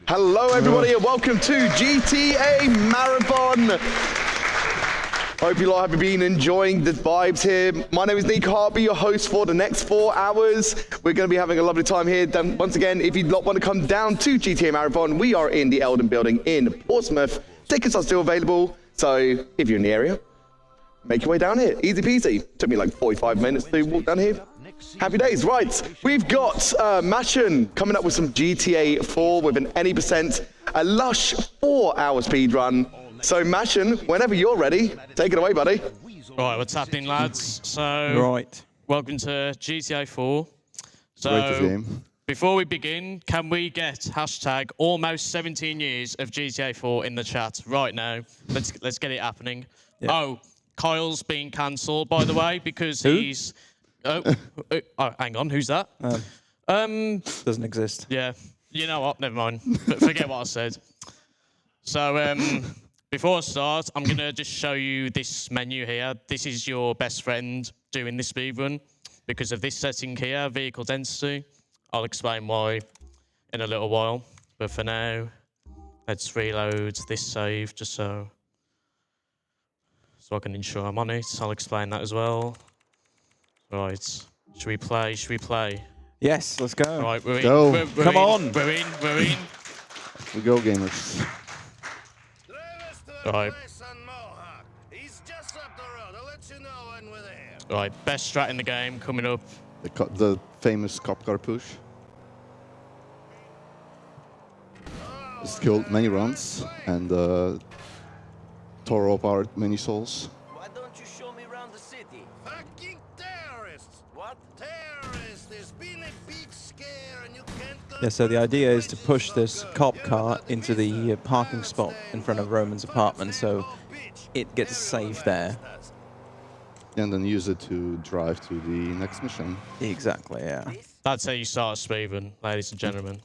Hello everybody and welcome to GTA Marathon. Hope you all have been enjoying the vibes here. My name is Nick, I'll be your host for the next 4 hours. We're going to be having a lovely time here. Then once again, if you want to come down to GTA Marathon, we are in the Eldon building in Portsmouth. Tickets are still available, so if you're in the area, make your way down here. Easy peasy. Took me like 45 minutes to walk down here. Happy days. Right, we've got Mashun coming up with some GTA 4 with an any %, a lush 4-hour speed run. So Mashun, whenever you're ready, take it away, buddy. Right, what's happening, lads? So, welcome to GTA 4. So, before we begin, can we get hashtag almost 17 years of GTA 4 in the chat right now? Let's get it happening. Yeah. Oh, Kyle's been cancelled, by the way, because he's... Oh, hang on, who's that? Doesn't exist. Yeah, you know what, never mind. Forget what I said. So, before I start, I'm going to just show you this menu here. This is your best friend doing this speedrun because of this setting here, vehicle density. I'll explain why in a little while. But for now, let's reload this save just so I can ensure I'm on it. I'll explain that as well. Right, should we play? Should we play? Yes, let's go. Right, we're in. Go. We're Come in. on. We're in. We're in. We go, gamers. Right. Right, best strat in the game coming up. The famous cop car push. It's killed many runs and tore apart many souls. Why don't you show me around the city? Fucking terrorists! What? Terrorists! There's been a big scare and you can't go. Yeah, so the idea is to push this cop car into the parking spot in front of Roman's apartment so it gets safe there. And then use it to drive to the next mission. Exactly, yeah. That's how you start a speedrun, ladies and gentlemen.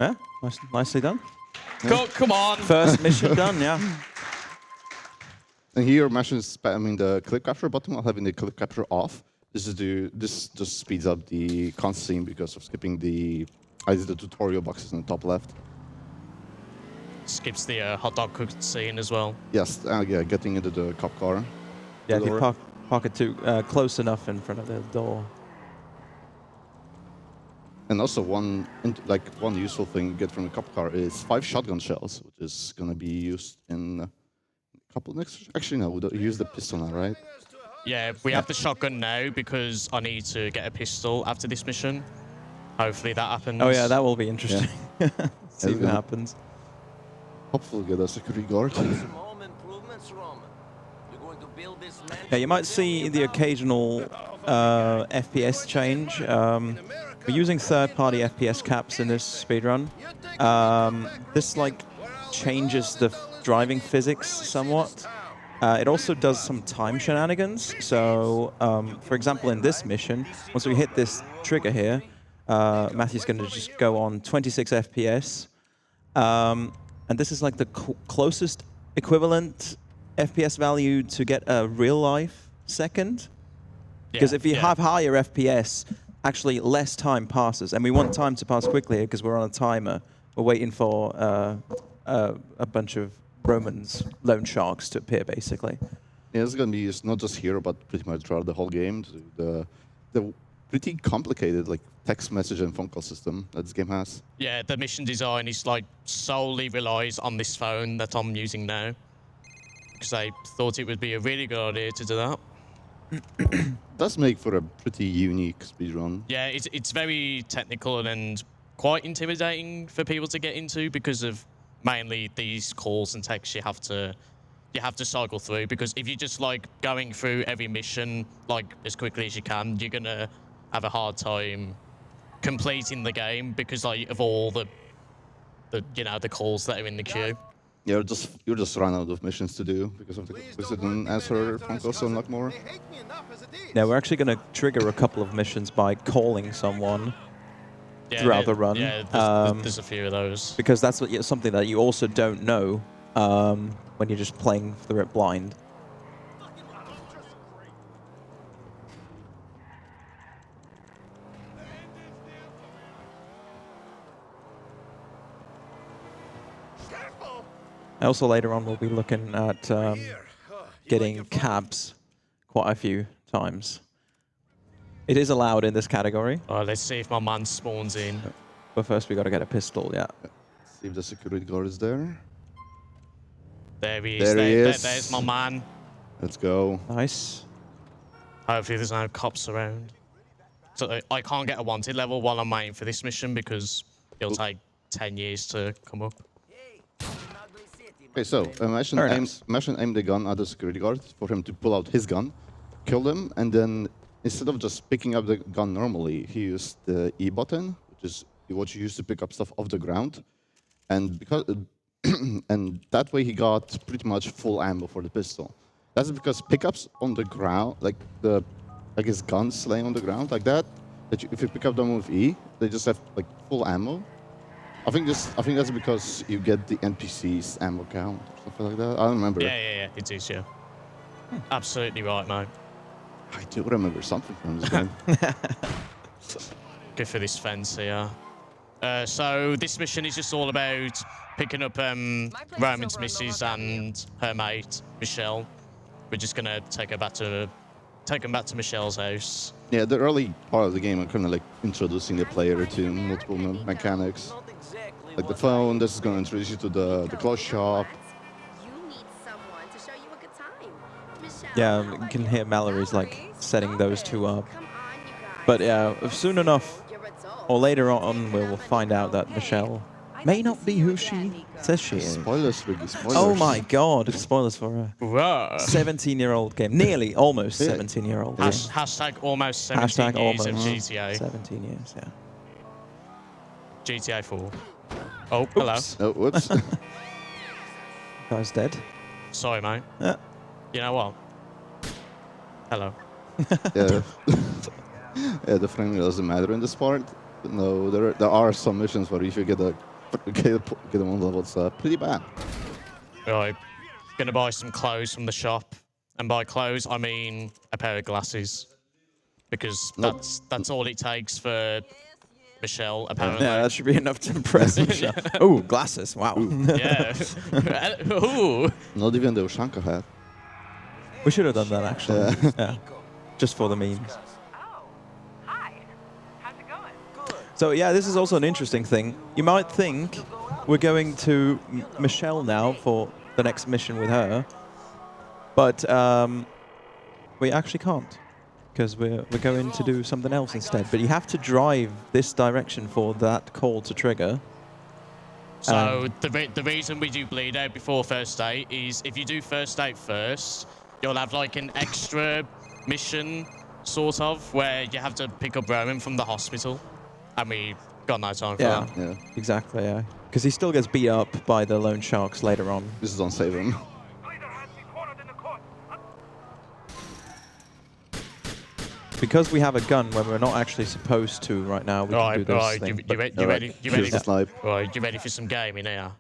Yeah, nicely done. Come on! First mission done, yeah. And here, Mashun is spamming the clip capture button while having the clip capture off. This just speeds up the cutscene because of skipping the tutorial boxes in the top left. Skips the hot dog cooked scene as well. Yes, yeah, getting into the cop car. Yeah, if you park it too close enough in front of the door. And also one useful thing you get from the cop car is 5 shotgun shells, which is going to be used in a couple of next. Actually, no, we use the pistol now, right? Yeah, we have the shotgun now because I need to get a pistol after this mission. Hopefully that happens. Oh yeah, that will be interesting. Yeah. See what happens. Hopefully get a security guard. Yeah, you might see the occasional FPS change. We're using third-party FPS caps in this speedrun. This changes the driving physics somewhat. It also does some time shenanigans. So, for example, in this mission, once we hit this trigger here, Matthew's going to just go on 26 FPS. And this is like the closest equivalent FPS value to get a real-life second. Because if you have higher FPS, actually less time passes. And we want time to pass quickly because we're on a timer. We're waiting for a bunch of Roman's loan sharks to appear, basically. Yeah, it's going to be used not just here, but pretty much throughout the whole game. The pretty complicated text message and phone call system that this game has. Yeah, the mission design is solely relies on this phone that I'm using now. Because I thought it would be a really good idea to do that. Does make for a pretty unique speedrun. Yeah, it's very technical and quite intimidating for people to get into because of mainly these calls and texts you have to cycle through. Because if you're just going through every mission as quickly as you can, you're gonna have a hard time completing the game because of all the calls that are in the queue. You're just run out of missions to do because of the didn't answer phone calls to unlock more. Now we're actually going to trigger a couple of missions by calling someone throughout the run. Yeah, there's a few of those. Because that's something that you also don't know when you're just playing through it blind. Also, later on, we'll be looking at getting cabs quite a few times. It is allowed in this category. Let's see if my man spawns in. But first, we got to get a pistol, yeah. See if the security guard is there. There he is. There he is. There's my man. Let's go. Nice. Hopefully there's no cops around. So I can't get a wanted level while I'm waiting for this mission because it'll take 10 years to come up. Okay, so Mashun aimed the gun at the security guard for him to pull out his gun, kill him, and then instead of just picking up the gun normally, he used the E button, which is what you use to pick up stuff off the ground, and and that way he got pretty much full ammo for the pistol. That's because pickups on the ground, like his guns laying on the ground like that, if you pick up them with E, they just have like full ammo. I think that's because you get the NPC's ammo count or something like that. I don't remember. Yeah, it is, yeah. Absolutely right, mate. I do remember something from this game. Good for this fence here. So this mission is just all about picking up Roman's missus and her mate, Michelle. We're just gonna take them back to Michelle's house. Yeah, the early part of the game are kind of like introducing the player to multiple mechanics. Like the phone, this is going to introduce you to the clothes shop. You need someone to show you a good time. Michelle, Yeah, you can hear Mallory's like setting those two up. come on, you guys. But yeah, soon enough, Your results. or later on, we'll find out that Michelle may not be who she says she is. Spoilers, Ricky, spoilers. Oh my god, spoilers for a Whoa. 17-year-old game. Nearly, almost 17-year-old game. Hashtag almost 17 Hashtag years almost of GTA. 17 years, yeah. GTA 4. Oh, hello. Oh, whoops. Guy's dead. Sorry, mate. Yeah. You know what? Hello. Yeah. Yeah, the frame doesn't matter in this part. But no, there are some missions where if you get them on level, it's pretty bad. Right. Gonna buy some clothes from the shop. And by clothes, I mean a pair of glasses. Because that's all it takes for Michelle, apparently. Yeah, that should be enough to impress Michelle. Oh, glasses, wow. Yeah. Ooh. Not even the Ushanka hat. We should have done that, actually. Yeah. Just for the memes. Oh, hi. How's it going? So yeah, this is also an interesting thing. You might think we're going to Michelle now for the next mission with her, but we actually can't, because we're going to do something else instead. But you have to drive this direction for that call to trigger. So the reason we do bleed out before first aid is if you do first aid first, you'll have like an extra mission, sort of, where you have to pick up Roman from the hospital, and we got no time for that. Yeah, Exactly, yeah. Because he still gets beat up by the loan sharks later on. this is on save him. Because we have a gun when we're not actually supposed to right now, we can do this Right, thing. you ready? You ready? Here's the snipe. Right, you ready for some gaming here?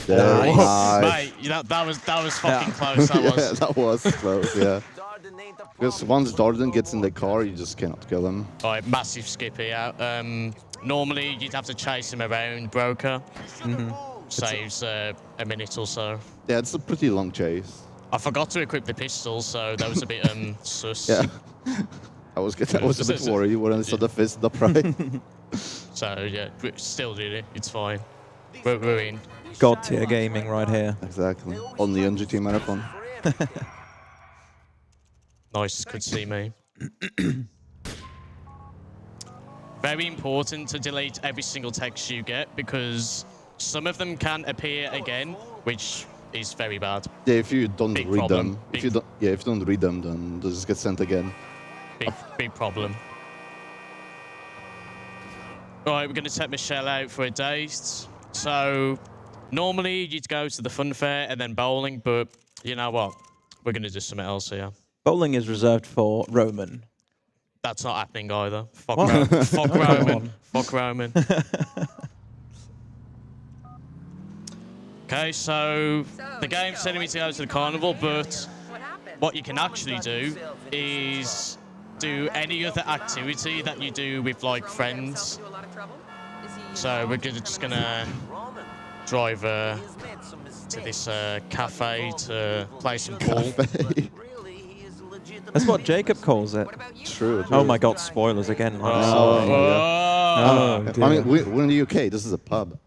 There, Nice. nice. Mate, that was fucking close. That Yeah, was. that was close, yeah. Because once Darden gets in the car, you just cannot kill him. Right, massive skip here. Normally you'd have to chase him around Broker. Saves a minute or so. Yeah, it's a pretty long chase. I forgot to equip the pistol, so that was a bit sus. Yeah. I was a bit worried when I saw the fist up right. So yeah, we still did it. It's fine. We're in. God tier gaming right here. Exactly. On the GTAMarathon. Nice, could see me. Very important to delete every single text you get because some of them can appear again, which is very bad. Yeah, if you don't Big read problem. them, if you don't read them, then they just get sent again. Big problem. Right, we're gonna take Michelle out for a date. So normally you'd go to the fun fair and then bowling, but you know what? We're gonna do something else here. Bowling is reserved for Roman. That's not happening either. Fuck, What? Fuck Roman. Fuck Roman. Okay, so the game's sending me to go to the carnival, but What happened? what you can actually do is do any other activity that you do with like friends. You a lot of trouble? Is he So we're just gonna drive He's made some mistakes. to this cafe to play some pool. Really, he is legitimate. That's what Jacob calls it. True. Oh my god, spoilers again. I'm Oh, sorry. oh. Oh, dear. I mean, we're in the UK. This is a pub.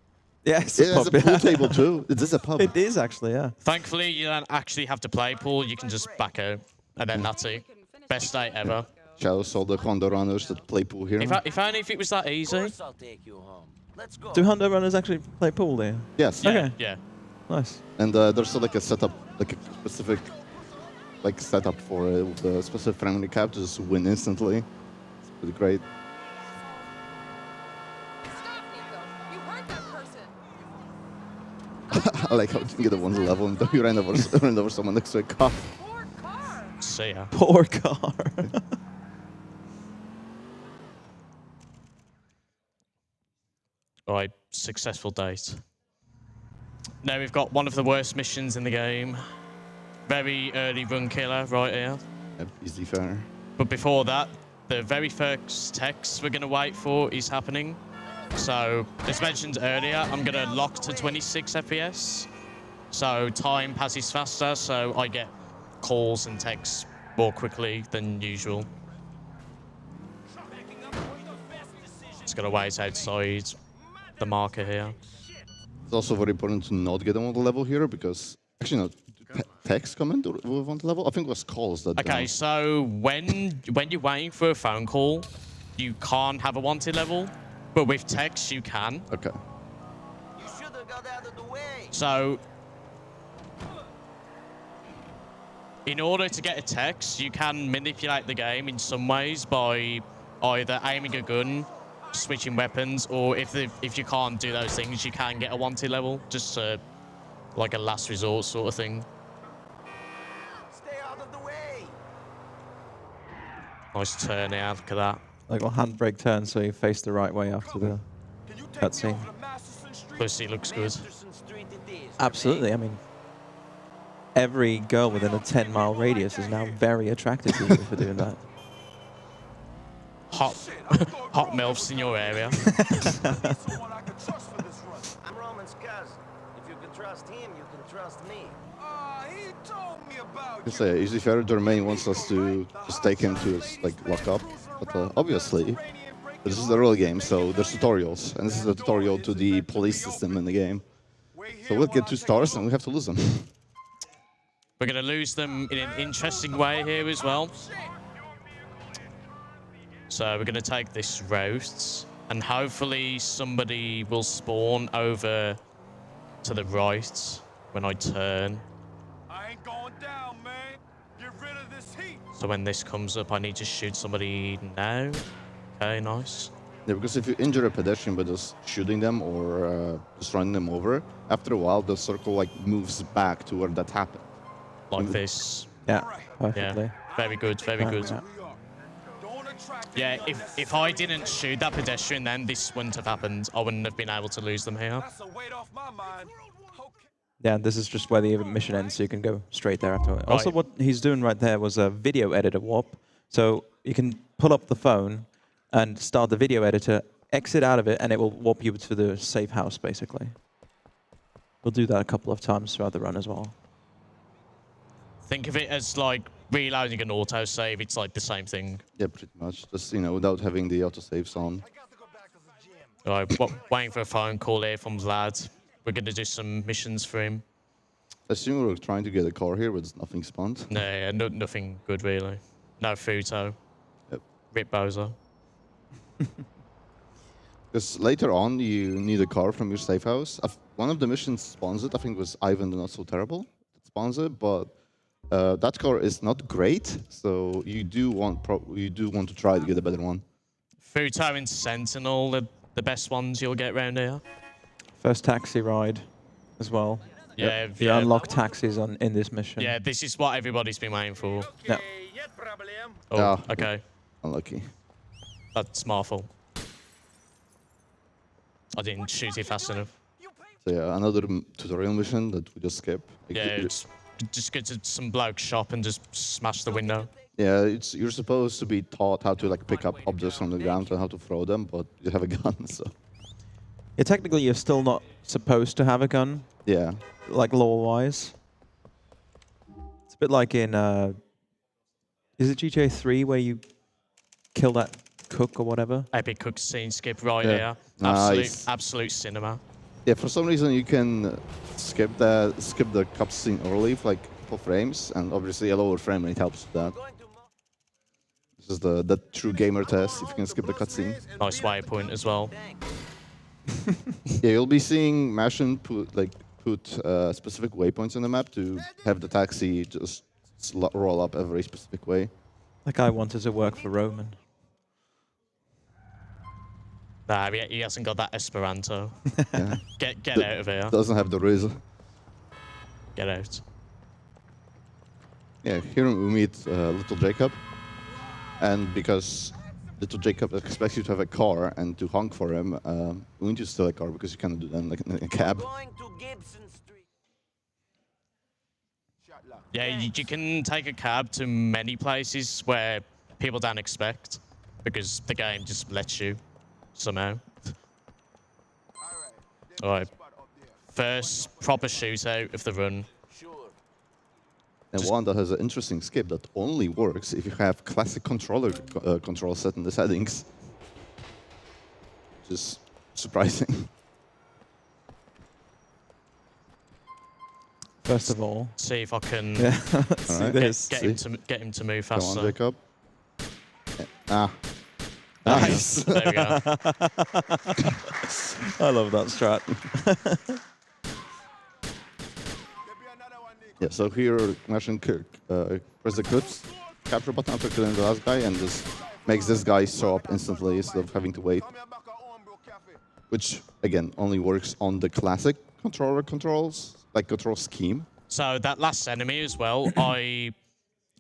Yeah, it's It has a pub, pool yeah. table too. It is a pub. It is actually, yeah. Thankfully, you don't actually have to play pool. You can just back out, and then that's it. Best day ever. Shout out to all the Honda runners that play pool here. If only if it was that Of easy. course I'll take you home. Let's go. Do Honda runners actually play pool there? Yes. Yeah, Okay. yeah. Nice. And there's like a setup, like a specific, like setup for it with a specific friendly cap to just win instantly. It's pretty great. Stop, Nico. You hurt that person. I like how you can get a 1 level and you ran over someone next to a car. Poor car. See ya. Poor car. Right, successful date. Now we've got one of the worst missions in the game. Very early run killer right here. Yep, easy fair. But before that, the very first text we're going to wait for is happening. So, as mentioned earlier, I'm going to lock to 26 FPS. So time passes faster, so I get calls and texts more quickly than usual. Just got to wait outside the marker here. It's also very important to not get a 1 level here because actually no, text come in with 1 level. I think it was calls that. Okay, so when you're waiting for a phone call, you can't have a wanted level, but with text you can. Okay. You should have got out of the way. So, in order to get a text, you can manipulate the game in some ways by either aiming a gun, switching weapons, or if you can't do those things, you can get a wanted level, just like a last resort sort of thing. Stay out of the way. Nice turn out, look at that. Like a handbrake turn so you face the right way after the cutscene. Pussy looks good. Masterson Street it is. Absolutely, I mean, every girl within a 10-mile radius is now very attracted to you for doing that. Hot MILFs in your area. I'm Roman's cousin. If you can trust him, you can trust me. He told me about Just say easy fair. Jermaine wants us to just take him to like lock up, but obviously this is the real game, so there's tutorials, and this is a tutorial to the police system in the game. So we'll get 2 stars and we have to lose them. We're going to lose them in an interesting way here as well. So we're going to take this route, and hopefully somebody will spawn over to the right when I turn. I ain't going down, man. Get rid of this heat. So when this comes up, I need to shoot somebody now. Okay, nice. Yeah, because if you injure a pedestrian by just shooting them or just running them over, after a while the circle like moves back to where that happened. Like this. Yeah, perfectly. Yeah, very good, very good. Yeah. Yeah, if I didn't shoot that pedestrian, then this wouldn't have happened. I wouldn't have been able to lose them here. That's a weight off my mind. Yeah, this is just where the mission ends, so you can go straight there after. Also, what he's doing right there was a video editor warp. So you can pull up the phone and start the video editor, exit out of it, and it will warp you to the safe house, basically. We'll do that a couple of times throughout the run as well. Think of it as like reloading an autosave. It's like the same thing. Yeah, pretty much. Just, without having the autosaves on. All right, waiting for a phone call here from Vlad. We're going to do some missions for him. I assume we're trying to get a car here, but it's nothing spawned. No, yeah, nothing good really. No Futo. Yep. Rip Bozo. Because later on, you need a car from your safe house. One of the missions spawns it. I think it was Ivan the Not So Terrible that spawns it, but that car is not great. So you do want to try to get a better one. Futo and Sentinel, the best ones you'll get around here. First taxi ride as well. Yeah, You yeah. unlock taxis in this mission. Yeah, this is what everybody's been waiting for. Yeah. Oh, Yeah. okay. Unlucky. That's my fault. I didn't shoot it fast enough. So yeah, another tutorial mission that we just skip. Like, Yeah, just go to some bloke's shop and just smash the window. yeah, you're supposed to be taught how to like pick up objects from the ground and how to throw them, but you have a gun, so. Yeah, technically, you're still not supposed to have a gun, Yeah. like law-wise. It's a bit like in, is it GTA 3 where you kill that cook or whatever? Epic cook scene skip right Yeah. here. Nice. Absolute cinema. Yeah, for some reason you can skip the cutscene early for like a couple frames, and obviously a lower frame rate helps with that. This is the true gamer test, if you can skip the cutscene. Nice waypoint as well. Yeah, you'll be seeing Mashun put specific waypoints on the map to have the taxi just roll up a very specific way. That guy wanted to work for Roman. Nah, he hasn't got that Esperanto. Yeah. Get out of here. Doesn't have the riz. Get out. Yeah, here we meet little Jacob, and because little Jacob expects you to have a car and to honk for him, we need to steal a car because you cannot do that in, like, in a cab. Yeah, you can take a cab to many places where people don't expect because the game just lets you somehow. All right. First proper shootout of the run. And one that has an interesting skip that only works if you have classic controller control set in the settings. Which is surprising. First of all, see if I can see this. Get him to move faster. Come on, Jacob. Ah. Nice. There we go. I love that strat. Yeah, so here Mashun press the clips, capture button after killing the last guy, and just makes this guy show up instantly instead of having to wait. Which, again, only works on the classic controller controls, like control scheme. So that last enemy as well, I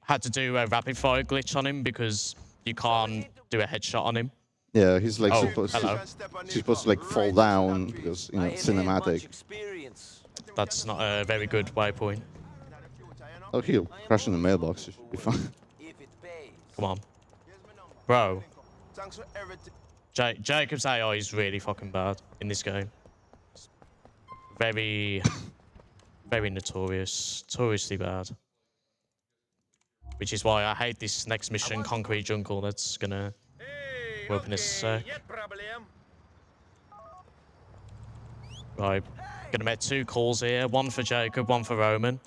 had to do a rapid fire glitch on him because you can't do a headshot on him. Yeah, he's like supposed to like fall down because, you know, it's cinematic. That's not a very good waypoint. Oh, he'll crash in the mailbox. It should be fine. Come on. Bro. Jacob's AI is really fucking bad in this game. Very, very notoriously bad. Which is why I hate this next mission, Concrete Jungle, that's gonna open in a sec. Right. Gonna make 2 calls here, one for Jacob, one for Roman.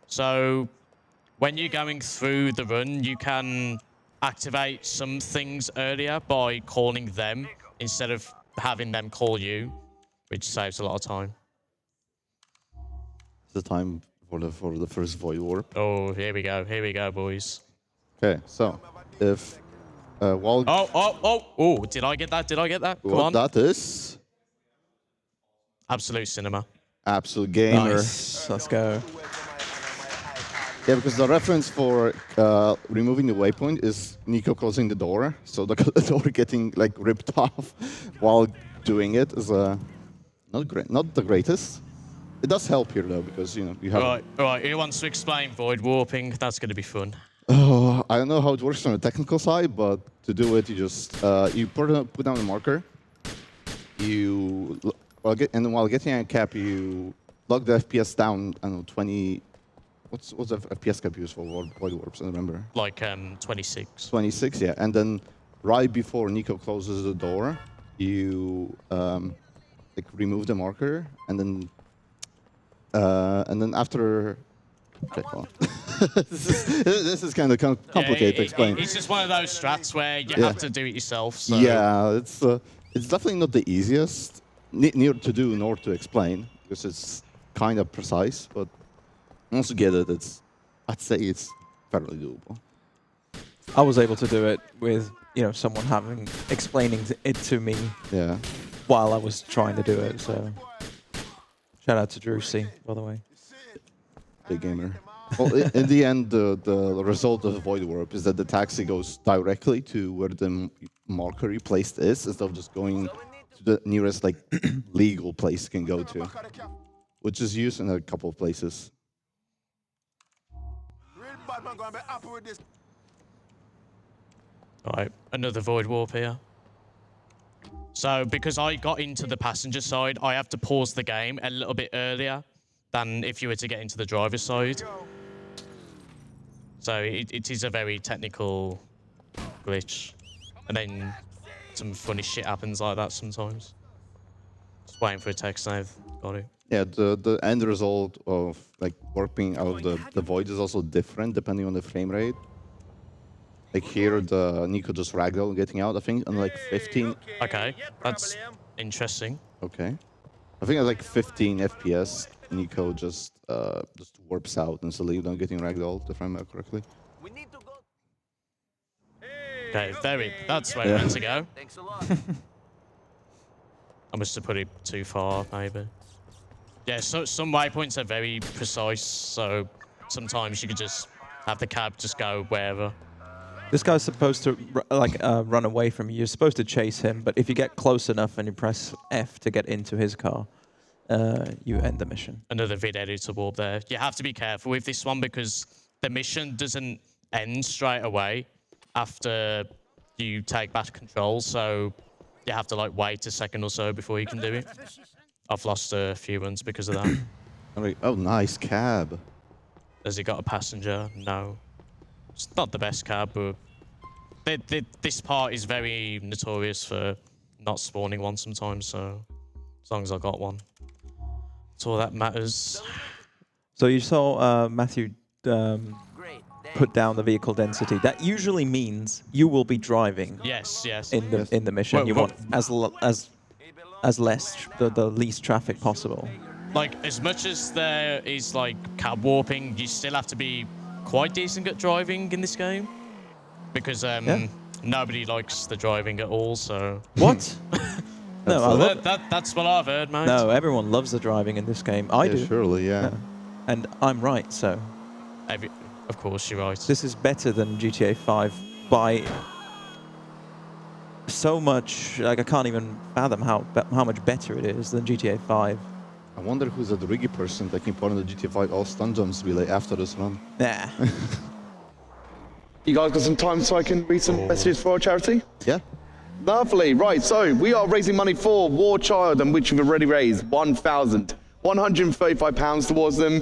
So, when you're going through the run, you can activate some things earlier by calling them instead of having them call you, which saves a lot of time. It's the time for the first void warp. Oh, here we go, boys. Okay, so if while oh, did I get that? Come on. That is absolute cinema. Absolute gamer. Nice. Let's go. Yeah, because the reference for removing the waypoint is Nico closing the door, so the door getting like ripped off while doing it is not the greatest. It does help here though, because you know you have. All right. Who wants to explain void warping? That's going to be fun. Oh, I don't know how it works on the technical side, but to do it, you just you put down a marker. While getting a cap, you lock the FPS down. I don't know, 20. What's the FPS cap used for void warps? I don't remember. Like 26. 26, yeah. And then right before Nico closes the door, you like remove the marker, and then after. Okay, well. this is kind of complicated to explain. It's just one of those strats where you have to do it yourself. So. Yeah, it's definitely not the easiest, neither to do nor to explain, because it's kind of precise, but once you get it, I'd say it's fairly doable. I was able to do it with, you know, someone explaining it to me while I was trying to do it. So shout out to Drewsy, by the way. Big gamer. Well, in the end, the result of Void Warp is that the taxi goes directly to where the marker you placed is, instead of just going to the nearest like legal place you can go to, which is used in a couple of places. All right, another void warp here. So because I got into the passenger side, I have to pause the game a little bit earlier than if you were to get into the driver's side. So it is a very technical glitch. And then some funny shit happens like that sometimes. Just waiting for a text save. Got it. Yeah, the end result of like warping out the void is also different depending on the frame rate. Like here, the Nico just ragdoll getting out, I think, on like 15. Okay, that's interesting. Okay. I think at like 15 FPS, Nico just warps out instantly without getting ragdolled, if I remember correctly. Okay, that's where it meant to go. Thanks a lot. I must have put it too far, maybe. Yeah, so some waypoints are very precise, so sometimes you could just have the cab just go wherever. This guy's supposed to run away from you. You're supposed to chase him, but if you get close enough and you press F to get into his car, you end the mission. Another vid editor warp there. You have to be careful with this one because the mission doesn't end straight away after you take back control, so you have to like wait a second or so before you can do it. I've lost a few runs because of that. Oh, nice cab. Has he got a passenger? No. It's not the best cab, but this part is very notorious for not spawning one sometimes, so as long as I got one. That's all that matters. So you saw Matthew put down the vehicle density. That usually means you will be driving. Yes. In the mission, Well, you want as less the least traffic possible. Like as much as there is like cab warping, you still have to be quite decent at driving in this game because nobody likes the driving at all. So what? No, that's what I've heard, mate. No, everyone loves the driving in this game. I do. Surely, yeah. And I'm right, so. Of course, you're right. This is better than GTA 5 by so much. Like I can't even fathom how much better it is than GTA 5. I wonder who's that riggy person taking part in the GTA 5 all stun jumps relay after this run. Nah. You guys got some time so I can read some messages for our charity? Yeah. Lovely. Right, so we are raising money for War Child, and which we've already raised £1,135 towards them.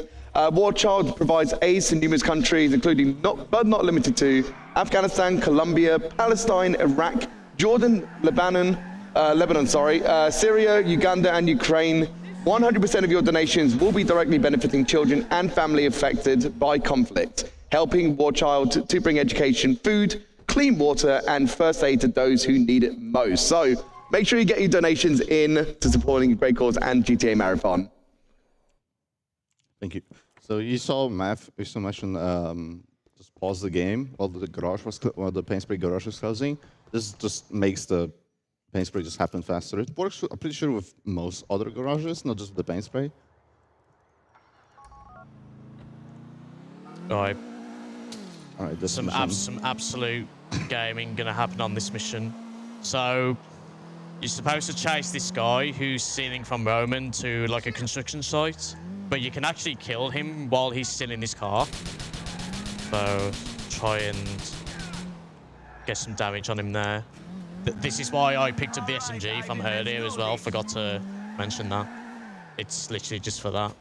War Child provides aid to numerous countries, including but not limited to Afghanistan, Colombia, Palestine, Iraq, Jordan, Lebanon, Syria, Uganda, and Ukraine. 100% of your donations will be directly benefiting children and family affected by conflict, helping War Child to bring education, food, clean water, and first aid to those who need it most. So make sure you get your donations in to supporting a great cause and GTA Marathon. Thank you. So you saw Mashun just pause the game while the paint spray garage was closing. This just makes the paint spray just happen faster. It works, I'm pretty sure, with most other garages, not just with the paint spray. Alright. Alright, this some absolute gaming gonna happen on this mission. So you're supposed to chase this guy who's stealing from Roman to like a construction site, but you can actually kill him while he's still in his car. So try and get some damage on him there. This is why I picked up the SMG from earlier as well. Forgot to mention that. It's literally just for that.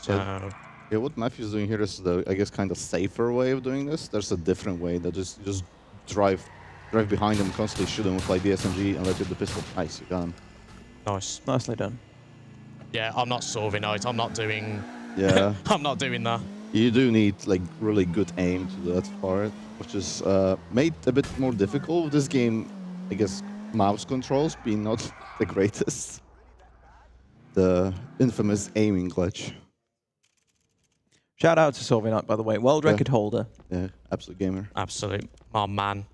So yeah, what Matthew's doing here is the, I guess, kind of safer way of doing this. There's a different way that just drive behind him, constantly shoot him with like the SMG and let you the pistol. Nice, you got him. Nice. Nicely done. Yeah, I'm not solving out. I'm not doing. Yeah. I'm not doing that. You do need like really good aim to do that part, which is made a bit more difficult with this game. I guess mouse controls being not the greatest. The infamous aiming glitch. Shout out to Solving Out, by the way. World record holder. Yeah, absolute gamer. Absolute. Oh, man.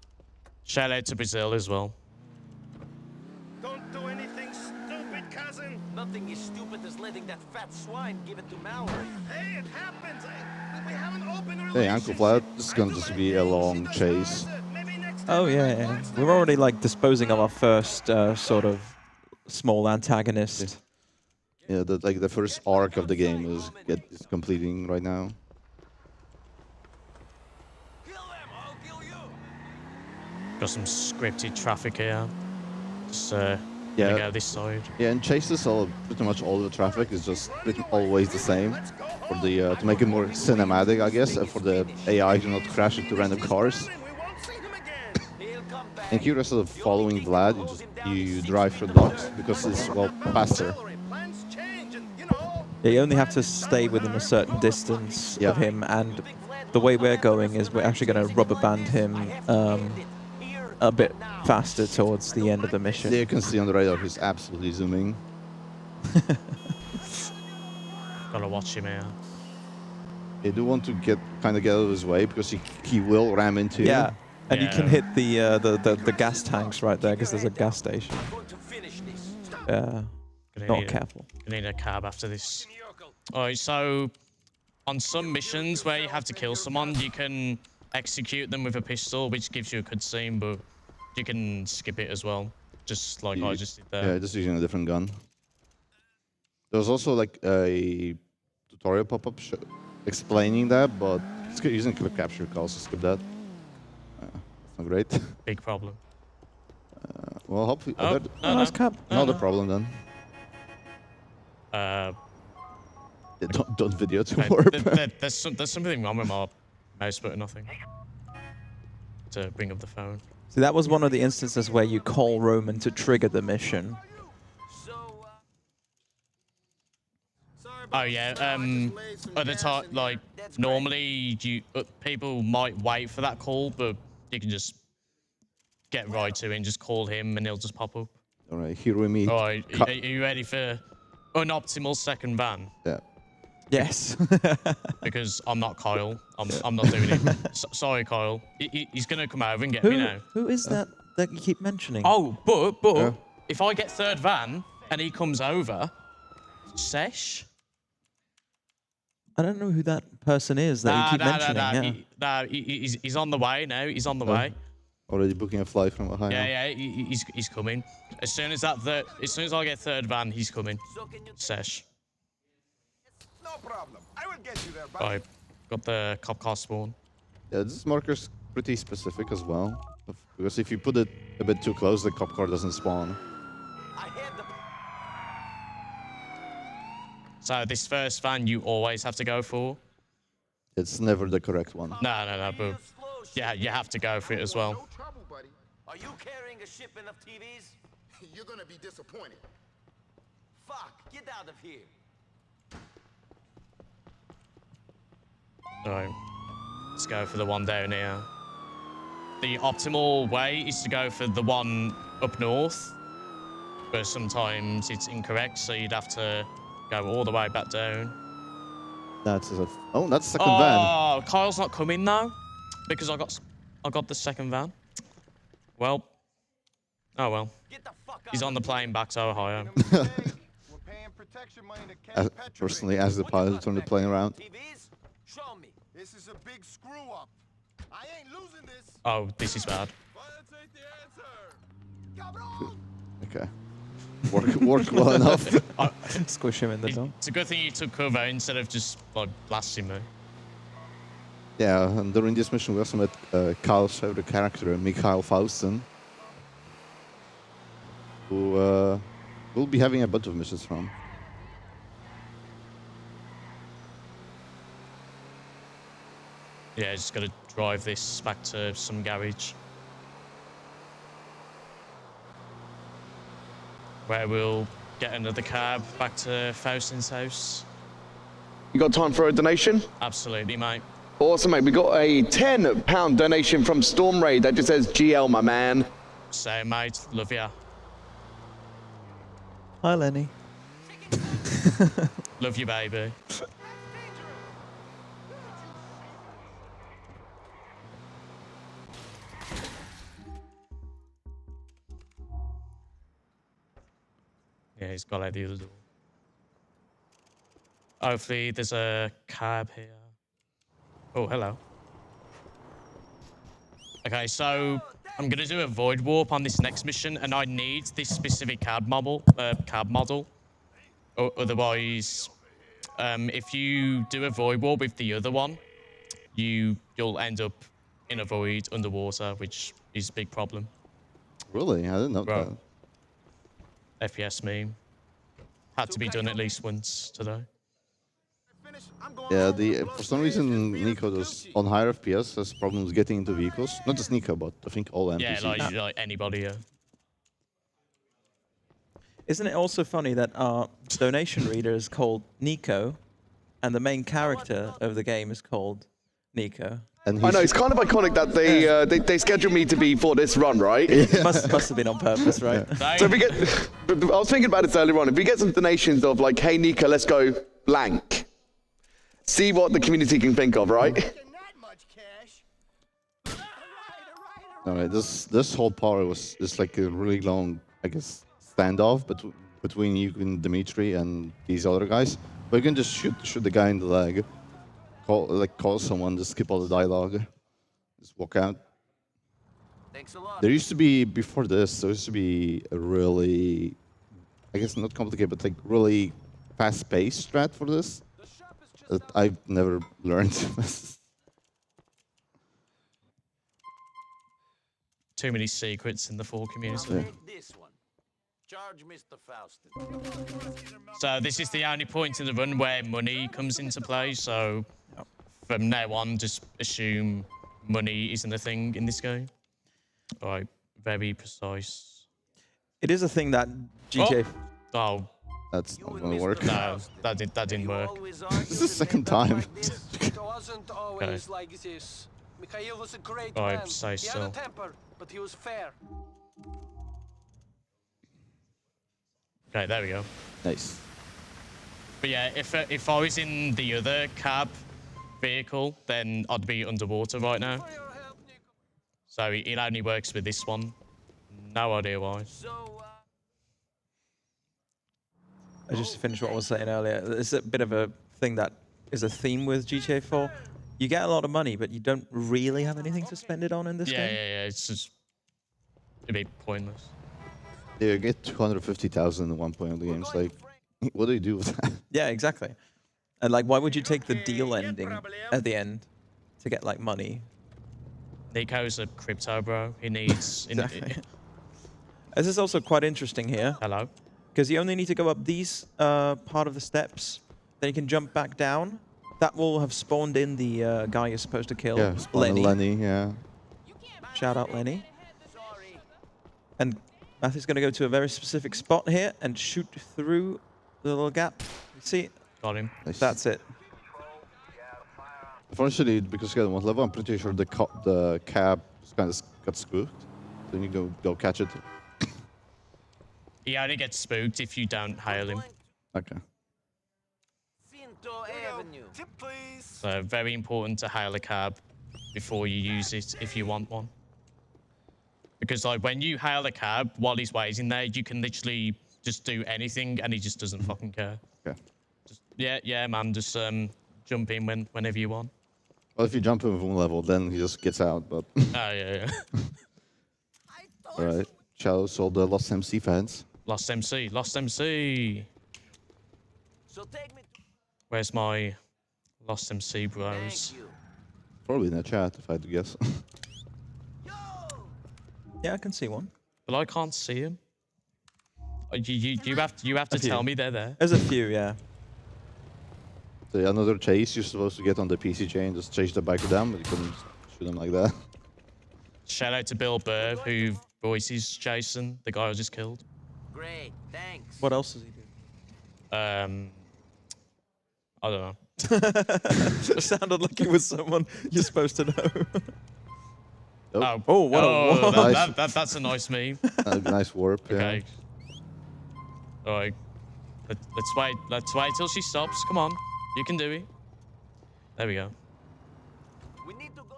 Shout out to Brazil as well. Don't do anything stupid, cousin. Nothing as stupid as letting that fat swine give it to Mallory. Hey, it happens. We have an open relationship. Hey, Uncle Vlad, this is gonna just be a long chase. Oh, yeah. We're already like disposing of our first sort of small antagonist. Yeah, the first arc of the game is completing right now. Got some scripted traffic here. Just gonna go this side. Yeah, and chases pretty much all the traffic is just always the same. For the to make it more cinematic, I guess, for the AI to not crash into random cars. And here, instead of following Vlad, you drive through docks because it's faster. Yeah, you only have to stay within a certain distance of him, and the way we're going is we're actually going to rubber band him a bit faster towards the end of the mission. Yeah, you can see on the radar he's absolutely zooming. Gotta watch him here. You do want to kind of get out of his way because he will ram into you. Yeah, and you can hit the gas tanks right there because there's a gas station. Not careful. Gonna need a cab after this. Alright, so on some missions where you have to kill someone, you can execute them with a pistol, which gives you a cutscene, but you can skip it as well. Just like I just did there. Yeah, just using a different gun. There's also like a tutorial pop-up explaining that, but using clip capture can also skip that. It's not great. Big problem. Well, hopefully... nice cab. Not a problem then. Don't video too more. There's something wrong with my mouse button, I think. To bring up the phone. See, that was one of the instances where you call Roman to trigger the mission. Oh yeah. At the time, like normally, people might wait for that call, but you can just get right to it and just call him, and he'll just pop up. All right, here we meet. All right, are you ready for unoptimal second van? Yeah. Yes. Because I'm not Kyle. I'm not doing it. Sorry, Kyle. He's gonna come over and get me now. Who is that you keep mentioning? Oh, but if I get third van and he comes over, Sesh. I don't know who that person is that you keep mentioning. He's on the way now. He's on the way. Already booking a flight from Ohio. Yeah, he's coming. As soon as I get third van, he's coming. Sesh. No problem. I will get you there, buddy. Right, got the cop car spawn. Yeah, this marker's pretty specific as well. Because if you put it a bit too close, the cop car doesn't spawn. So this first van you always have to go for? It's never the correct one. No, but yeah, you have to go for it as well. No trouble, buddy. Are you carrying a shipment of TVs? You're gonna be disappointed. Fuck, get out of here. Alright, let's go for the one down here. The optimal way is to go for the one up north, but sometimes it's incorrect, so you'd have to go all the way back down. That's second van. Oh, Kyle's not coming now because I got the second van. Well, oh well. He's on the plane back to Ohio. Personally, as the pilot, turn the plane around. Show me. This is a big screw up. I ain't losing this. Oh, this is bad. Okay. Worked well enough. Squish him in the door. It's a good thing you took cover instead of just like blasting me. Yeah, and during this mission we also met Kyle's favorite character, Mikhail Faustin, who we'll be having a bunch of missions from. Yeah, just gotta drive this back to some garage. Where we'll get another cab back to Faustin's house. You got time for a donation? Absolutely, mate. Awesome, mate. We got a £10 donation from Storm Raid that just says GL, my man. Same, mate. Love ya. Hi, Lenny. Love you, baby. Yeah, he's got out the other door. Hopefully there's a cab here. Oh, hello. Okay, so I'm gonna do a void warp on this next mission, and I need this specific cab model. Otherwise, if you do a void warp with the other one, you'll end up in a void underwater, which is a big problem. Really? I didn't know that. FPS meme. Had to be done at least once today. Yeah, for some reason Nico does on higher FPS has problems getting into vehicles. Not just Nico, but I think all NPCs. Yeah, like anybody. Yeah. Isn't it also funny that our donation reader is called Nico, and the main character of the game is called Nico? And I know, it's kind of iconic that they scheduled me to be for this run, right? It must have been on purpose, right? Yeah. So if we get, I was thinking about this earlier on, if we get some donations of like, hey Nico, let's go blank. See what the community can think of, right? Alright, this whole part was just like a really long, I guess, standoff between you and Dimitri and these other guys. But you can just shoot the guy in the leg, call someone, just skip all the dialogue, just walk out. Thanks a lot. There used to be before this. There used to be a really, I guess not complicated, but like really fast-paced strat for this that I've never learned. Too many secrets in the 4 community. Yeah. This one. Charge Mr. Faustin. So this is the only point in the run where money comes into play. So from now on, just assume money isn't a thing in this game. All right, very precise. It is a thing that GTA. Oh, That's not gonna work. no, that didn't work. This is the second time. It wasn't always like this. Mikhail was a great Alright, man. stay He had a still. temper, but he was fair. Okay, there we go. Nice. But yeah, if I was in the other cab vehicle, then I'd be underwater right now. For your help, Nico. So it only works with this one. No idea why. So, Just to finish what I was saying earlier, it's a bit of a thing that is a theme with GTA 4. You get a lot of money, but you don't really have anything to spend it on in this Yeah, game. yeah, it's just a bit pointless. Yeah, you get 250,000 at one point of the game. It's like, what do you do with that? Yeah, exactly. And like, why would you take the deal ending at the end to get like money? Nico's a crypto bro. He needs. Exactly. This is also quite interesting here, Hello. because you only need to go up these part of the steps, then you can jump back down. That will have spawned in the guy you're supposed to kill, Yeah, Lenny, yeah. Shout out Lenny. And Matthew's going to go to a very specific spot here and shoot through the little gap. You see? Got him. Nice. That's it. Unfortunately, because you got one level, I'm pretty sure the cab kind of got spooked. Then you go catch it. He only gets spooked if you don't hail him. Okay. Finto Avenue. Tip, please. So very important to hail a cab before you use it if you want one. Because like when you hail a cab while he's waiting there, you can literally just do anything and he just doesn't fucking care. Okay. Just, yeah, man. Just jump in whenever you want. Well, if you jump in with one level, then he just gets out. But Oh yeah. all right. Shouts all the Lost MC fans. Lost MC. So take me to... Where's my Lost MC bros? Thank you. Probably in the chat, if I had to guess. Yo! Yeah, I can see one. But I can't see him. You have to A few. tell me they're there. There's a few, yeah. So another chase you're supposed to get on the PCJ and just chase the bike down, but you couldn't shoot them like that. Shout out to Bill Burr who voices Jason, the guy I just killed. Great, thanks. What else does he do? I don't know. It sounded like he was someone you're supposed to know. Oh, what a Nice. that's a nice meme. Nice warp, yeah. Okay. All right. Let's wait. Let's wait till she stops. Come on, you can do it. There we go. We need to go...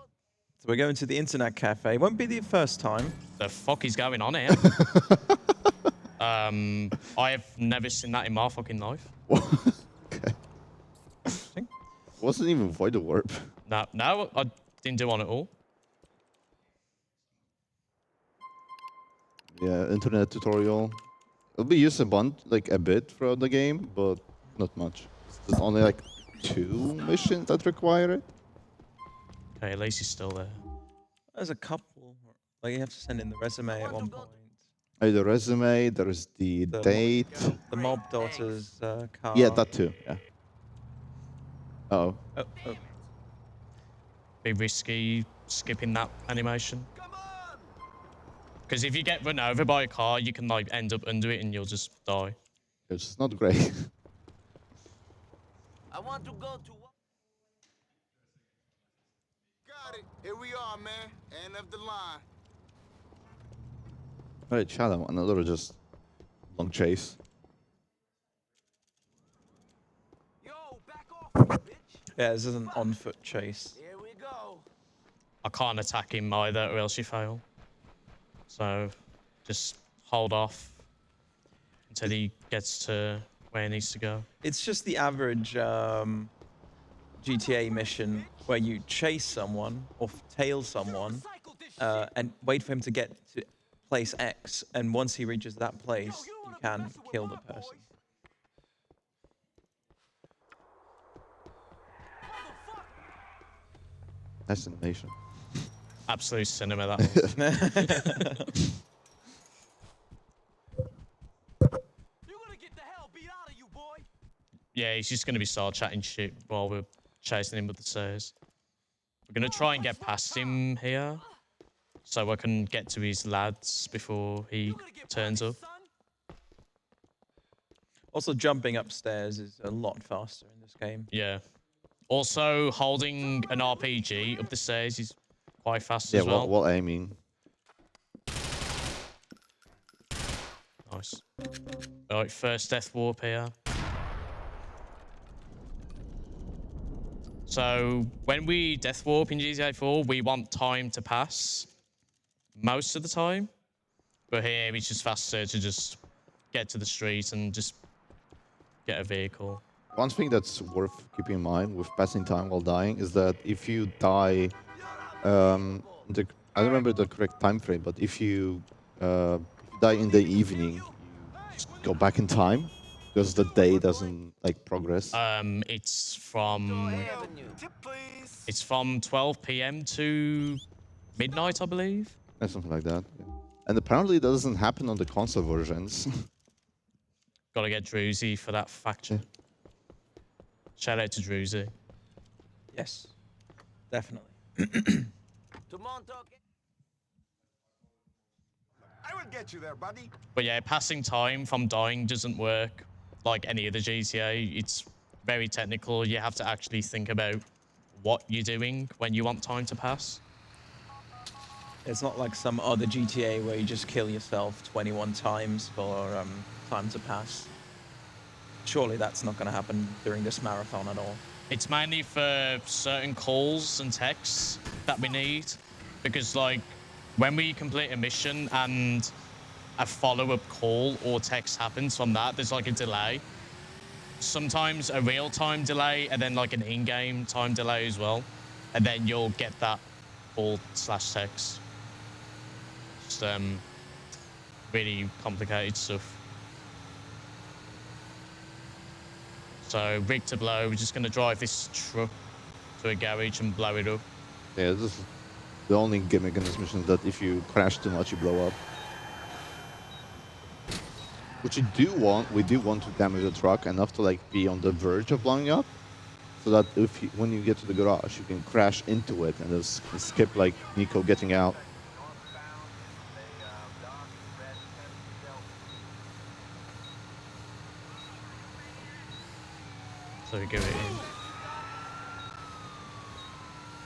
So we're going to the internet cafe. Won't be the first time. The fuck is going on here? I have never seen that in my fucking life. Okay. Wasn't even void warp. No, I didn't do one at all. Yeah, internet tutorial. It'll be used a bit throughout the game, but not much. There's only like 2 missions that require it. Okay, at least he's still there. There's a couple. Like you have to send in the resume at one point. The resume, there's the date. The mob daughter's car. Yeah, that too. Yeah. Oh. Be risky skipping that animation. Because if you get run over by a car, you can like end up under it and you'll just die. It's not great. I want to go to. Got it. Here we are, man. End of the line. Alright, Shadow, another just long chase. Yo, back off, bitch. Yeah, this is an on-foot chase. Here we go. I can't attack him either or else you fail. So just hold off until he gets to where he needs to go. It's just the average GTA mission where you chase someone or tail someone and wait for him to get to place X, and once he reaches that place, you can kill the person. That's animation. Absolute cinema, that was. Yeah, he's just going to be start chatting shit while we're chasing him with the stairs. We're going to try and get past him here so I can get to his lads before he turns up. Also, jumping upstairs is a lot faster in this game. Yeah. Also, holding an RPG up the stairs is quite fast as well. Yeah, while aiming. Nice. Alright, first death warp here. So, when we death warp in GTA 4, we want time to pass most of the time. But here, it's just faster to just get to the street and just get a vehicle. One thing that's worth keeping in mind with passing time while dying is that if you die, I don't remember the correct time frame, but if you die in the evening, you just go back in time because the day doesn't like progress. It's from 12 p.m. to midnight, I believe. Yeah, something like that. Yeah. And apparently that doesn't happen on the console versions. Gotta get Druzy for that faction. Shout out to Druzy. Yes, definitely. I will get you there, buddy. But yeah, passing time from dying doesn't work like any other GTA. It's very technical. You have to actually think about what you're doing when you want time to pass. It's not like some other GTA where you just kill yourself 21 times for time to pass. Surely that's not going to happen during this marathon at all. It's mainly for certain calls and texts that we need. Because, like, when we complete a mission and a follow-up call or text happens from that, there's, like, a delay. Sometimes a real-time delay and then, like, an in-game time delay as well. And then you'll get that call/text. Just, really complicated stuff. So, rig to blow, we're just going to drive this truck to a garage and blow it up. Yeah, this is the only gimmick in this mission, that if you crash too much, you blow up. Which we do want to damage the truck enough to like be on the verge of blowing up, so that when you get to the garage, you can crash into it and just skip like Nico getting out. So we give it in.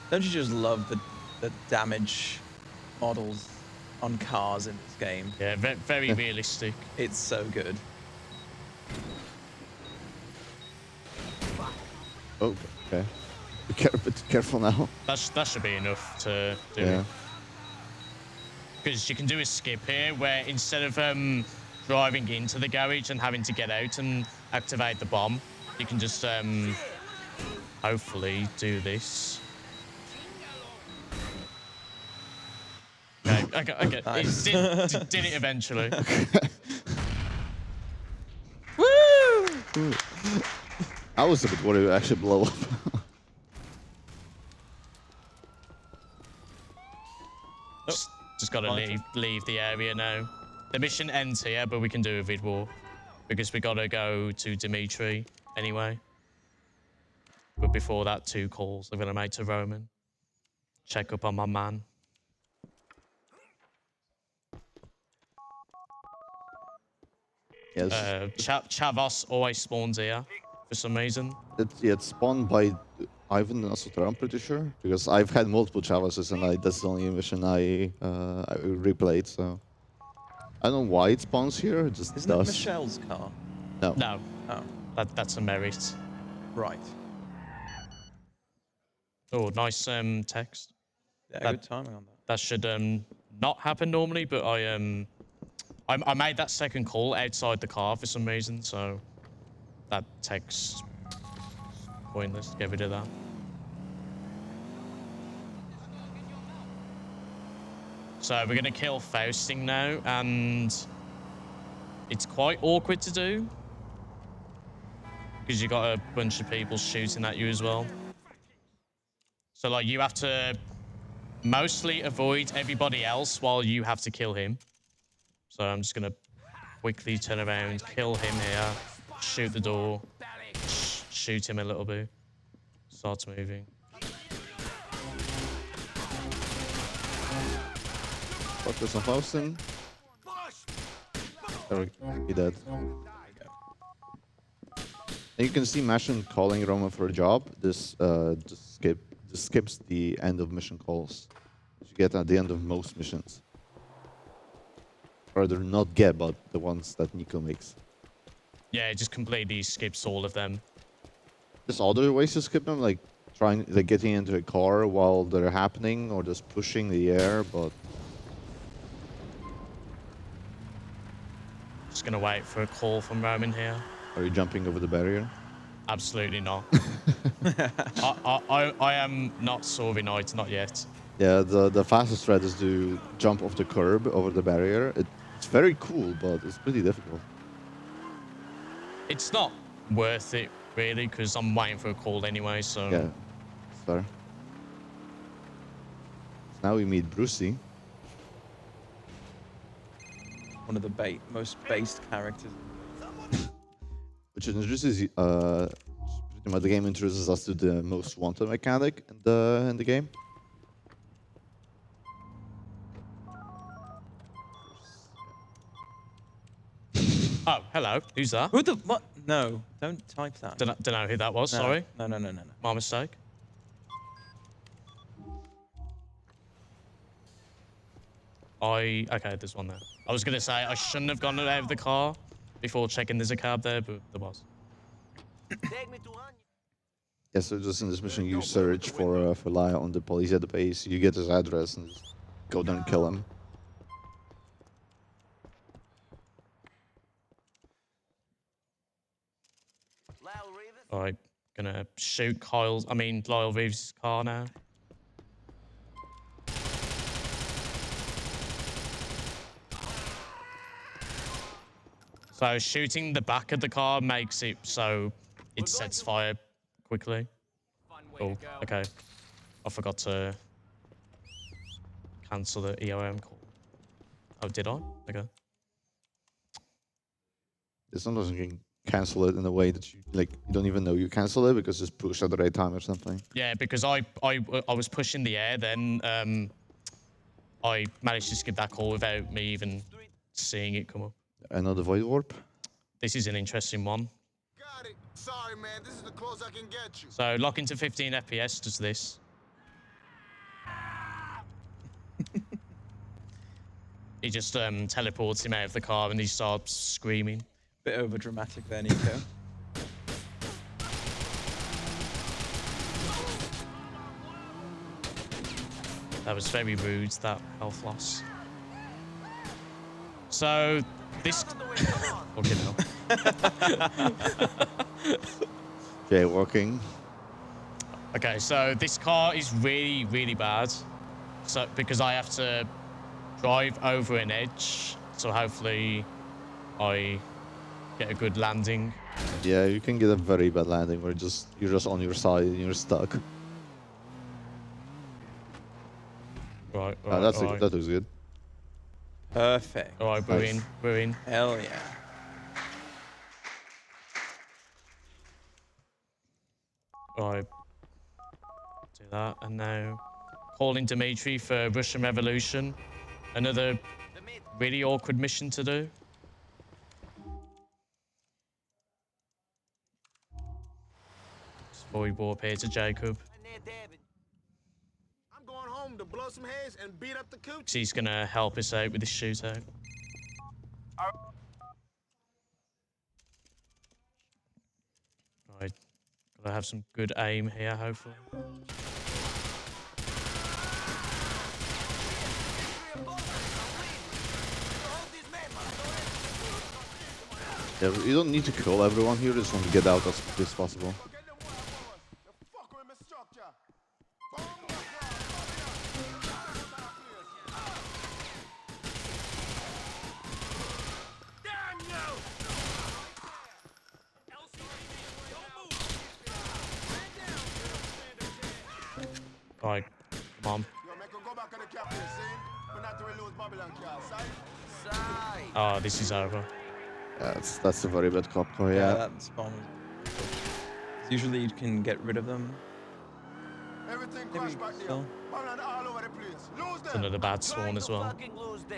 Don't you just love the damage models on cars in this game? Yeah, very realistic. It's so good. Oh, okay. Be careful now. That should be enough to do it. Because you can do a skip here where instead of driving into the garage and having to get out and activate the bomb, you can just hopefully do this. Okay. Nice. It did it eventually. Woo! I was a bit worried it would actually blow up. Just gotta leave the area now. The mission ends here, but we can do a vid war because we gotta go to Dimitri anyway. But before that, 2 calls I'm gonna make to Roman. Check up on my man. Yes. Chavos always spawns here for some reason. It's spawned by Ivan and Asutra, I'm pretty sure, because I've had multiple Chavoses and that's the only mission I replayed. So I don't know why it spawns here. It just Isn't it does. Michelle's car? No. No. Oh. That's a merit. Right. Oh, nice text. Yeah, good timing on that. That should not happen normally, but I made that second call outside the car for some reason, so that text pointless. Get rid of that. So we're gonna kill Fausting now, and it's quite awkward to do because you got a bunch of people shooting at you as well. So like you have to mostly avoid everybody else while you have to kill him. So I'm just gonna quickly turn around, kill him here, shoot the door, shoot him a little bit, starts moving. Focus on Faustin. There he dead. And you can see Mashun calling Roman for a job. This just skips the end of mission calls. You get at the end of most missions. Or they're not get, but the ones that Nico makes. Yeah, it just completely skips all of them. There's other ways to skip them, like getting into a car while they're happening, or just pushing the air, but Just gonna wait for a call from Roman here. are you jumping over the barrier? Absolutely not. I am not Sorvy Knight, not yet. Yeah, the fastest thread is to jump off the curb over the barrier. It's very cool, but it's pretty difficult. It's not worth it, really, because I'm waiting for a call anyway, so... Yeah, it's fair. Now we meet Brucey. One of the most based characters. Which introduces, pretty much the game introduces us to the most wanted mechanic in the game. Oh, hello. Who's that? Who the what? No, don't type that. Don't know who that was, No, sorry. No. My mistake. Okay, there's one there. I was gonna say I shouldn't have gone out of the car before checking there's a cab there, but there was. Yeah, so just in this mission, you search for Lyle on the police database. You get his address and just go down and kill him. Alright, gonna shoot Lyle Reeves' car now. So shooting the back of the car makes it so it sets fire quickly. Oh, okay. I forgot to cancel the EOM call. Oh, did I? Okay. Sometimes you can cancel it in a way that you don't even know you cancel it because it's pushed at the right time or something. Yeah, because I was pushing the air, then I managed to skip that call without me even seeing it come up. Another void warp. This is an interesting one. Got it. Sorry, man. This is the close I can get you. So lock into 15 FPS does this. He just teleports him out of the car and he starts screaming. Bit over dramatic there, Nico. That was very rude, that health loss. So this... Okay, no. Jaywalking. Okay, so this car is really, really bad. So because I have to drive over an edge, so hopefully I get a good landing. Yeah, you can get a very bad landing where you're just on your side and you're stuck. Right, That looks good. Perfect. All right, we're in. We're in. Hell yeah. All right. Do that, and now calling Dimitri for Russian Revolution. Another really awkward mission to do. Just void warp here to Jacob. I'm going home to blow some heads and beat up the cooch. He's gonna help us out with this shootout. Right, gotta have some good aim here, hopefully. Yeah, you don't need to kill everyone here, just want to get out as quickly as possible. Right, come on. Oh, this is over. Yeah, that's a very bad cop car, yeah. That spawn. Usually you can get rid of them. Still. It's another bad spawn as well.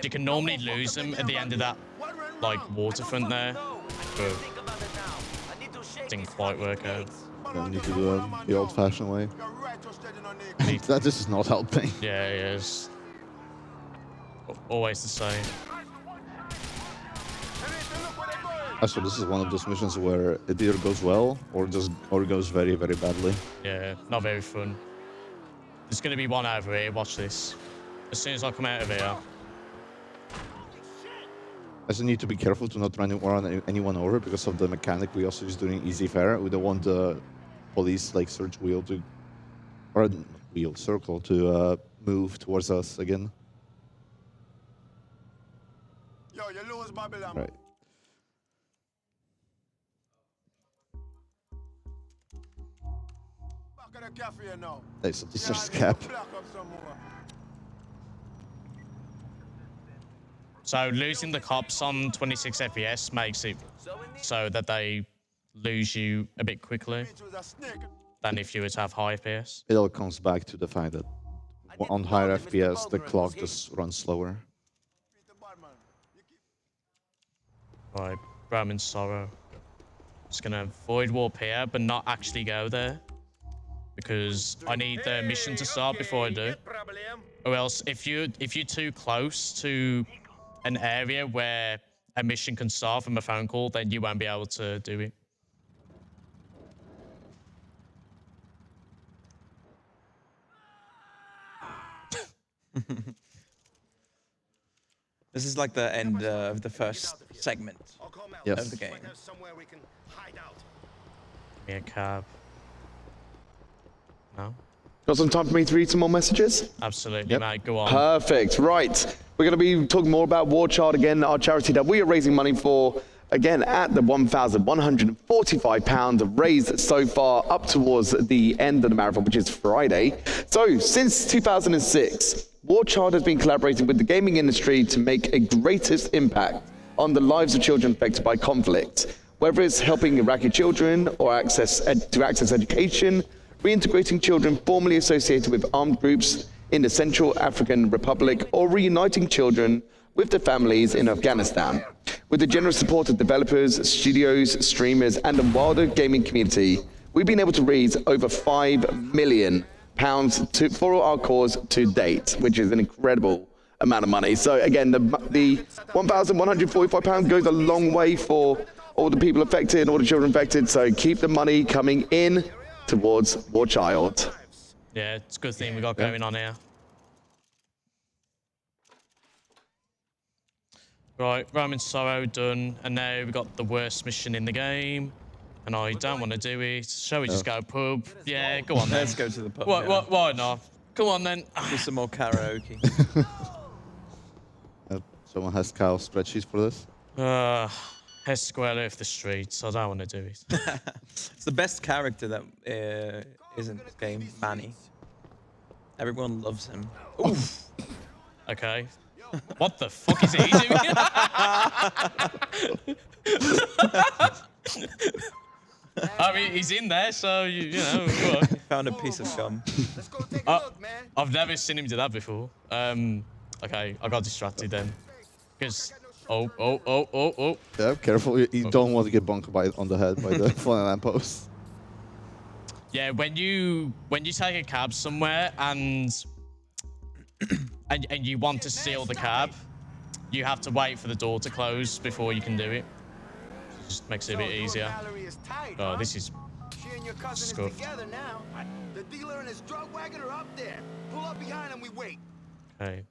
You can normally lose them at the end of that, like, waterfront there, but didn't quite work out. You need to do it the old-fashioned way. That this is not helping. Yeah, it is. Always the same. So this is one of those missions where it either goes well or goes very, very badly. Yeah, not very fun. There's gonna be one over here. Watch this. As soon as I come out of here. I just need to be careful to not run anyone over because of the mechanic we also use during easy fare. We don't want the police like search wheel to, or wheel circle to move towards us again. Yo, you lose Babylon. Right. Back at the cafe now. Hey, so this is cap. So losing the cops on 26 FPS makes it so that they lose you a bit quickly than if you were to have high FPS. It all comes back to the fact that on higher FPS, the clock just runs slower. Right, Roman's Sorrow. Just gonna void warp here, but not actually go there. Because I need the mission to start before I do. Or else, if you're too close to an area where a mission can start from a phone call, then you won't be able to do it. This is like the end of the first segment of the game. Give me a cab. No? Got some time for me to read some more messages? Absolutely, mate. Go on. Perfect. Right. We're going to be talking more about War Child again, our charity that we are raising money for. Again, at the £1,145 raised so far up towards the end of the marathon, which is Friday. So, since 2006, War Child has been collaborating with the gaming industry to make a greatest impact on the lives of children affected by conflict. Whether it's helping Iraqi children or access education, reintegrating children formerly associated with armed groups in the Central African Republic, or reuniting children with their families in Afghanistan. With the generous support of developers, studios, streamers, and the wider gaming community, we've been able to raise over £5 million for our cause to date, which is an incredible amount of money. So again, the £1,145 goes a long way for all the people affected, all the children affected. So keep the money coming in towards War Child. Yeah, it's a good thing we got going on here. Right, Roman's Sorrow done, and now we've got the worst mission in the game, and I don't want to do it. Shall we just go pub? Yeah, go on then. Let's go to the pub. Why not? Come on then. Do some more karaoke. Someone has Kyle's spreadsheet for this? Let's square off the streets. I don't want to do it. It's the best character that is in this game, Manny. Everyone loves him. Oof. Okay. What the fuck is he doing? I mean, he's in there, so you know. Well. Found a piece of gum. Let's go take a look, man. I've never seen him do that before. Okay, I got distracted then. Because oh. Yeah, careful. You don't want to get bunked on the head by the flying lamppost. Yeah, when you take a cab somewhere and you want to steal the cab, you have to wait for the door to close before you can do it. It just makes it a bit easier. Oh, this is She and your cousin scuffed. is together now. The dealer and his drug wagon are up there. Pull up behind him, we wait. Okay.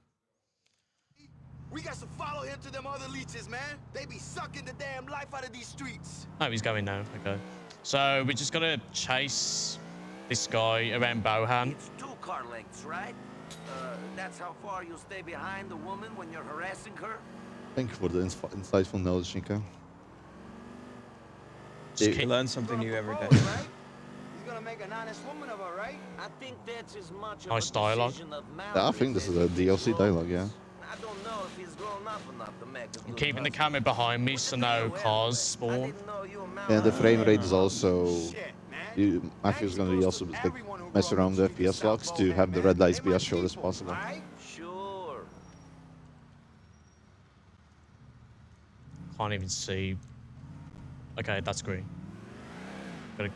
We got to follow him to them other leeches, man. They be sucking the damn life out of these streets. Oh, he's going now. Okay. So we're just gonna chase this guy around Bohan. It's 2 car lengths, right? That's how far you'll stay behind the woman when you're harassing her? Thank you for the insightful knowledge, Shinka. You learn something new every day. He's gonna make an honest woman of her, right? I think that's as much of Nice a dialogue. decision of Yeah, I think this is a DLC dialogue, yeah. I don't know if he's grown up enough to make a I'm good keeping the husband. camera behind me so no cars I spawn. didn't know you amount And the to- frame rate is also... Shit, man. Matthew's going to be also like, Everyone who mess grew up around in with Chico FPS locks South to Bowl, have the man. red lights They be my as short as people, possible. alright? Sure. Can't even see. Okay, that's green. Gotta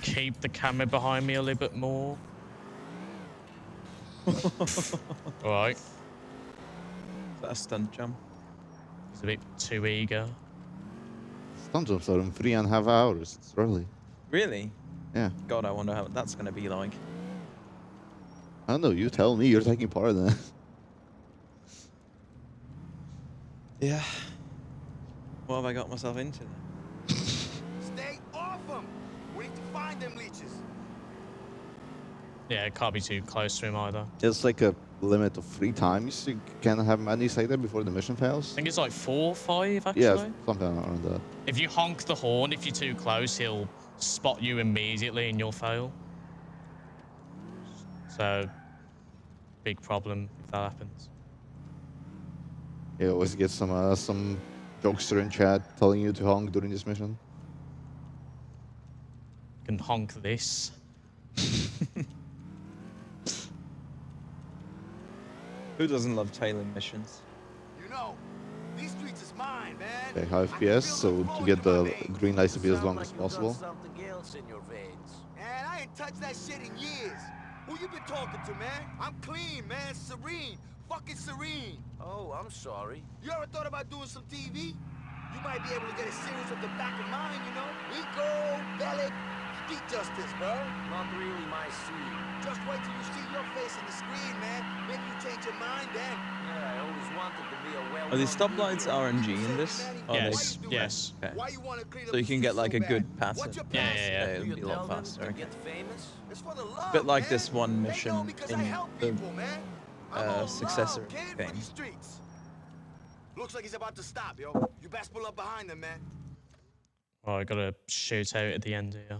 keep the camera behind me a little bit more. Alright. Is that a stunt jump? He's a bit too eager. Stunt jumps are in 3.5 hours. It's early. Really? Yeah. God, I wonder how that's going to be like. I don't know. You tell me. You're taking part in that. Yeah. What have I got myself into then? Stay off him. We need to find them leeches. Yeah, it can't be too close to him either. It's like a limit of 3 times you can have Mandy say that before the mission fails. I think it's like 4 or 5 actually. Yeah, something around that. If you honk the horn, if you're too close, he'll spot you immediately and you'll fail. So, big problem if that happens. You always get some jokester in chat telling you to honk during this mission. You can honk this. Who doesn't love tailing missions? You know, these streets is mine, man. Okay, high FPS, so to get the green lights to be as long as possible. Something else in your veins. And I ain't touched that shit in years. Who you been talking to, man? I'm clean, man. Serene. Fucking serene. Oh, I'm sorry. You ever thought about doing some TV? You might be able to get a series of the back of mine, you know? Eco, Bellic, street justice, bro. Not really my scene. Just wait till you see your face on the screen, man. Maybe you change your mind then. Yeah, I always wanted to be a well. Are these stoplights RNG in this? Or are Yes, yes. Okay. Why you wanna clean up So you the can get streets like so a bad? good pattern. What's your Yeah, passion? yeah, yeah. It'll be a lot faster. Okay. Get famous? It's for the love, Bit like man. this one They mission know because I in help the people, man. I'm all successor love, of this kid, for game. these streets. Looks like he's about to stop, yo. You best pull up behind him, man. Oh, I gotta shoot out at the end here.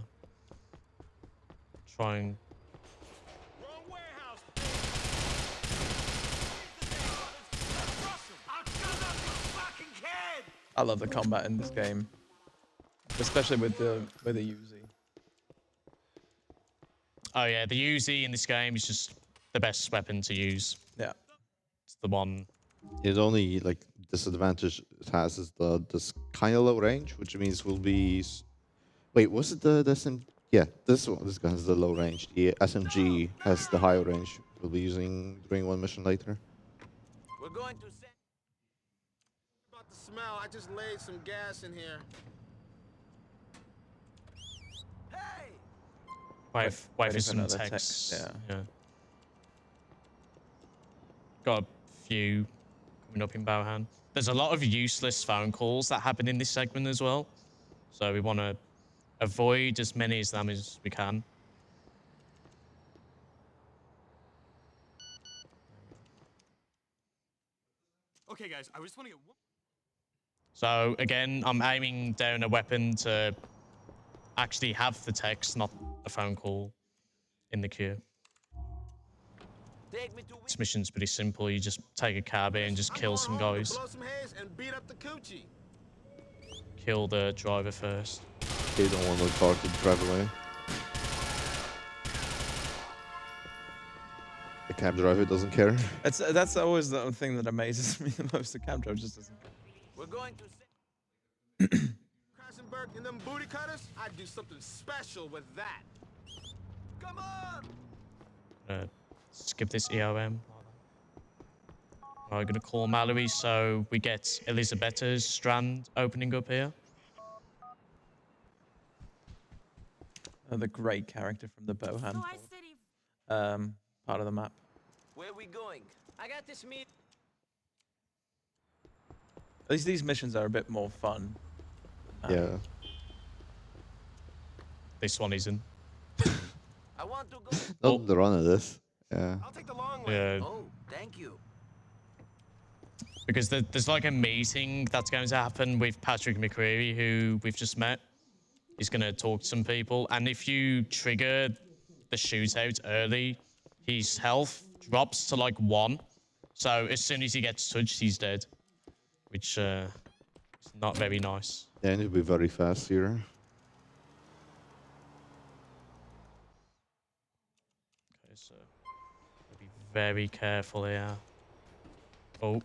Try and. Wrong warehouse. I love the combat in this game, especially with the Uzi. Oh yeah, the Uzi in this game is just the best weapon to use. Yeah. It's the one. His only like disadvantage it has is this kind of low range, which means will be. Wait, was it the SM? Yeah, this gun has the low range. The SMG has the higher range. We'll be using during one mission later. We're going to send. About the smell, I just laid some gas in here. Hey! Wait for waiting some for another text. text, Yeah. Got a few coming up in Bohan. There's a lot of useless phone calls that happen in this segment as well. So we want to avoid as many of them as we can. Okay, guys, I just want to get. So again, I'm aiming down a weapon to actually have the text, not a phone call in the queue. This mission's pretty simple. You just take a cab in and just kill some guys. Blow some heads and beat up the coochie. Kill the driver first. They don't want the car to drive away. The cab driver doesn't care. That's always the thing that amazes me the most. The cab driver just doesn't care. We're going to Krassenberg and them booty cutters, I'd do something special with that. Come on! Skip this EOM. I'm gonna call Mallory so we get Elisabetta's strand opening up here. The great character from the Bohan part of the map. Where are we going? I got this meat. At least these missions are a bit more fun. Yeah. This one isn't. I want to go. Not the run of this. Yeah. I'll take the long way. Yeah. Oh, thank you. Because there's like a meeting that's going to happen with Patrick McCreary, who we've just met. He's going to talk to some people. And if you trigger the shootout early, his health drops to like 1. So as soon as he gets touched, he's dead. Which is not very nice. Yeah, I need to be very fast here. Okay, so be very careful here. Oh.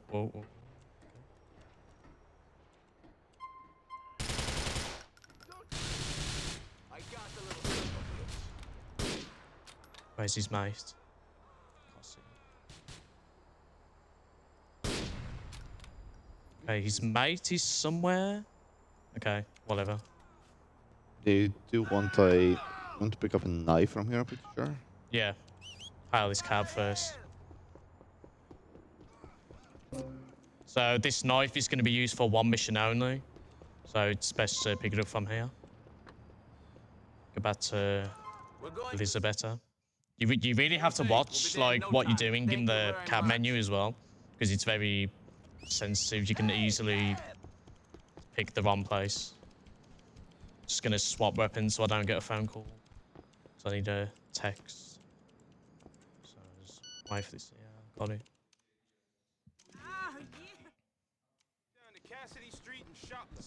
Where's his mate? Can't see. Okay, his mate is somewhere. Okay, whatever. They do want to pick up a knife from here, I'm pretty sure. Yeah. Hail this cab first. So this knife is going to be used for 1 mission only. So it's best to pick it up from here. Go back to Elisabetta. You really have to watch like what you're doing in the cab menu as well, because it's very sensitive. You can easily pick the wrong place. Just gonna swap weapons so I don't get a phone call. So I need a text. So just wait for this. Yeah, got it.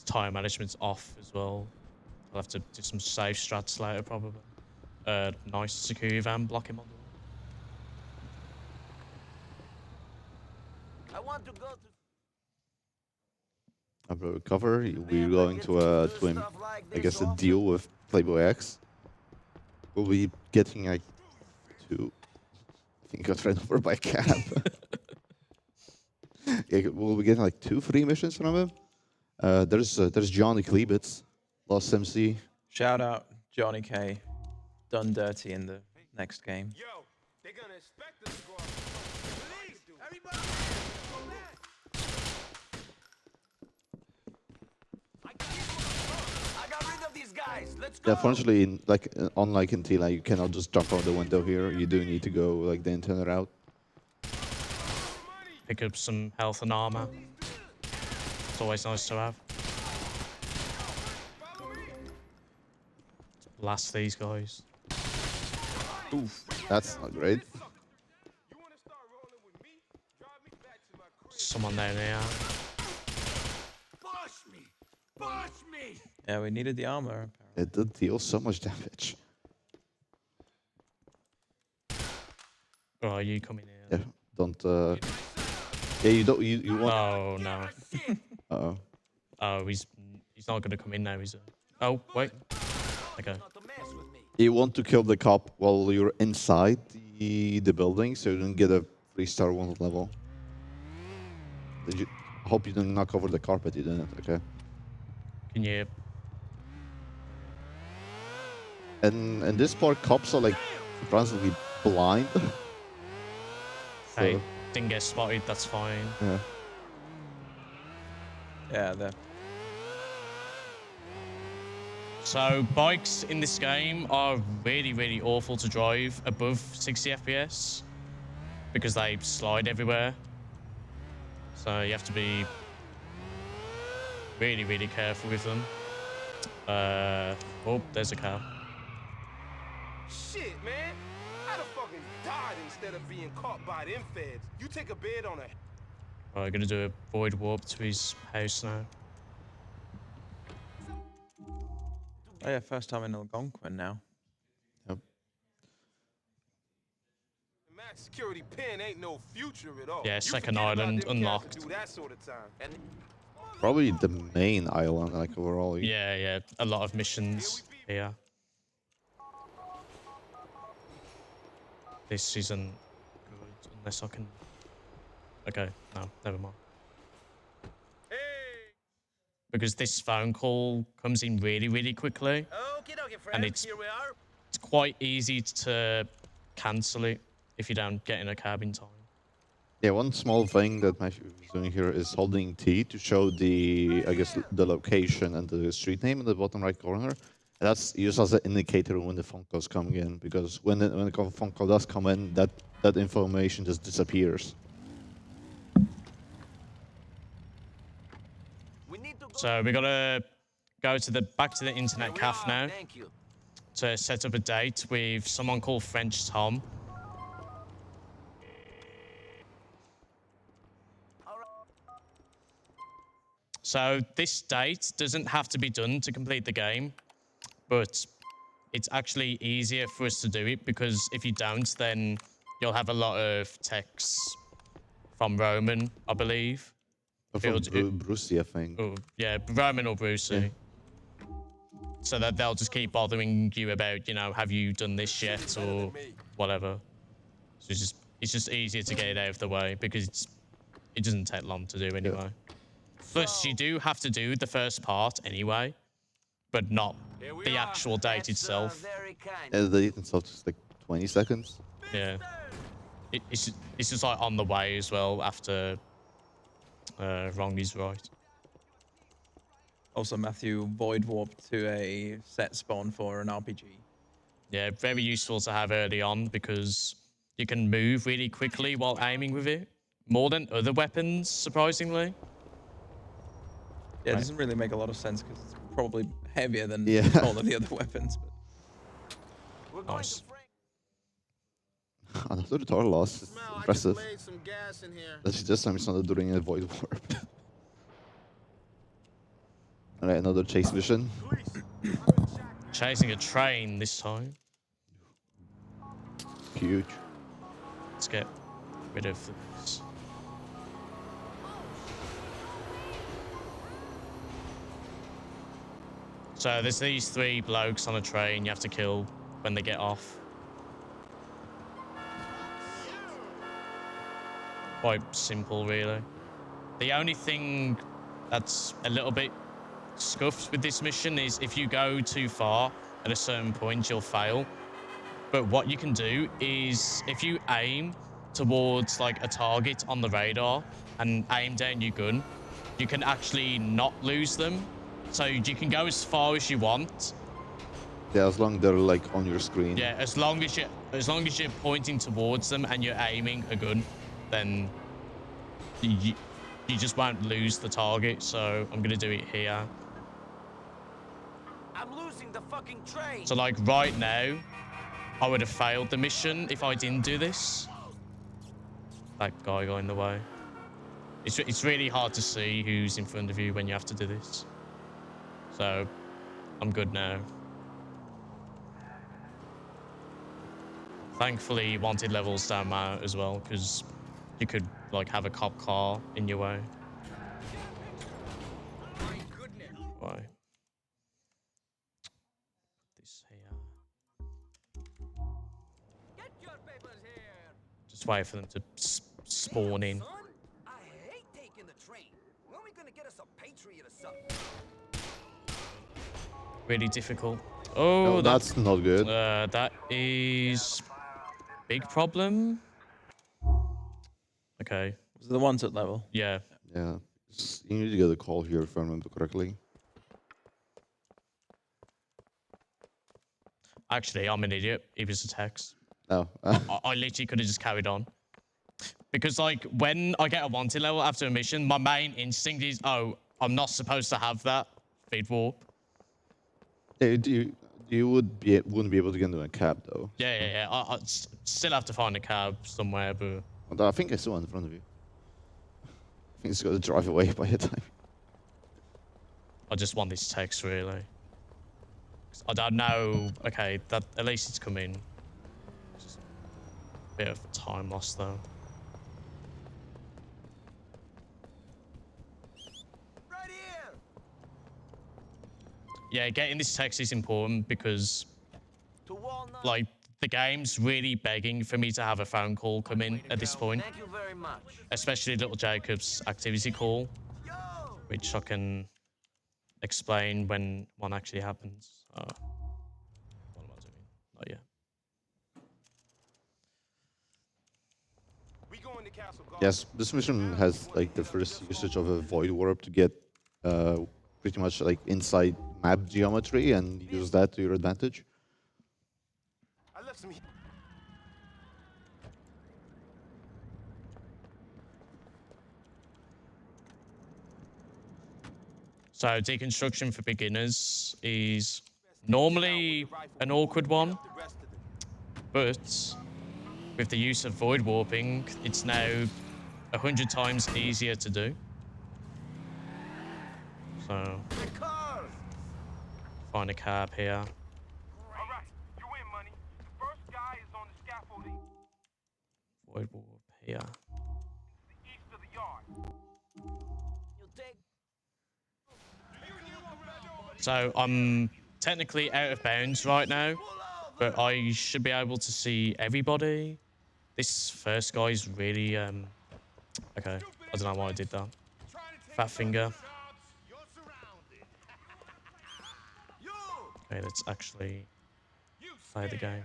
Tire management's off as well. I'll have to do some safe strats later probably. Nice security van block him on the way. I want to go to. After we cover, we're going to I guess a deal with Playboy X. We'll be getting like 2. I think got run over by a cab. Yeah, we'll be getting like 2 free missions from him. There's Johnny Klebitz, Lost MC. Shout out Johnny K. Done dirty in the next game. Yo, they're gonna expect us to go out. Police, everybody, I got rid of these guys. Let's go. Yeah, fortunately, unlike in Tila, you cannot just jump out the window here. You do need to go like the internal route. Pick up some health and armor. It's always nice to have. Blast these guys. Oof, that's not great. Someone down there. Push me. Yeah, we needed the armor. It did deal so much damage. Oh, are you coming here? Yeah, don't. Yeah, you don't. You want. Oh no. Uh-oh. Oh, he's not gonna come in now, is he? Oh wait. Okay. You want to kill the cop while you're inside the building, so you don't get a 3-star 1 level. Did you? I hope you didn't knock over the carpet. You didn't. Okay. Can you? And in this part, cops are like surprisingly blind. Hey, didn't get spotted. That's fine. Yeah. Yeah, there. So bikes in this game are really, really awful to drive above 60 FPS because they slide everywhere. So you have to be really, really careful with them. Oh, there's a car. shit, man. I'd have fucking died in instead of being caught by them feds. You take a bid on it. Alright, gonna do a void warp to his house now. Oh yeah, first time in Algonquin now. Yep. The max security pen ain't no future at all. Yeah, You second forget about island them cats unlocked. that do that sort of time. And Probably the main island, like overall. Yeah, a lot of missions here. This isn't good unless I can... Okay, no, never mind. hey, Because this phone call comes in really, really quickly. Okay, friends. And it's Here we are. quite easy to cancel it if you don't get in a cab in time. Yeah, one small thing that Matthew is doing here is holding T to show the, I guess, the location and the street name in the bottom right corner. And that's used as an indicator when the phone call's coming in, because when the phone call does come in, that information just disappears. We need to go. So we gotta go to the back to the internet cafe now Thank you. to set up a date with someone called French Tom. So this date doesn't have to be done to complete the game, but it's actually easier for us to do it because if you don't, then you'll have a lot of texts from Roman, I believe. From Brucey, I think. Oh, yeah, Roman or Brucey. Yeah. So that they'll just keep bothering you about, you know, have you done this yet or whatever. So it's just easier to get it out of the way because it doesn't take long to do anyway. Yeah. Plus, you do have to do the first part anyway, but not the actual date itself. The date itself is like 20 seconds. Yeah. It's just like on the way as well after wrong is right. Also, Matthew void warped to a set spawn for an RPG. Yeah, very useful to have early on because you can move really quickly while aiming with it. More than other weapons, surprisingly. Yeah, it doesn't really make a lot of sense because it's probably heavier than all of the other weapons. But... Nice. Another total loss. It's impressive. some gas in here. That's this time it's not doing a void warp. Alright, another chase mission. Chasing a train this time. Huge. Let's get rid of this. So there's these 3 blokes on a train you have to kill when they get off. Quite simple, really. The only thing that's a little bit scuffed with this mission is if you go too far at a certain point, you'll fail. But what you can do is if you aim towards like a target on the radar and aim down your gun, you can actually not lose them. So you can go as far as you want. Yeah, as long as they're like on your screen. Yeah, as long as you're pointing towards them and you're aiming a gun, then you just won't lose the target. So I'm gonna do it here. I'm losing the fucking train. So like right now, I would have failed the mission if I didn't do this. That guy going the way. It's really hard to see who's in front of you when you have to do this. So I'm good now. Thankfully, wanted levels don't matter as well, because you could like have a cop car in your way. My goodness. Why? Put this here. Get your papers here. Just wait for them to spawn in. Son, I hate taking the train. When are we gonna get us a Patriot or something? Really difficult. Oh, no, that's not good. That is big problem. Okay. Was it the ones at level? Yeah. Yeah. You need to get a call here if I remember correctly. Actually, I'm an idiot. It was a text. Oh. I literally could have just carried on. Because like when I get a wanted level after a mission, my main instinct is, oh, I'm not supposed to have that feed warp. Do You wouldn't be able to get into a cab though. Yeah. I still have to find a cab somewhere, but Although I think I saw one in front of you. I think it's got to drive away by the time. I just want this text really. I don't know. Okay, that at least it's come in. Just a bit of time lost though. Right here. Yeah, getting this text is important because, To Walnut. like, the game's really begging for me to have a phone call come in at this point. Thank you very much. Especially little Jacob's activity call, Yo. which I can explain when one actually happens. What am I doing? Not yet. We going to Castle Guard. Yes, this mission has like the first usage of a void warp to get pretty much like inside map geometry and use that to your advantage. I left some. So deconstruction for beginners is normally an awkward one, but with the use of void warping, it's now 100 times easier to do. So find a cab here. All right, you win, money. The first guy is on the scaffolding Void warp here. to the east of the yard. You take. So I'm technically out of bounds right now, but I should be able to see everybody. This first guy is really okay. I don't know why I did that. Fat finger. Okay, let's actually play the game.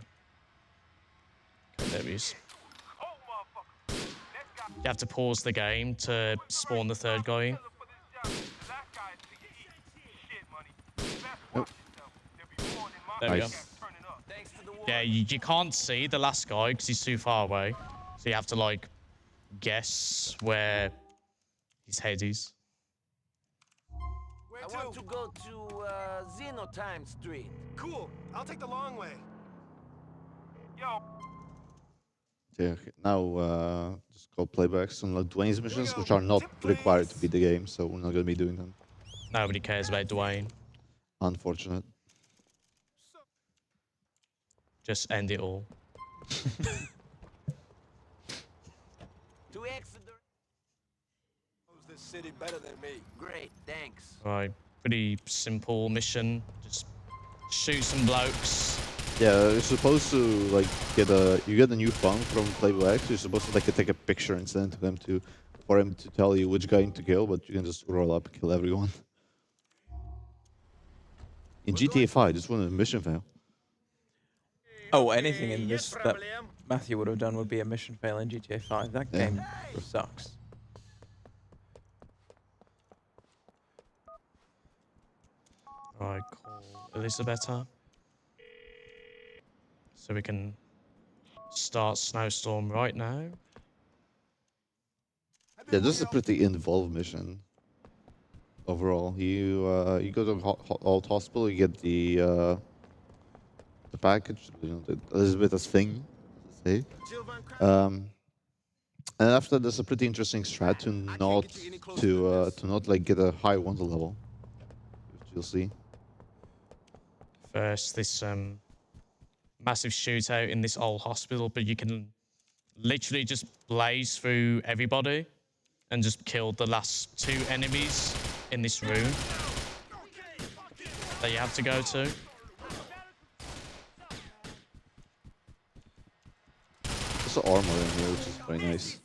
Okay, there he is. You have to pause the game to spawn the third guy in. There we go. Nice. Yeah, you can't see the last guy because he's too far away. So you have to, like, guess where his head is. I want to go to Xenotime Street. Cool. I'll take the long way. Yo. Yeah, okay. Now just go playbacks on Dwayne's missions, which are not required to beat the game, so we're not gonna be doing them. Nobody cares about Dwayne. Unfortunate. Just end it all. To Exeter. Knows this city better than me. Great, thanks. Right, pretty simple mission. Just shoot some blokes. Yeah, you're supposed to like you get a new phone from Playboy X. You're supposed to like take a picture and send it to him for him to tell you which guy to kill, but you can just roll up and kill everyone. In GTA 5, this one a mission fail. Oh, anything in this that Matthew would have done would be a mission fail in GTA 5. That game sucks. Right, call Elizabeth. So we can start Snowstorm right now. Yeah, this is a pretty involved mission. Overall, you go to Alt Hospital, you get the package, you know, the Elizabeth's thing, say. And after there's a pretty interesting strat to not like get a high wonder level, which you'll see. First, this massive shootout in this old hospital, but you can literally just blaze through everybody and just kill the last 2 enemies in this room that you have to go to. There's some armor in here, which is very nice.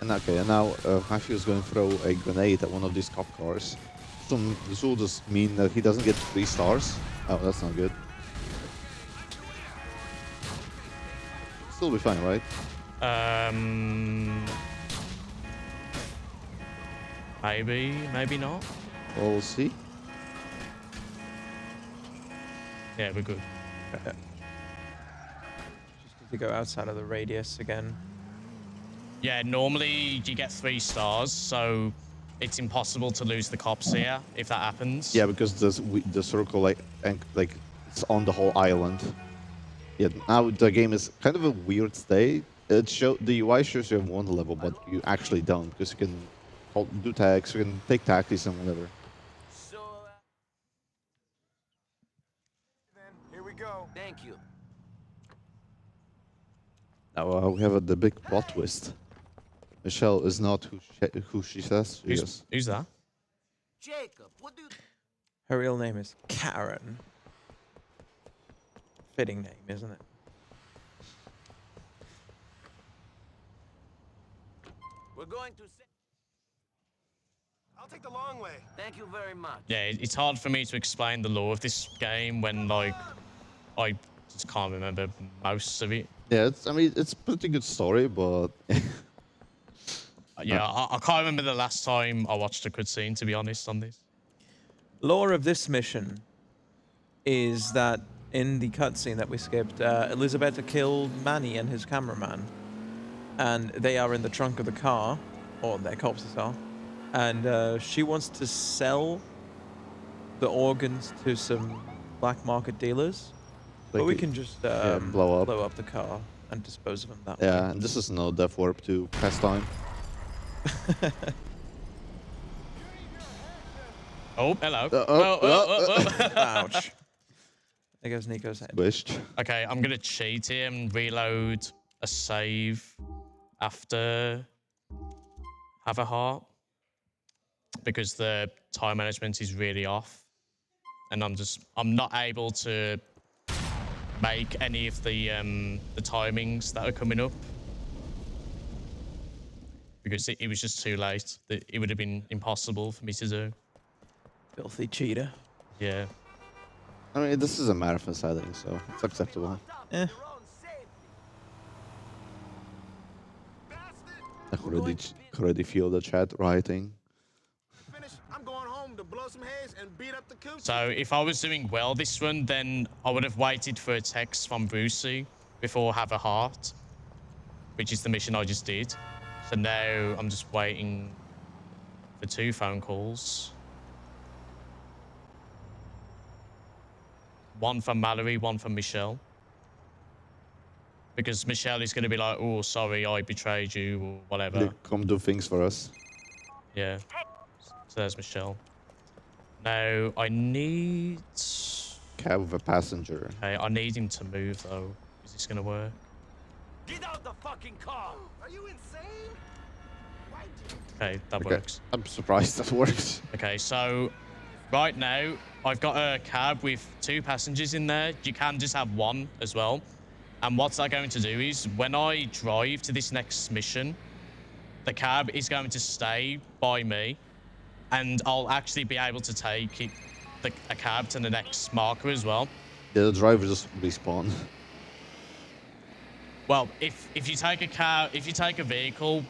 And okay, and now Matthew is going to throw a grenade at one of these cop cars. So this will just mean that he doesn't get 3 stars. Oh, that's not good. Still be fine, right? Maybe not. Well, we'll see. Yeah, we're good. To go outside of the radius again. Yeah, normally you get 3 stars, so it's impossible to lose the cops here if that happens. Yeah, because the circle like it's on the whole island. Yeah, now the game is kind of a weird state. The UI shows you have 1 level, but you actually don't because you can do tags, you can take tactics and whatever. So, then, here we go. Thank you. Now we have the big plot twist. Michelle is not who she says she is. Who's that? Jacob, what do you... Her real name is Karen. Fitting name, isn't it? We're going to say... I'll take the long way. Thank you very much. Yeah, it's hard for me to explain the lore of this game when, like, I just can't remember most of it. Yeah, I mean, it's a pretty good story, but... Yeah, I can't remember the last time I watched a cutscene, to be honest, on this. Lore of this mission is that in the cutscene that we skipped, Elisabetta killed Manny and his cameraman. And they are in the trunk of the car, or their corpses are. And she wants to sell the organs to some black market dealers. But we can just blow up the car and dispose of them that way. Yeah, and this is no death warp to pass time. Oh, hello. Ouch. There goes Nico's head. Wished. Okay, I'm going to cheat here and reload a save after Have a Heart. Because the time management is really off. And I'm not able to make any of the timings that are coming up. Because it was just too late. It would have been impossible for me to do. Filthy cheater. Yeah. I mean, this is a marathon setting, so it's acceptable. Eh. I already feel the chat writing. I'm going home to blow some heads and beat up the coochie. So if I was doing well this run, then I would have waited for a text from Brucey before Have a Heart, which is the mission I just did. So now I'm just waiting for 2 phone calls. One from Mallory, one from Michelle. Because Michelle is going to be like, oh, sorry, I betrayed you, or whatever. They come do things for us. Yeah. So there's Michelle. Now, I need... Cab with a passenger. Okay, I need him to move, though. Is this going to work? Get out the fucking car! Are you insane? Okay, that works. I'm surprised that works. Okay, so right now, I've got a cab with 2 passengers in there. You can just have 1 as well. And what's that going to do is when I drive to this next mission, the cab is going to stay by me and I'll actually be able to take a cab to the next marker as well. Yeah, the driver just respawn. Well, if you take a car, if you take a vehicle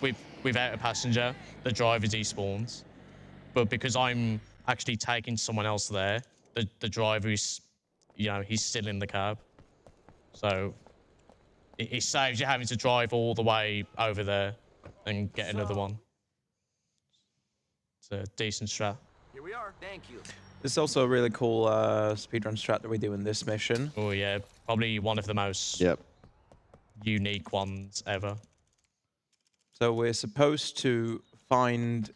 without a passenger, the driver despawns. But because I'm actually taking someone else there, the driver is, he's still in the cab. So it saves you having to drive all the way over there and get another one. It's a decent strat. Here we are. Thank you. This is also a really cool speedrun strat that we do in this mission. Oh yeah, probably one of the most unique ones ever. So we're supposed to find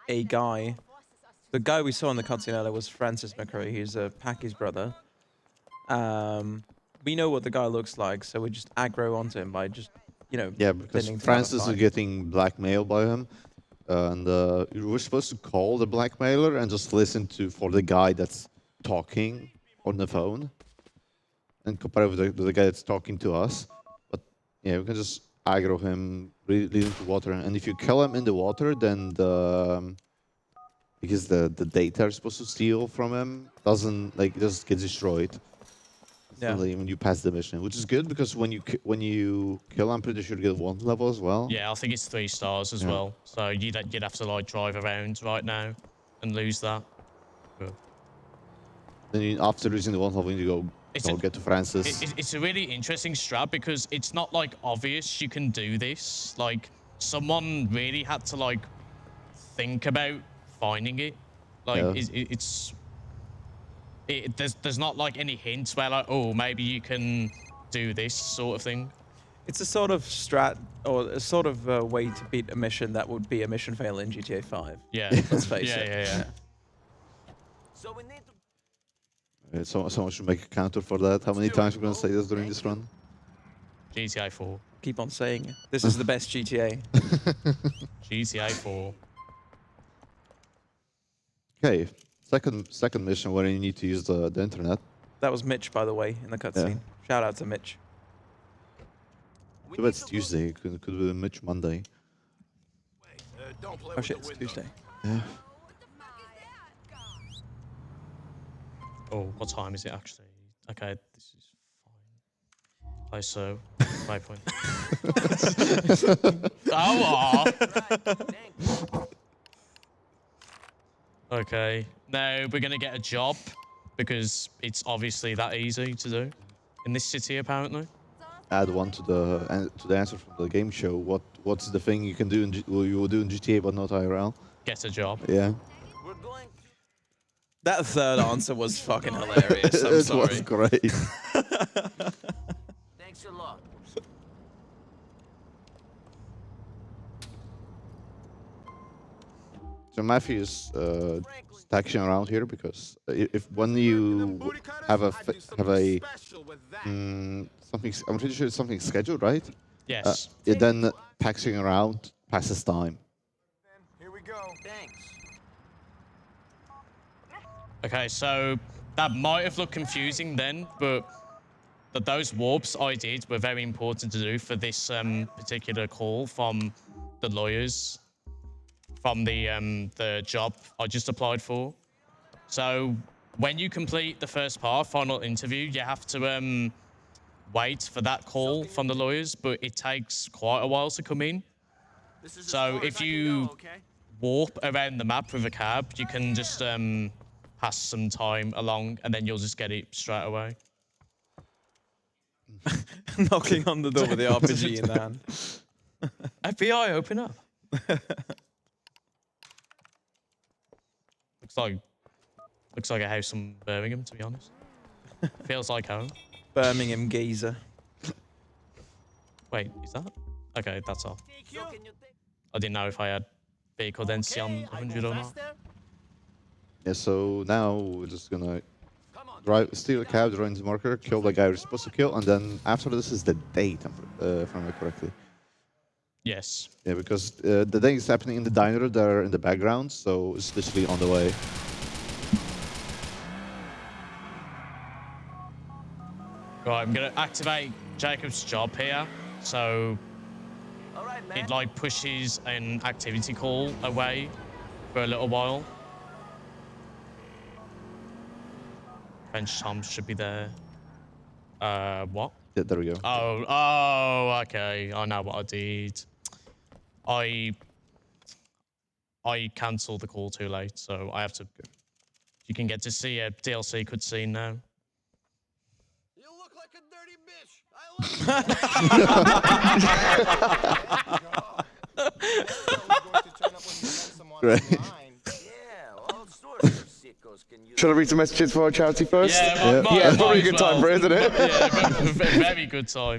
a guy. The guy we saw in the cutscene earlier was Francis McCurry. He's Packy's brother. We know what the guy looks like, so we just aggro onto him by just, Yeah, because Francis is getting blackmailed by him. And we're supposed to call the blackmailer and just listen for the guy that's talking on the phone. And compare with the guy that's talking to us. But yeah, we can just aggro him, lead him to water. And if you kill him in the water, then because the data you're supposed to steal from him just gets destroyed. Yeah. When you pass the mission, which is good because when you kill, I'm pretty sure you get 1 level as well. Yeah, I think it's 3 stars as well. So you'd have to drive around right now and lose that. But then after losing the 1 level, you go Don't get to Francis. It's a really interesting strat because it's not like obvious you can do this. Like someone really had to like think about finding it. Like there's not like any hints where like, oh, maybe you can do this sort of thing. It's a sort of strat or a sort of way to beat a mission that would be a mission fail in GTA 5. Yeah. Let's face it. Yeah. So we need to... Someone should make a counter for that. How many times are we going to say this during this run? GTA 4. Keep on saying it. This is the best GTA. GTA 4. Okay. Second mission where you need to use the internet. That was Mitch, by the way, in the cutscene. Yeah. Shout out to Mitch. Too bad it's Tuesday. Could be Mitch Monday. Oh shit, it's Tuesday. Yeah. Oh, what time is it actually? Okay, this is fine. Play so. My point. Oh. Okay, now we're gonna get a job because it's obviously that easy to do in this city apparently. Add one to the answer from the game show. What's the thing you can do you will do in GTA but not IRL? Get a job. Yeah. That third answer was fucking hilarious. I'm sorry. It was great. Thanks a lot. So Matthew is stacking around here because if when you have a something, I'm pretty sure it's something scheduled, right? Yes. Then taxiing around passes time. Here we go. Thanks. Okay, so that might have looked confusing then, but those warps I did were very important to do for this particular call from the lawyers from the job I just applied for. So when you complete the first part, final interview, you have to wait for that call from the lawyers, but it takes quite a while to come in. So if you warp around the map with a cab, you can just pass some time along and then you'll just get it straight away. Knocking on the door with the RPG in the hand. FBI, open up. Looks like a house in Birmingham, to be honest. Feels like home. Birmingham geezer. Wait, is that? Okay, that's all. I didn't know if I had vehicle density on 100 or not. Yeah, so now we're just gonna steal a cab, drive the marker, kill the guy we're supposed to kill, and then after this is the date, if I remember correctly. Yes. Yeah, because the thing is happening in the diner there in the background, so it's literally on the way. Right, I'm gonna activate Jacob's job here, so it like pushes an activity call away for a little while. French Tom should be there. What? Yeah, there we go. Oh, okay. I know what I did. I cancelled the call too late, so I have to. You can get to see a DLC cutscene now. You look like a dirty bitch. Right. Should I read some messages for our charity first? Yeah, probably a good time for it, isn't it? Yeah, very good time.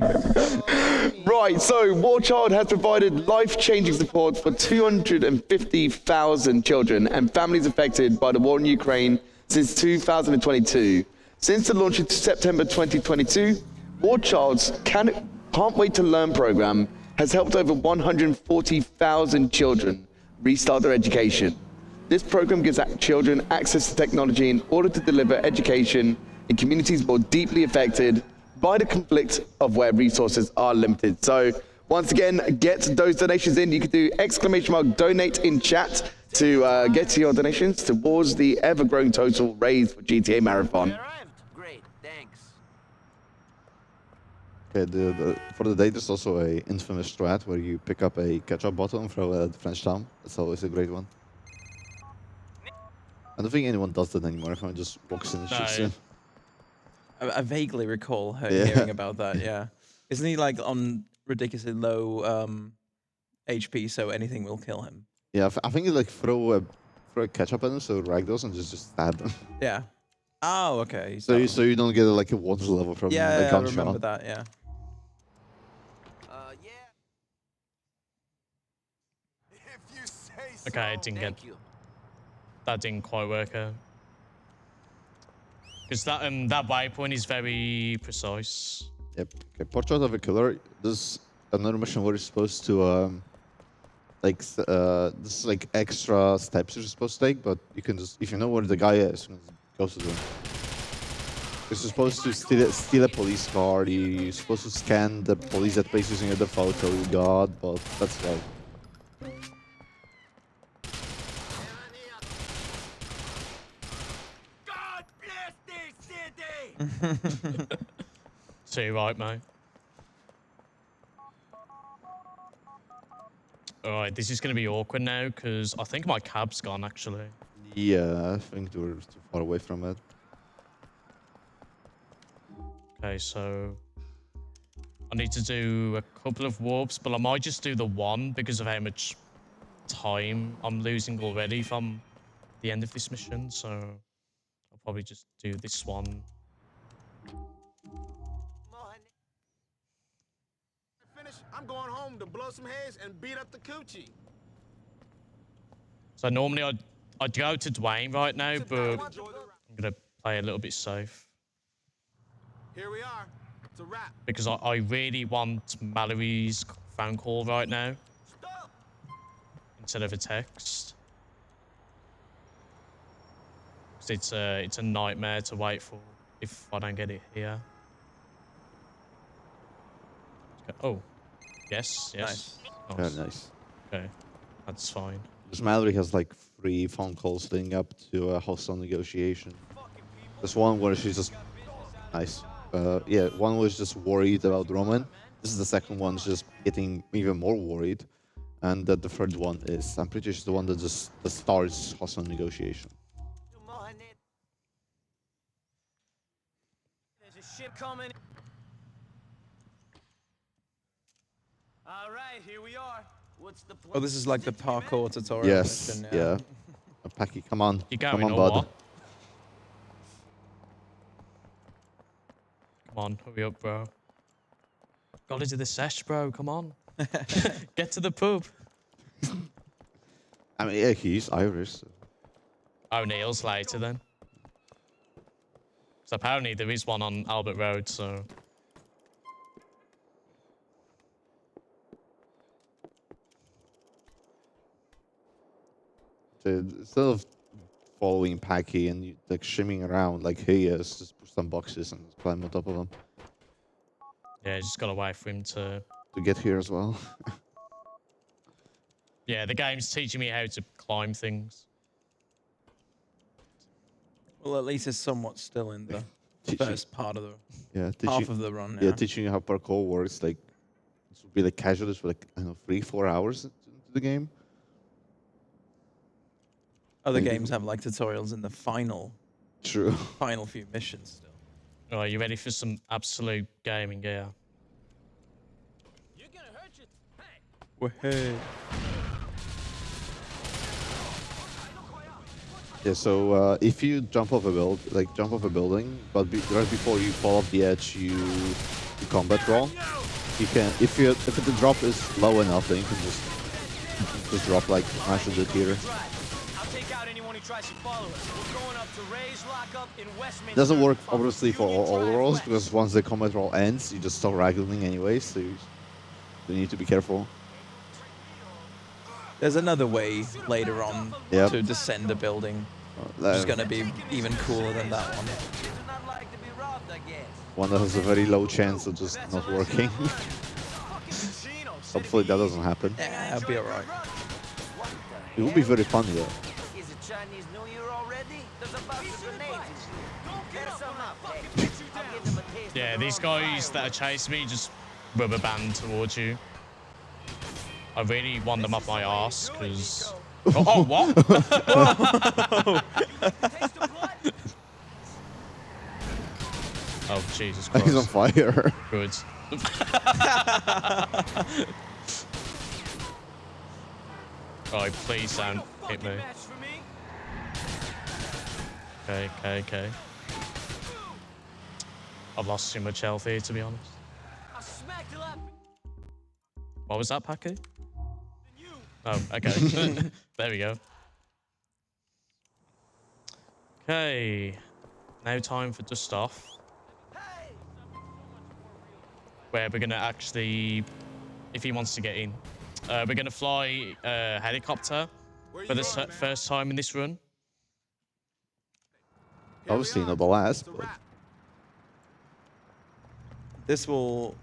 Right, so War Child has provided life-changing support for 250,000 children and families affected by the war in Ukraine since 2022. Since the launch in September 2022, War Child's Can't Wait to Learn program has helped over 140,000 children restart their education. This program gives children access to technology in order to deliver education in communities more deeply affected by the conflict of where resources are limited. So once again, get those donations in. You can do !donate in chat to get your donations towards the ever-growing total raised for GTA Marathon. Great, thanks. Okay, for the day, there's also a infamous strat where you pick up a ketchup bottle and throw it at the French town. That's always a great one. I don't think anyone does that anymore. Everyone just walks in and shoots in. I vaguely recall hearing about that. Yeah, isn't he like on ridiculously low HP, so anything will kill him? Yeah, I think you like throw a ketchup at him, so ragdolls, and just stab him. Yeah. Oh, okay. So you don't get like a water level from a I gunshot. remember that. Yeah. Yeah. If you say so. Okay, I didn't get. That didn't quite work out. Because that waypoint is very precise. Yep. Okay. Portrait of a Killer. There's another mission where you're supposed to this is like extra steps you're supposed to take, but you can just, if you know where the guy is, you can just go to them. You're supposed to steal a police car. You're supposed to scan the police database using the photo you got, but that's right. God bless this city! Too right, mate. Alright, this is going to be awkward now, because I think my cab's gone, actually. Yeah, I think we're too far away from it. Okay, so... I need to do a couple of warps, but I might just do the one because of how much time I'm losing already from the end of this mission, so... I'll probably just do this one. I'm going home to blow some heads and beat up the coochie. So normally I'd go to Dwayne right now, but I'm going to play a little bit safe. Here we are. It's a wrap. Because I really want Mallory's phone call right now. Instead of a text. Because it's a nightmare to wait for if I don't get it here. Okay. Oh. Yes. Nice. Very nice. Okay. That's fine. Because Mallory has like 3 phone calls leading up to a hostile negotiation. There's one where she's just... Nice. Yeah, one was just worried about Roman. This is the second one, just getting even more worried. And the third one is, I'm pretty sure, the one that starts hostile negotiation. There's a ship coming. All right, here we are. What's the plan? Oh, this is like the parkour tutorial. Yes, mission, yeah. Packy, come on. You Come going on, or bud. what? Come on, hurry up, bro. Gotta do the sesh, bro. Come on. Get to the pub. I mean, yeah, he's Irish. So. O'Neill's later then. So apparently there is one on Albert Road, so... Instead of following Packy and like shimming around like he is, just push some boxes and climb on top of them. Yeah, just gotta wait for him to get here as well. Yeah, the game's teaching me how to climb things. Well, at least it's somewhat still in the first part of the half of the run. Yeah, teaching you how parkour works. Like this would be like casuals for like I don't know 3-4 hours into the game. Other games have like tutorials in the final few missions still. All right, you ready for some absolute gaming gear? You're gonna hurt your... Hey. Yeah, so if you jump off a building, but right before you fall off the edge, you combat roll. You can, if the drop is low enough, then you can just drop like Mashun did here. It doesn't work obviously for all rolls because once the combat roll ends, you just start ragdoling anyway, so you need to be careful. There's another way later on to descend a building, which is going to be even cooler than that one. One that has a very low chance of just not working. Hopefully that doesn't happen. Yeah, it'll be alright. It will be very funny though. Is it Chinese New Year already? There's a box of grenades. Get some up, hey. I'll give them a taste. Yeah, these guys that are chasing me just rubber band towards you. I really want them up my arse because. Oh, what? Jesus Christ. He's on fire. Good. Right, please don't hit me. Okay. I've lost too much health here, to be honest. What was that, Packy? Oh, okay. There we go. Okay. Now time for dust off. Where we're going to actually, if he wants to get in, we're going to fly a helicopter for the first time in this run. Obviously not the last, but... This will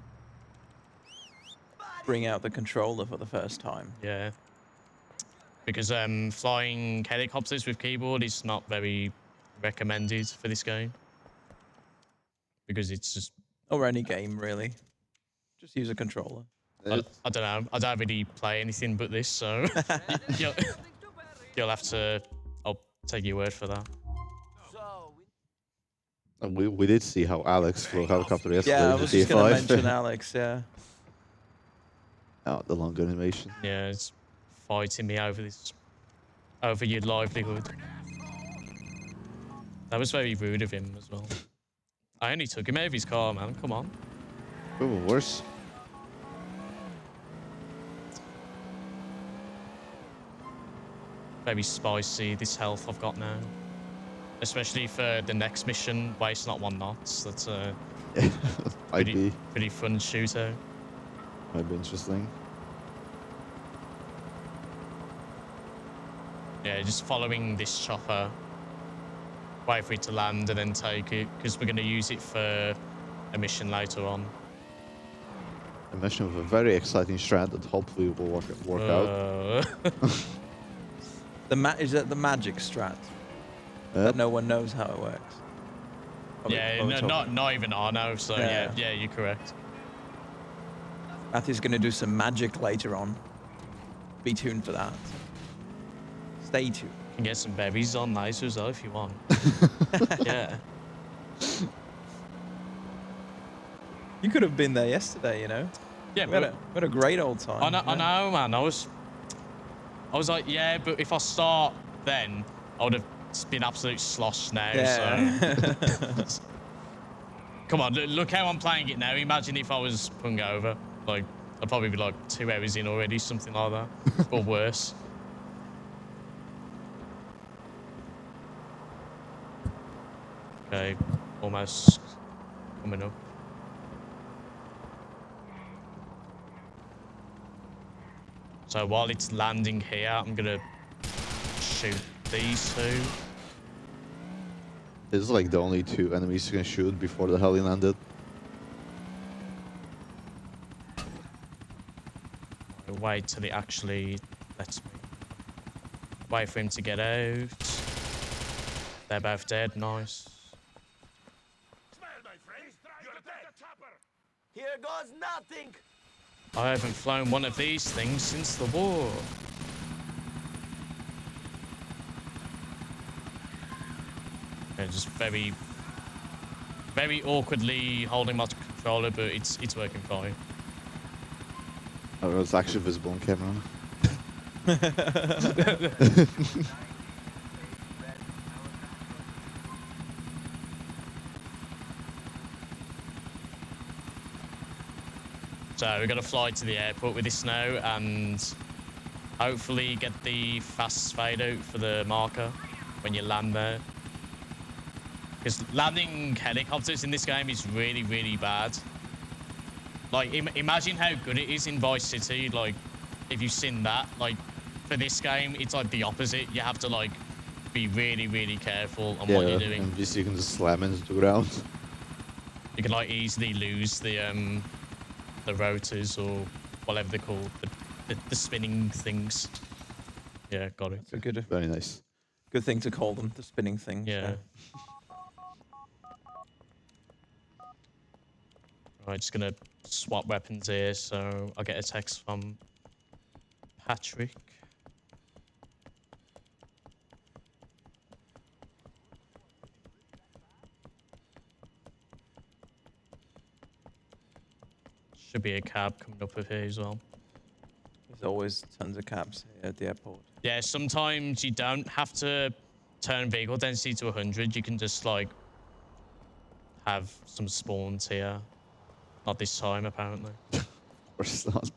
bring out the controller for the first time. Yeah. Because flying helicopters with keyboard is not very recommended for this game. Because it's just... Or any game, really. Just use a controller. I don't know. I don't really play anything but this, so... you'll have to... I'll take your word for that. We did see how Alex flew a helicopter yesterday. Yeah, I was just going to mention Alex, yeah. Oh, the long animation. Yeah, it's fighting me over this... over your livelihood. That was very rude of him as well. I only took him out of his car, man. Come on. Oh, worse. Very spicy, this health I've got now. Especially for the next mission, waste not 1 knots. That's a pretty fun shooter. Might be interesting. Yeah, just following this chopper. Wait for it to land and then take it, because we're going to use it for a mission later on. A mission with a very exciting strat that hopefully will work out. Is that the magic strat? That no one knows how it works. Yeah, not even I know, so yeah, you're correct. Matthew's going to do some magic later on. Be tuned for that. Stay tuned. You can get some berries on nice as well if you want. Yeah. You could have been there yesterday, you know? Yeah, we had a great old time. I know, man. I was like, yeah, but if I start then, I would have been absolute slosh now. Yeah. So. Come on, look how I'm playing it now. Imagine if I was hungover. Like, I'd probably be like 2 hours in already, something like that. Or worse. Okay, almost coming up. So while it's landing here, I'm gonna shoot these two. This is like the only 2 enemies you can shoot before the heli landed. Wait till it actually lets me. Wait for him to get out. They're both dead, nice. Here goes nothing. I haven't flown one of these things since the war. Yeah, just very awkwardly holding my controller, but it's working fine. Oh, it's actually visible on camera. So we're going to fly to the airport with this now and hopefully get the fast fade out for the marker when you land there. Because landing helicopters in this game is really, really bad. Like, imagine how good it is in Vice City. Like, if you've seen that, like, for this game, it's like the opposite. You have to, like, be really, really careful on what you're doing. And you can just slam into the ground. You can, like, easily lose the rotors or whatever they're called, the spinning things. Yeah, got it. That's a good, very nice. Good thing to call them, the spinning things. Yeah. Right, just gonna swap weapons here, so I'll get a text from Patrick. Should be a cab coming up with here as well. There's always tons of cabs here at the airport. Yeah, sometimes you don't have to turn vehicle density to 100. You can just like have some spawns here. Not this time, apparently. Of course not.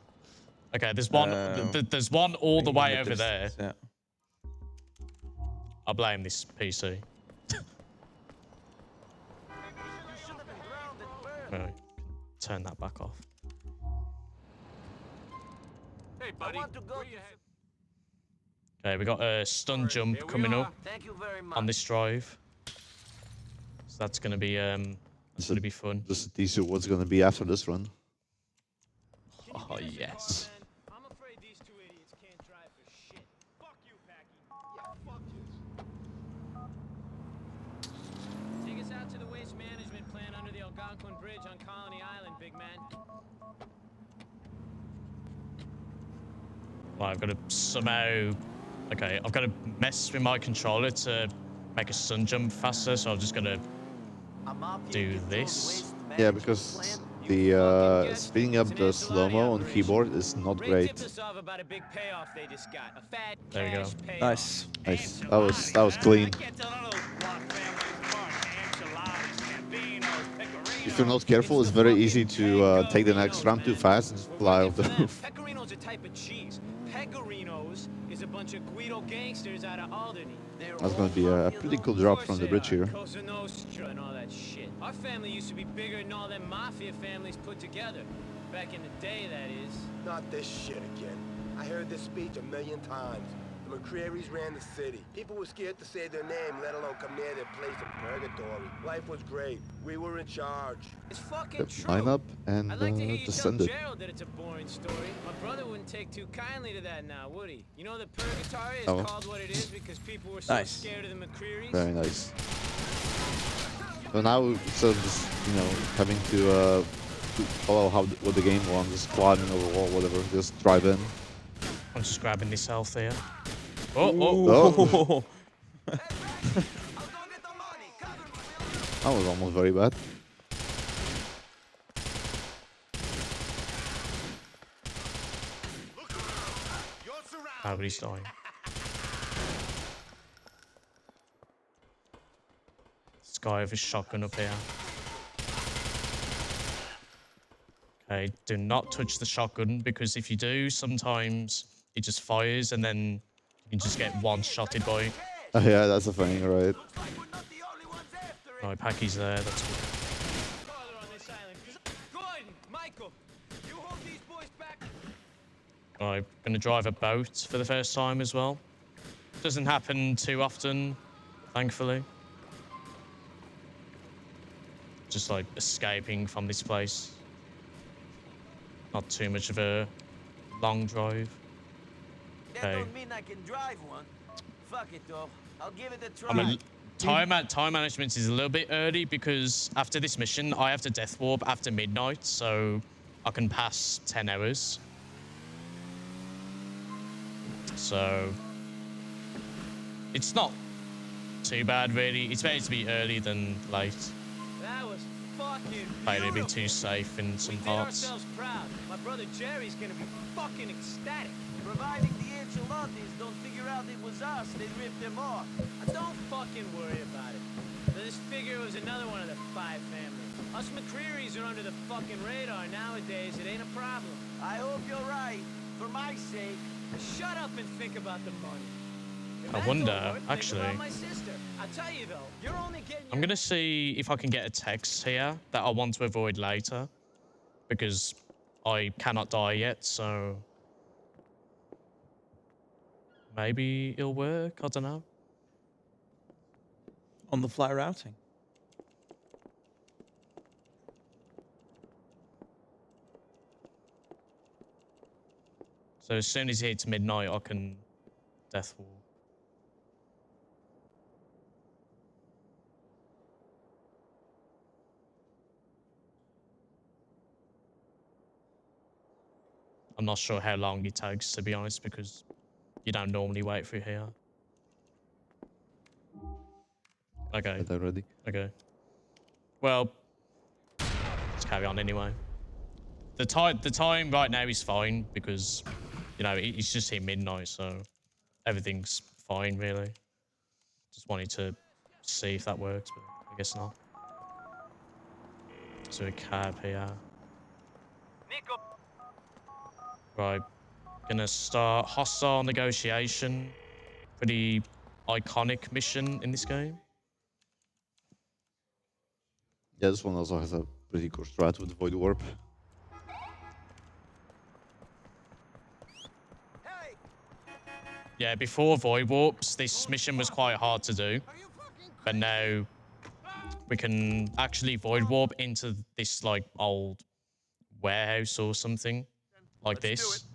Okay, there's one. There's one all the way over there. Yeah. I blame this PC. Right, turn that back off. Hey, buddy. Where you headed? Okay, we got a stun jump coming up Thank you very much. on this drive. So that's gonna be fun. Just a teaser what's gonna be after this run. Oh yes. I'm afraid these two idiots can't drive for shit. Fuck you, Packy. Yeah, fuck you. Take us out to the waste management plant under the Algonquin Bridge on Colony Island, big man. Well, I've got to somehow. Okay, I've got to mess with my controller to make a stun jump faster. So I'm just gonna do this. Yeah, because the speeding up the slow-mo on keyboard is not great. There we go. Nice. Nice. That was clean. If you're not careful, it's very easy to take the next ramp too fast and just fly off the roof. Pecorino's a type of cheese. Pegorinos is a bunch of Guido gangsters out of Alderney. That's going to be a pretty cool drop from the bridge here. Cosa Nostra and all that shit. Our family used to be bigger than all them mafia families put together. Back in the day, that is. Not this shit again. I heard this speech a million times. The McCreary's ran the city. People were scared to say their name, let alone come near their place in purgatory. Life was great. We were in charge. It's fucking true. Line up and I'd like to hear you just tell send it. Gerald that it's a boring story. My brother wouldn't take too kindly to that now, would he? You know that purgatory is called what it is because people were so scared of the McCreary's? Very nice. So now, instead of just, having to follow what the game wants, just climbing over the wall, whatever, just drive in. I'm just grabbing this health here. Oh. That was almost very bad. Nobody's dying. This guy with his shotgun up here. Okay, do not touch the shotgun because if you do, sometimes it just fires and then you can just get one-shotted by it. Yeah, that's a thing, right? Right, Packy's there, that's good. I'm gonna drive a boat for the first time as well. Doesn't happen too often, thankfully. Just like escaping from this place. Not too much of a long drive. That don't mean I can drive one. Fuck it though. I'll give it a try. Time management is a little bit early because after this mission, I have to death warp after midnight, so I can pass 10 hours. So it's not too bad, really. It's better to be early than late. That was fucking Might be too safe in some parts. We did ourselves proud. My brother Jerry's gonna be fucking ecstatic. Providing the Ancelottis don't figure out it was us, they ripped them off. Don't fucking worry about it. This figure was another one of the 5 families. Us McCreary's are under the fucking radar nowadays. It ain't a problem. I hope you're right. For my sake. Shut up and think about the money. I wonder, actually. My sister. I tell you though, you're only getting. I'm gonna see if I can get a text here that I want to avoid later, because I cannot die yet. So maybe it'll work. I don't know. On the fly routing. So as soon as it hits midnight, I can death wall. I'm not sure how long it takes, to be honest, because you don't normally wait for here. Okay. Is that ready? Okay. Well, let's carry on anyway. the time right now is fine because, you know, it's just hit midnight, so everything's fine really. Just wanted to see if that works, but I guess not. So a cab here. Right, gonna start hostile negotiation. Pretty iconic mission in this game. Yeah, this one also has a pretty cool strat with Void Warp. Yeah, before Void Warps, this mission was quite hard to do. But now we can actually Void Warp into this like old warehouse or something like this.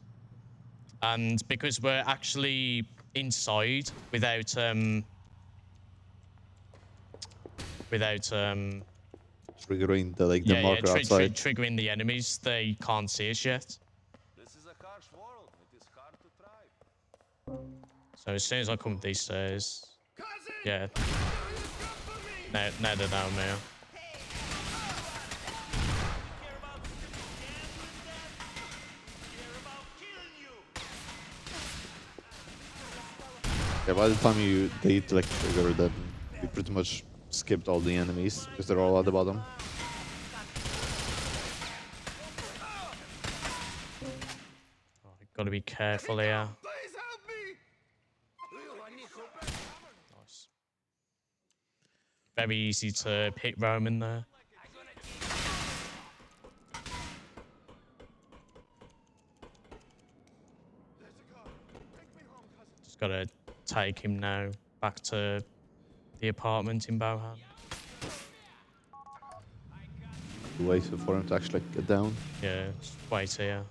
And because we're actually inside without triggering the marker outside. Triggering the enemies, they can't see us yet. This is a harsh world. It is hard to thrive. So as soon as I come up these stairs, yeah. Now they're down there. Yeah, by the time you get like trigger, then you pretty much skipped all the enemies because they're all at the bottom. Oh, gotta be careful here. Nice. Very easy to hit Roman there. Just gotta take him now back to the apartment in Bohan. Wait for him to actually get down. Yeah, just wait here.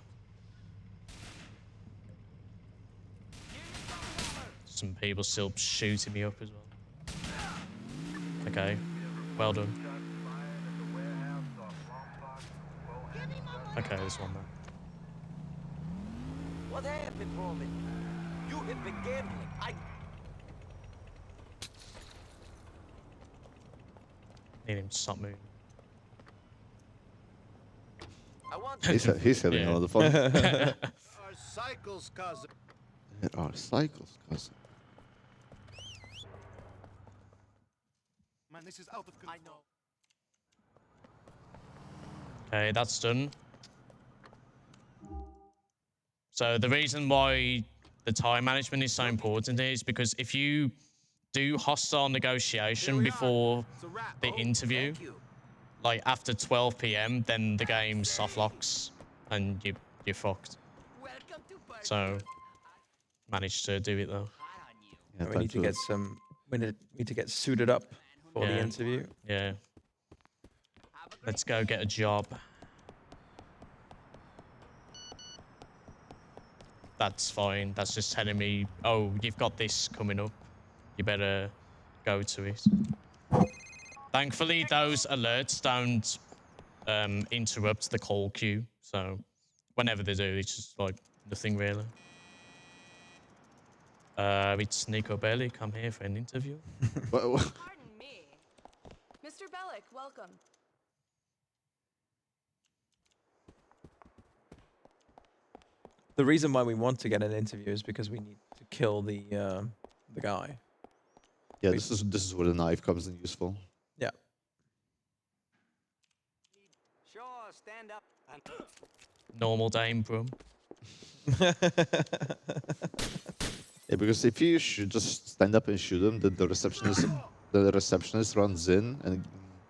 Some people still shooting me up as well. Okay, well done. Okay, there's one there. What happened, Roman? You have been gambling. Need him to stop moving. He's having a lot of fun. Our cycles, cousin. There are cycles, cousin. Man, this is out of control. I know. Okay, that's done. So the reason why the time management is so important is because if you do hostile negotiation before the interview, like after 12 p.m, then the game soft locks and you're fucked. So managed to do it though. Yeah, we need to get some. We need to get suited up for the interview. Yeah. Let's go get a job. That's fine. That's just telling me, oh, you've got this coming up. You better go to it. Thankfully, those alerts don't interrupt the call queue. So whenever they do, it's just like nothing really. It's Nico Bellic. I'm here for an interview. Pardon me. Mr. Bellic, welcome. The reason why we want to get an interview is because we need to kill the guy. Yeah, this is where the knife comes in useful. Yeah. Sure, stand up. Normal day in Brum. Yeah, because if you should just stand up and shoot him, then the receptionist runs in and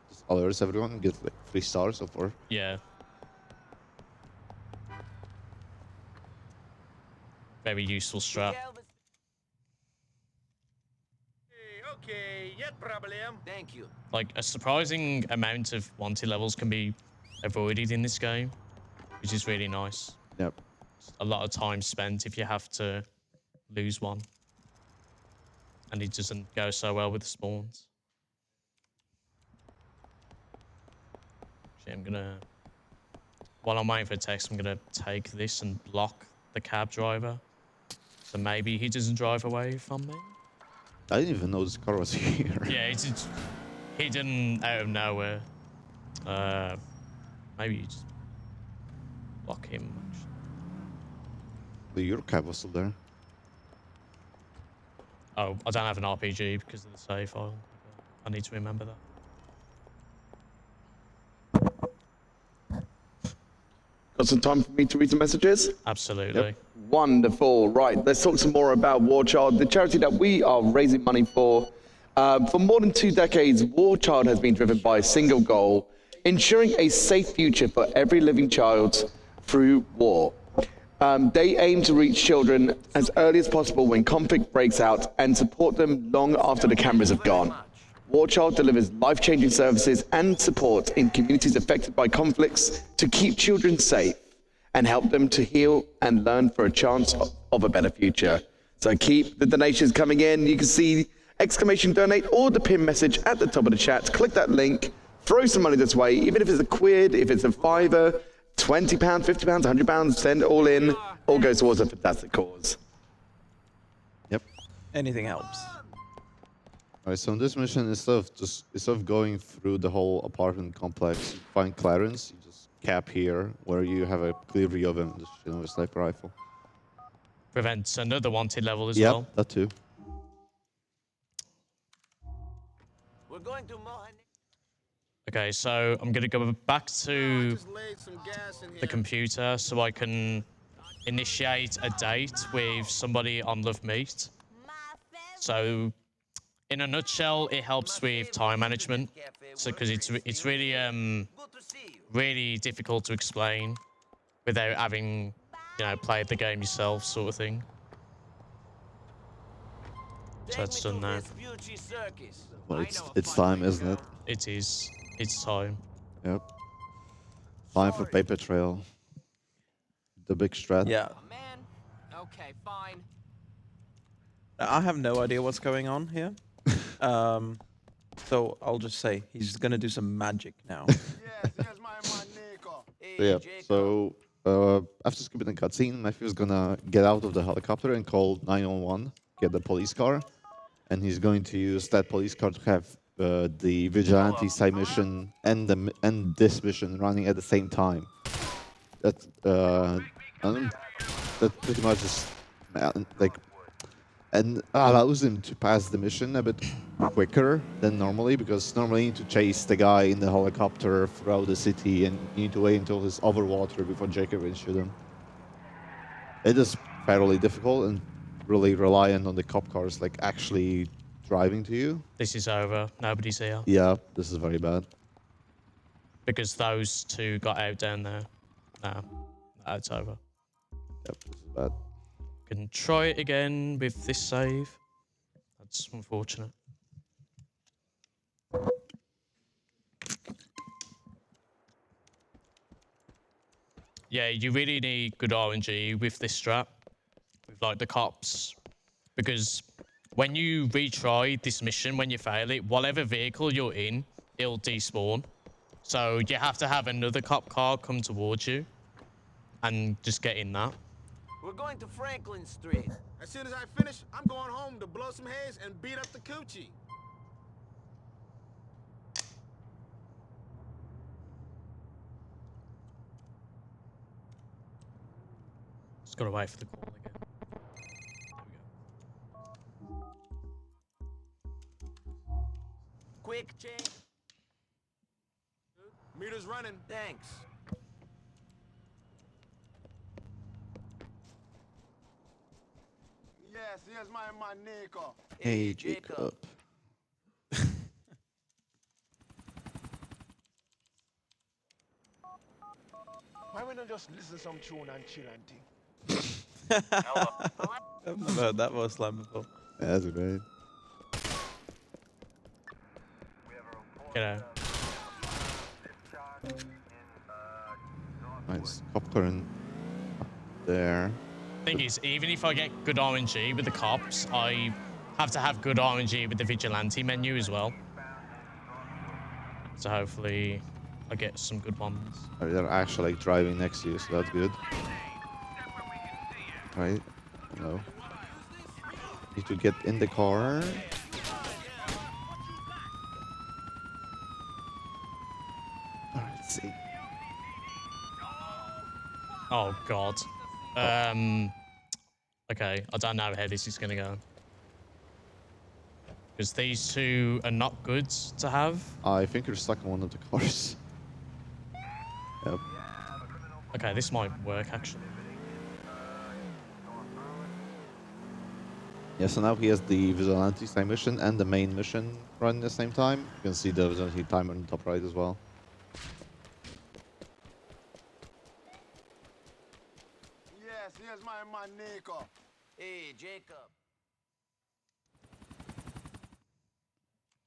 just alerts everyone and gets like 3 stars or 4. Yeah. Very useful strat. Okay, yet problem. Thank you. Like a surprising amount of wanted levels can be avoided in this game, which is really nice. Yep. A lot of time spent if you have to lose one. And it doesn't go so well with the spawns. Actually, I'm gonna... While I'm waiting for a text, I'm gonna take this and block the cab driver. So maybe he doesn't drive away from me. I didn't even know this car was here. Yeah, it's hidden out of nowhere. Maybe you just... block him. The Eurocab was still there. Oh, I don't have an RPG because of the save file. I need to remember that. Got some time for me to read some messages? Absolutely. Yep. Wonderful. Right, let's talk some more about War Child, the charity that we are raising money for. For more than 2 decades, War Child has been driven by a single goal: ensuring a safe future for every living child through war. They aim to reach children as early as possible when conflict breaks out and support them long after the cameras have gone. War Child delivers life-changing services and support in communities affected by conflicts to keep children safe and help them to heal and learn for a chance of a better future. So keep the donations coming in. You can see !donate or the pin message at the top of the chat. Click that link, throw some money this way, even if it's a quid, if it's a £5, £20, £50, £100, send it all in. All goes towards a fantastic cause. Yep. Anything helps. Alright, so in this mission, instead of going through the whole apartment complex, you find Clarence, you just cap here, where you have a clear view of him, just with a sniper rifle. Prevents another wanted level as Yep, well. that too. We're going to Mohan. Okay, so I'm going to go back to the computer so I can initiate a date with somebody on Love Meet. So, in a nutshell, it helps with time management. So, because it's really really difficult to explain without having, you know, played the game yourself, sort of thing. So it's done now. Well, it's time, isn't it? It is. It's time. Yep. Time for Paper Trail. The big strat. Yeah. Oh, man. Okay, fine. I have no idea what's going on here. So I'll just say he's gonna do some magic now. Yeah. So after skipping the cutscene, Matthew's gonna get out of the helicopter and call 911, get the police car, and he's going to use that police car to have the vigilante side mission and this mission running at the same time. That pretty much is like, and allows him to pass the mission a bit quicker than normally, because normally you need to chase the guy in the helicopter throughout the city and you need to wait until he's over water before Jacob can shoot him. It is fairly difficult and really reliant on the cop cars like actually driving to you. This is over. Nobody's here. Yeah, this is very bad. Because those two got out down there. No, it's over. Yep, this is bad. Can try it again with this save. That's unfortunate. Yeah, you really need good RNG with this strat, with like the cops, because when you retry this mission, when you fail it, whatever vehicle you're in, it'll despawn. So you have to have another cop car come towards you and just get in that. We're going to Franklin Street. As soon as I finish, I'm going home to blow some heads and beat up the coochie. Just gotta wait for the call again. There we go. Quick change. Meter's running. Thanks. Yes, my nigga. Hey, Jacob. Why we not just listen to some tune and chill and think? I've never heard that voice line before. Yeah, that's great. Get out. Nice. Cop car in there. Thing is, even if I get good RNG with the cops, I have to have good RNG with the vigilante menu as well. So hopefully I get some good ones. They're actually like driving next to you, so that's good. Right? No. Need to get in the car. Alright, let's see. Oh God. Okay, I don't know how this is gonna go. Because these two are not good to have. I think you're stuck in one of the cars. Yep. Okay, this might work actually. Yeah, so now he has the vigilante side mission and the main mission running at the same time. You can see the vigilante timer on the top right as well. Yes, here's my Nico. Hey, Jacob.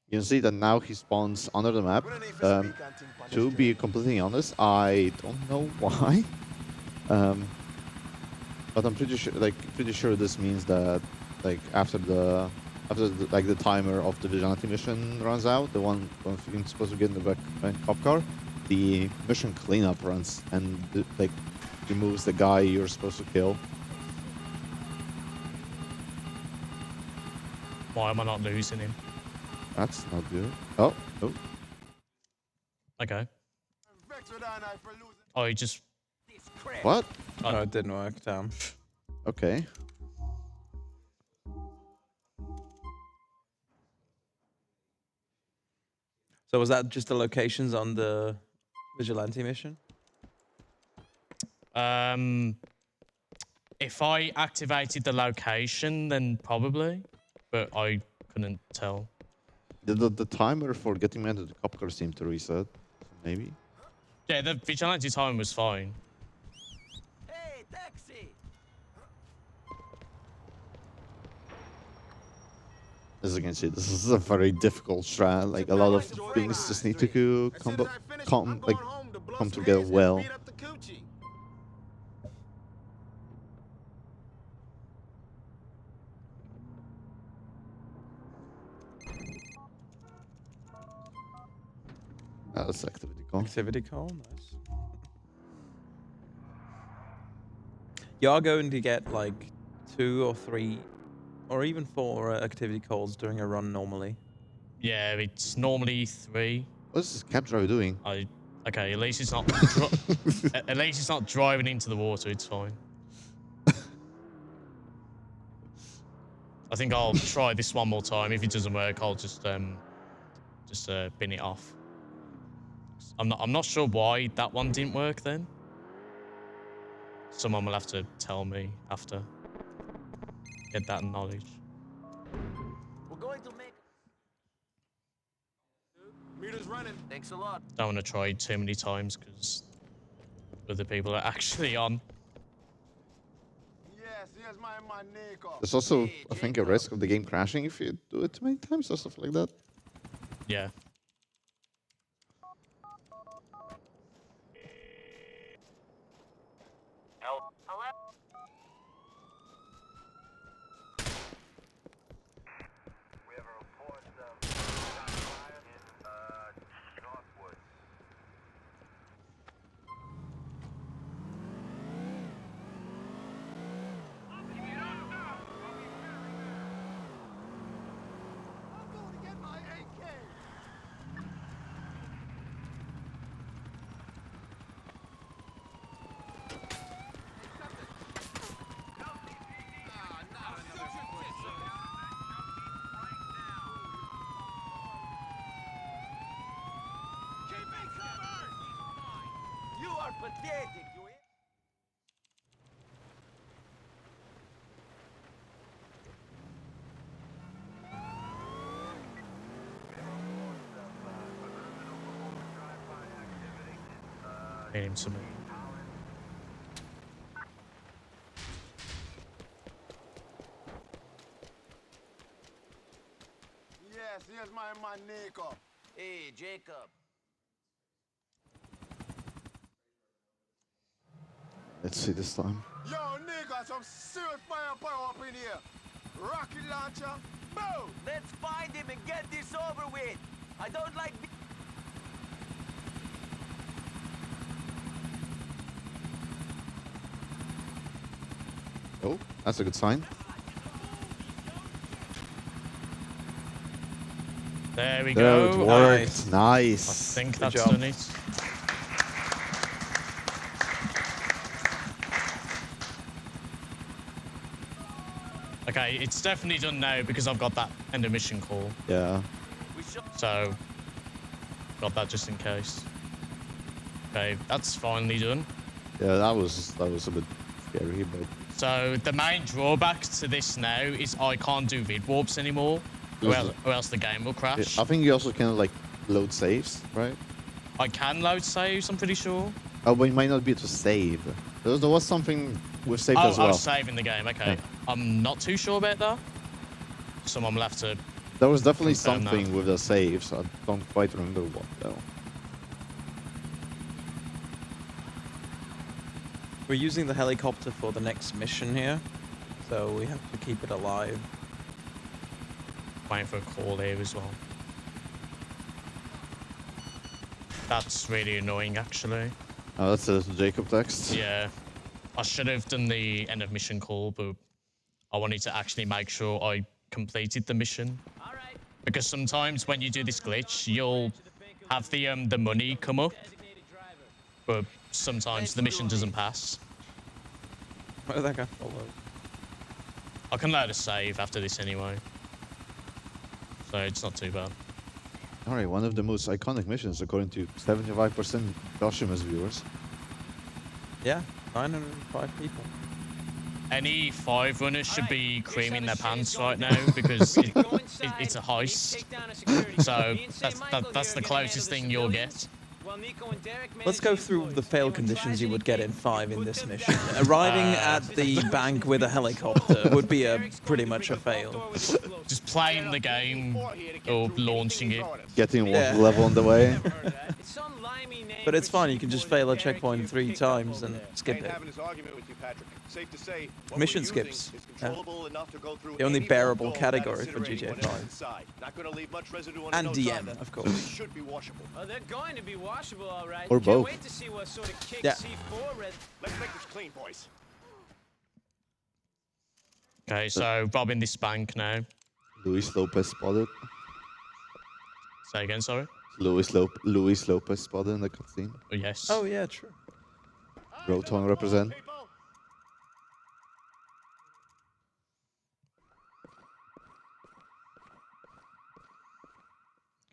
You can see that now he spawns under the map. To be completely honest, I don't know why. But I'm pretty sure this means that like after the timer of the vigilante mission runs out, the one you're supposed to get in the back cop car, the mission cleanup runs and like removes the guy you're supposed to kill. Why am I not losing him? That's not good. Oh, oh. Okay. Oh, he just... What? Oh, it didn't work, damn. Okay. So was that just the locations on the vigilante mission? If I activated the location, then probably, but I couldn't tell. The timer for getting me into the cop car seemed to reset. Maybe. Yeah, the vigilante time was fine. Hey, taxi! As you can see, this is a very difficult strat. Like a lot of things just need to come together well. That's activity call. Activity call, nice. You are going to get like 2 or 3 or even 4 activity calls during a run normally. Yeah, it's normally 3. What's this cab driver doing? Okay, at least it's not at least it's not driving into the water. It's fine. I think I'll try this one more time. If it doesn't work, I'll just bin it off. I'm not sure why that one didn't work then. Someone will have to tell me after. Get that knowledge. We're going to make... Meter's running. Thanks a lot. Don't want to try too many times because other people are actually on. Yes, here's my Nico. There's also, I think, a risk of the game crashing if you do it too many times or stuff like that. Yeah. You are pathetic, you... Aim to me. Yes, here's my Nico. Hey, Jacob. Let's see this time. Yo, nigga, some serious firepower up in here. Rocket launcher, boom! Let's find him and get this over with. I don't like... Oh, that's a good sign. There we There, go. it worked. Nice. I think Good that's job. done it. Okay, it's definitely done now because I've got that end of mission call. Yeah. So, got that just in case. Okay, that's finally done. Yeah, that was a bit scary, but. So the main drawback to this now is I can't do vid warps anymore, or else the game will crash. I think you also can like load saves, right? I can load saves, I'm pretty sure. Oh, but you might not be able to save. There was something with saved as well. Oh, saving the game. Okay, yeah. I'm not too sure about that. Someone will have to. There was definitely something with the saves. I don't quite remember what though. We're using the helicopter for the next mission here, so we have to keep it alive. Waiting for a call here as well. That's really annoying, actually. Oh, that's a Jacob text? Yeah. I should have done the end of mission call, but I wanted to actually make sure I completed the mission. Because sometimes when you do this glitch, you'll have the money come up, but sometimes the mission doesn't pass. Where did that guy follow? I can load a save after this anyway, so it's not too bad. Alright, one of the most iconic missions according to 75% Joshima's viewers. Yeah, 905 people. Any 5 runners should be creaming their pants right now because it's a heist. So that's the closest thing you'll get. Let's go through the fail conditions you would get in 5 in this mission. Arriving at the bank with a helicopter would be pretty much a fail. Just playing the game or launching it. Getting one level on the way. But it's fine, you can just fail a checkpoint 3 times and skip it. Mission skips. Yeah. The only bearable category for GTA 5. And DM, of course. Oh, they're going to be washable, all right. Or both. Can't wait to see what sort of kick Yeah. C4 red. Let's make this clean, boys. Okay, so robbing this bank now. Luis Lopez spotted. Say again, sorry? Luis Lopez spotted in the cutscene. Oh, yes. Oh, yeah, true. Rotom represent.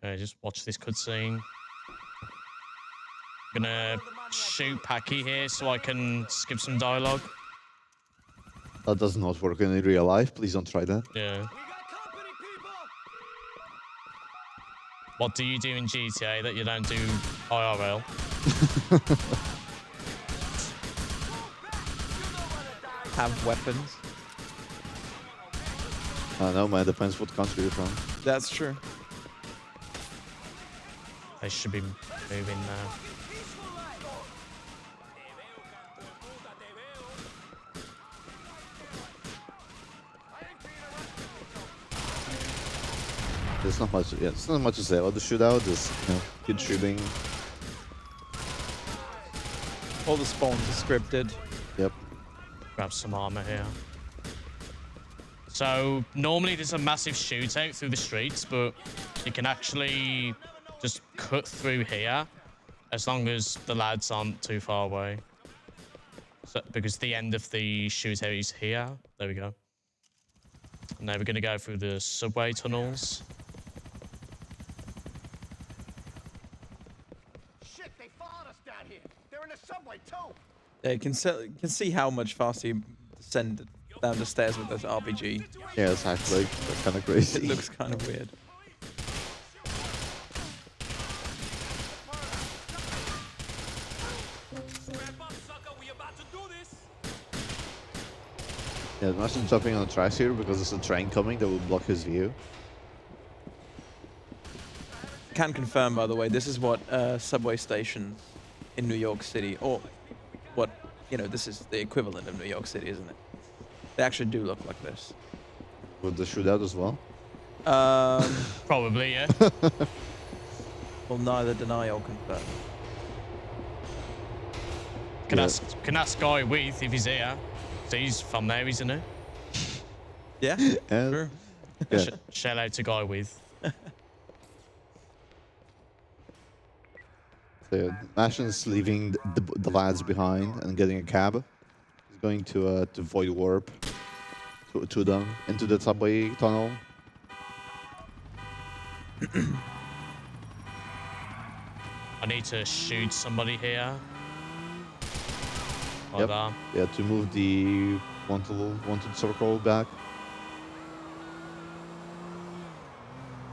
Okay, just watch this cutscene. I'm gonna shoot Packy here so I can skip some dialogue. That does not work in real life. Please don't try that. Yeah. What do you do in GTA that you don't do IRL? Have weapons. I know, man. Depends what country you're from. That's true. They should be moving now. There's not much. Yeah, there's not much to say about the shootout. There's good shooting. All the spawns are scripted. Yep. Grab some armor here. So normally there's a massive shootout through the streets, but you can actually just cut through here as long as the lads aren't too far away. So, because the end of the shootout is here. There we go. And now we're going to go through the subway tunnels. Shit, they followed us down here. They're in the subway too. Yeah, you can see how much faster you descend down the stairs with this RPG. Yeah, it's actually kind of crazy. It looks kind of weird. Yeah, imagine jumping on the tracks here because there's a train coming that will block his view. Can confirm, by the way, this is what subway stations in New York City, or what, this is the equivalent of New York City, isn't it? They actually do look like this. With the shootout as well? Probably, yeah. Will neither deny or confirm. Can ask Guy with if he's here. So he's from there, isn't he? Yeah, sure. Yeah. Shout out to Guy with. So Mashun's leaving the lads behind and getting a cab. He's going to Void Warp to them into the subway tunnel. I need to shoot somebody here. Like Yep. that. Yeah, to move the wanted circle back.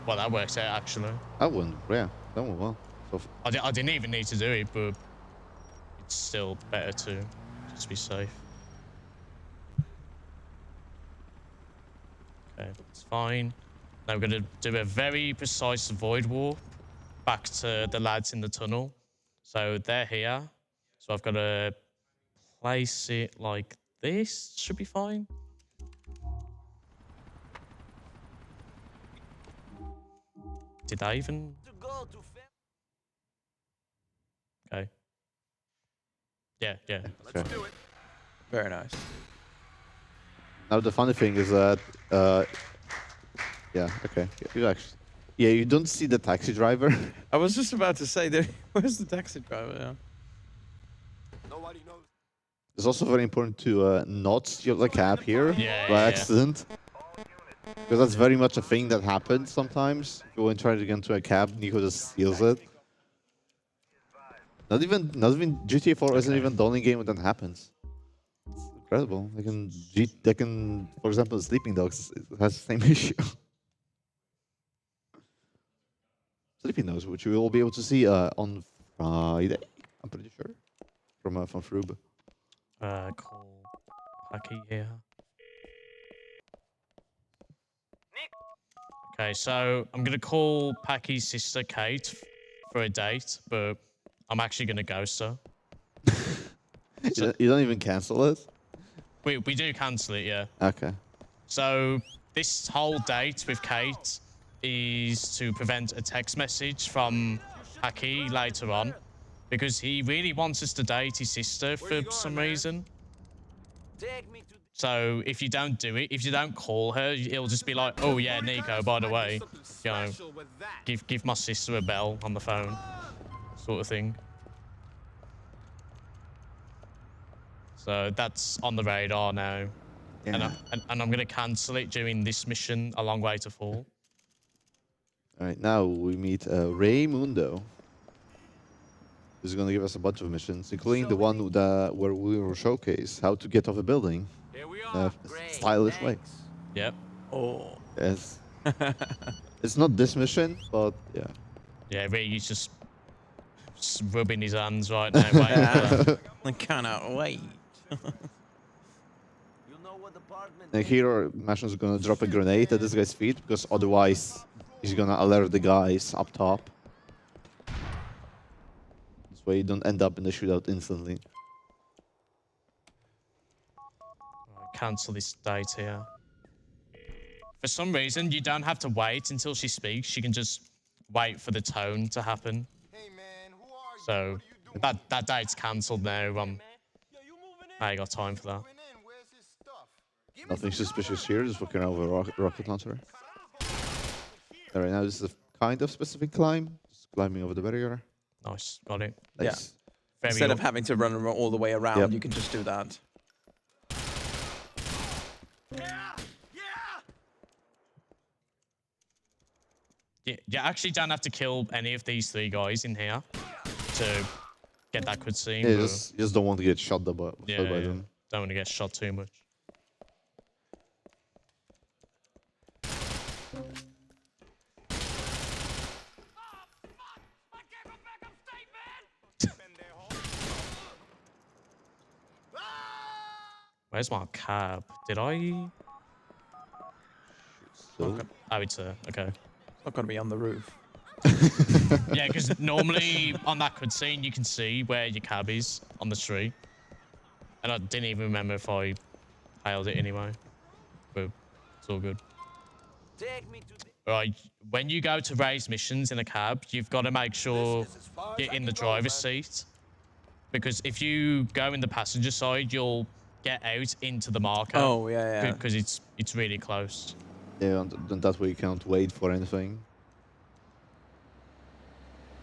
Well, that works out actually. That went, yeah, that went well. So I didn't even need to do it, but it's still better to just be safe. Okay, it's fine. Now we're gonna do a very precise void warp back to the lads in the tunnel. So they're here. So I've got to place it like this. Should be fine. Did I even? Okay. Yeah. Let's do it. Very nice. now the funny thing is that, yeah, okay, you don't see the taxi driver. I was just about to say, where's the taxi driver? Yeah. Nobody knows. It's also very important to not steal the cab here by accident. Because that's very much a thing that happens sometimes. If you want to try to get into a cab, Nico just steals it. Not even GTA 4 isn't even the only game that happens. It's incredible. They can, for example, Sleeping Dogs has the same issue. Sleeping Dogs, which we will be able to see on Friday, I'm pretty sure, from Frube. Call Packy here. Okay, so I'm gonna call Packy's sister Kate for a date, but I'm actually gonna ghost her. You don't even cancel it? We do cancel it, yeah. Okay. So this whole date with Kate is to prevent a text message from Packy later on, because he really wants us to date his sister for some reason. So if you don't do it, if you don't call her, it'll just be like, oh yeah, Nico, by the way, you know, give my sister a bell on the phone, sort of thing. So that's on the radar now. Yeah. And I'm going to cancel it during this mission, A Long Way to Fall. All right, now we meet Raymundo, who's going to give us a bunch of missions, including the one where we will showcase how to get off a building in a stylish way. Yep. Oh. Yes. It's not this mission, but yeah. Yeah, Ray's just rubbing his hands right now. Waiting I cannot wait. And here, Mashun's going to drop a grenade at this guy's feet, because otherwise he's going to alert the guys up top. This way you don't end up in the shootout instantly. Cancel this date here. For some reason, you don't have to wait until she speaks. You can just wait for the tone to happen. So that date's cancelled now. I ain't got time for that. Nothing suspicious here, just walking around with a rocket launcher. Alright, now this is a kind of specific climb. Just climbing over the barrier. Nice, got it. Nice. Yeah. Instead of having to run all the way around, you can just do that. You actually don't have to kill any of these three guys in here to get that cutscene. Yeah, you just don't want to get shot by them. Don't want to get shot too much. Where's my cab? Did I? So? Oh, it's okay. It's not going to be on the roof. Yeah, because normally on that cutscene you can see where your cab is on the street, and I didn't even remember if I hailed it anyway. But it's all good. Right, when you go to raise missions in a cab, you've got to make sure you're in the driver's seat, because if you go in the passenger side, you'll get out into the marker. Oh yeah. Because it's really close. Yeah, and that way you can't wait for anything.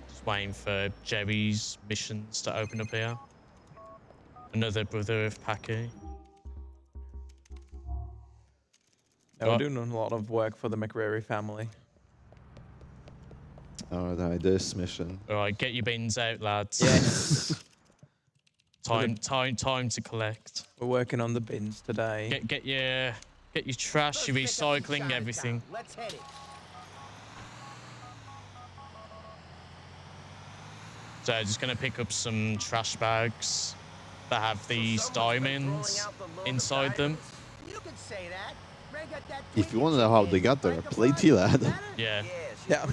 Just waiting for Jerry's missions to open up here. Another brother of Packy. We're doing a lot of work for the McCreary family. Alright, this mission. All right, get your bins out, lads. Yes. time to collect. We're working on the bins today. Get your trash, your recycling, everything. Let's hit it. So just gonna pick up some trash bags that have these diamonds inside them. You could say that. Ray got that If you want to know how they got there, play T-Lad. Yeah. Yeah.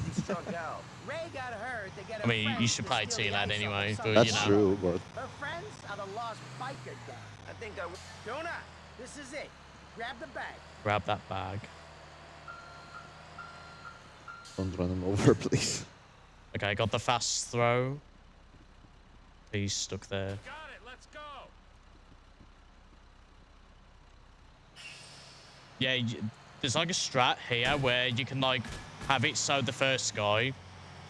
Ray got hurt. They get I mean, you should play T-Lad anyway, but That's you know. true, but Her friends are the lost biker gang. I think Jonah, this is it. Grab the bag. Grab that bag. don't run him over, please. Okay, got the fast throw. He's stuck there. Got it. Let's go. Yeah, there's like a strat here where you can like have it so the first guy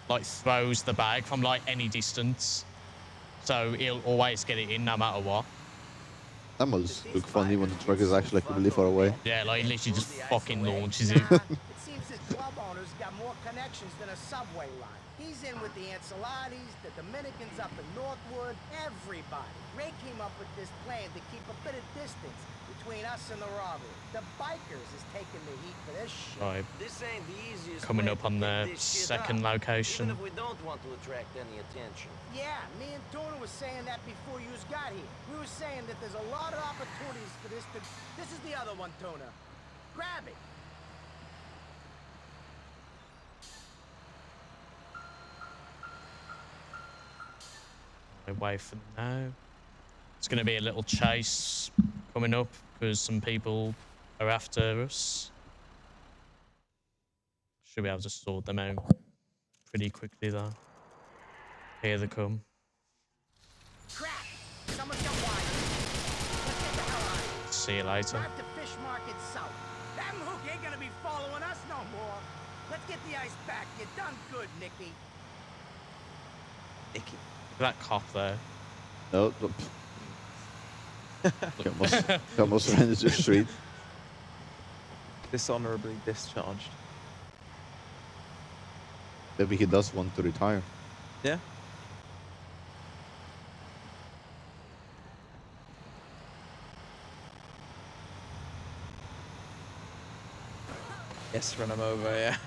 like throws the bag from like any distance, so he'll always get it in no matter what. That must look funny when the truck is actually like really far away. Yeah, like he literally just fucking launches it. It seems his club owner's got more connections than a subway line. He's in with the Ansalatis, the Dominicans up in Northwood, everybody. Ray came up with this plan to keep a bit of distance between us and the robbery. The bikers is taking the heat for this shit. Right, This ain't the easiest coming up on the second location. Even if we don't want to attract any attention. Yeah, me and Tona was saying that before you got here. We were saying that there's a lot of opportunities for this to... This is the other one, Tona. Grab it. Away from now. It's going to be a little chase coming up because some people are after us. Should be able to sort them out pretty quickly though. Here they come. Crap! Someone's got wire. Let's get the hell out of here. See you later. Drive to Fish Market South. That hook ain't gonna be following us no more. Let's get the ice back. You done good, Nicky. Icky. Look at that cop there. No, he almost ran into the street. Dishonorably discharged. Maybe he does want to retire. Yeah. Yes, run him over, yeah.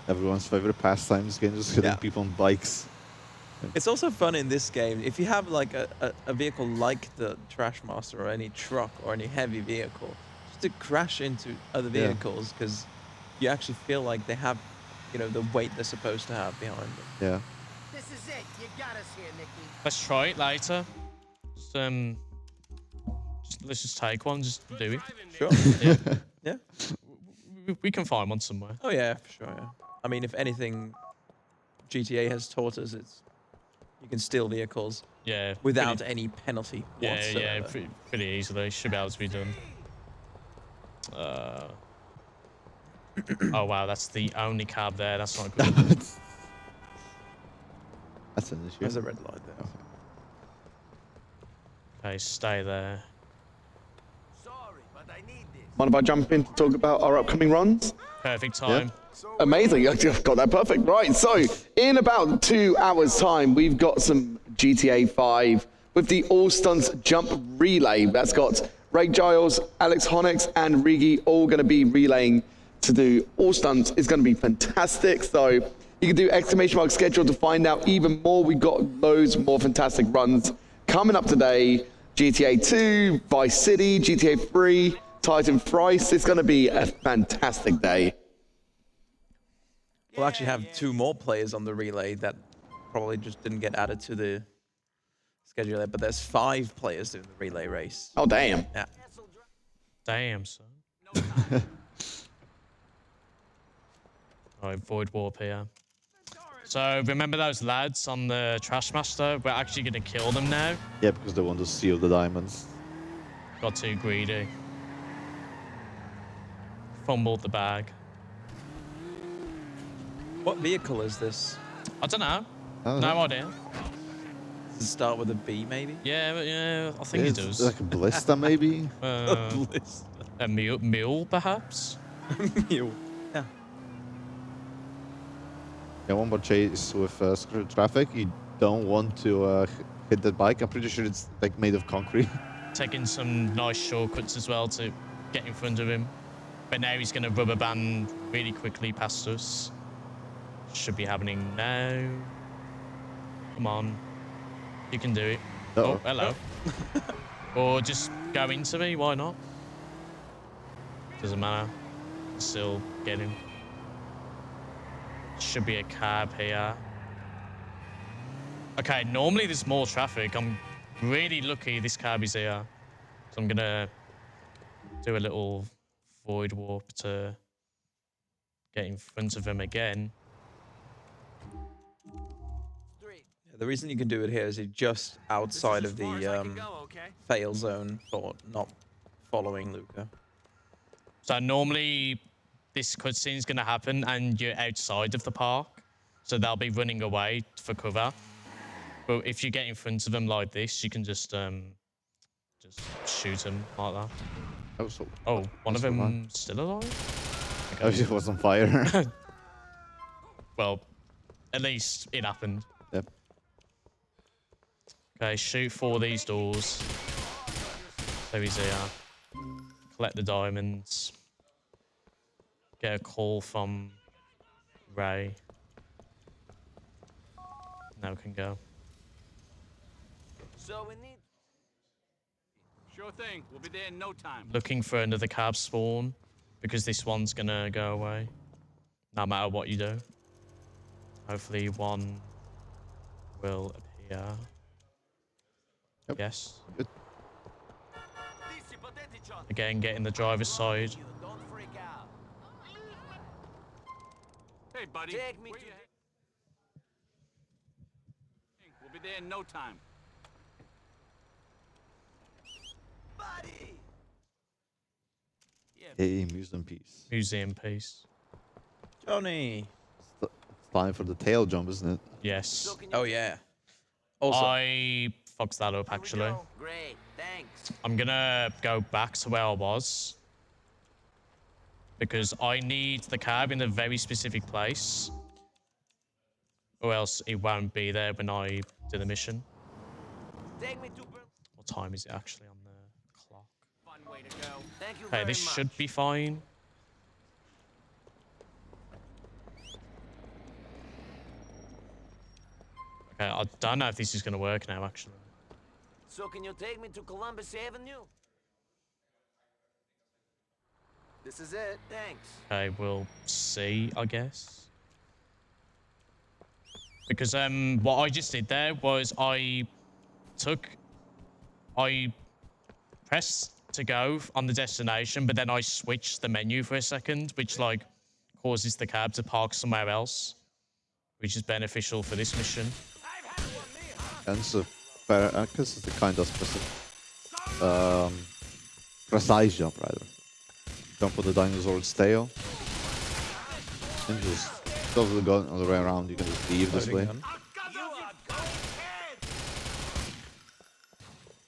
Everyone's favorite pastime is just hitting people on bikes. It's also fun in this game, if you have like a vehicle like the Trashmaster or any truck or any heavy vehicle, just to crash into other vehicles, because you actually feel like they have, you know, the weight they're supposed to have behind them. Yeah. This is it. You got us here, Nicky. Let's try it later. Let's just take one, just do it. Sure. Yeah. Yeah. We can find one somewhere. Oh yeah, for sure. Yeah. I mean, if anything, GTA has taught us you can steal vehicles. Yeah. Without any penalty whatsoever. Yeah, pretty easily. Should be able to be done. Oh wow, that's the only cab there. That's not good. That's an issue. There's a red light there. Okay, stay there. Sorry, but I need this. Mind if I jump in to talk about our upcoming runs? Perfect time. Amazing, I just got that perfect. Right, so in about 2 hours time, we've got some GTA 5 with the All Stunts Jump Relay. That's got Ray Giles, Alex Honix, and Rigi all gonna be relaying to do All Stunts. It's gonna be fantastic. So you can do ! schedule to find out even more. We've got loads more fantastic runs coming up today. GTA 2, Vice City, GTA 3, Titan Thrice. It's gonna be a fantastic day. We'll actually have 2 more players on the relay that probably just didn't get added to the schedule yet, but there's 5 players doing the relay race. Oh, damn. Yeah. Damn, son. Alright, Void Warp here. So remember those lads on the Trashmaster? We're actually gonna kill them now. Yeah, because they want to steal the diamonds. Got too greedy. Fumbled the bag. What vehicle is this? I don't know. I don't No know. idea. Does it start with a B, maybe? Yeah, I think it It's does. like a ballista, maybe? Ballista. A mule, perhaps? Mule. Yeah. Yeah, one more chase with screw traffic. You don't want to hit that bike. I'm pretty sure it's like made of concrete. Taking some nice shortcuts as well to get in front of him. But now he's going to rubber band really quickly past us. Should be happening now. Come on. You can do it. Uh-oh. Oh, hello. Or just go into me. Why not? Doesn't matter. Still get him. Should be a cab here. Okay, normally there's more traffic. I'm really lucky this cab is here. So I'm going to do a little void warp to get in front of him again. The reason you can do it here is you're just outside of the fail zone for not following Luca. So normally this cutscene is going to happen and you're outside of the park. So they'll be running away for cover. But if you get in front of them like this, you can just shoot them like that. Oh, one of them still alive? Okay. Oh, he was on fire. Well, at least it happened. Yep. Okay, shoot for these doors. There he's here. Collect the diamonds. Get a call from Ray. Now we can go. So we need... Sure thing. We'll be there in no time. Looking for another cab spawn because this one's gonna go away no matter what you do. Hopefully one will appear. Yep. Yes. Good. Again, get in the driver's side. Don't freak out. Hey, buddy. Take me Where to you heading? We'll be there in no time. Buddy. Hey, museum piece. Museum piece. Johnny. It's time for the tail jump, isn't it? Yes. Oh yeah. Also, I fucked that up actually. Great, thanks. I'm gonna go back to where I was because I need the cab in a very specific place, or else it won't be there when I do the mission. Take me to What time is it actually on the clock? fun way to go. Thank you Okay, very this much. should be fine. Okay, I don't know if this is gonna work now actually. So can you take me to Columbus Avenue? This is it. Thanks. Okay, we'll see, I guess. Because what I just did there was I pressed to go on the destination, but then I switched the menu for a second, which like causes the cab to park somewhere else, which is beneficial for this mission. And so, because it's a kind of specific, precise jump, rather. Jump for the dinosaur's tail. And just go the gun all the way around. You can just leave this way. gun.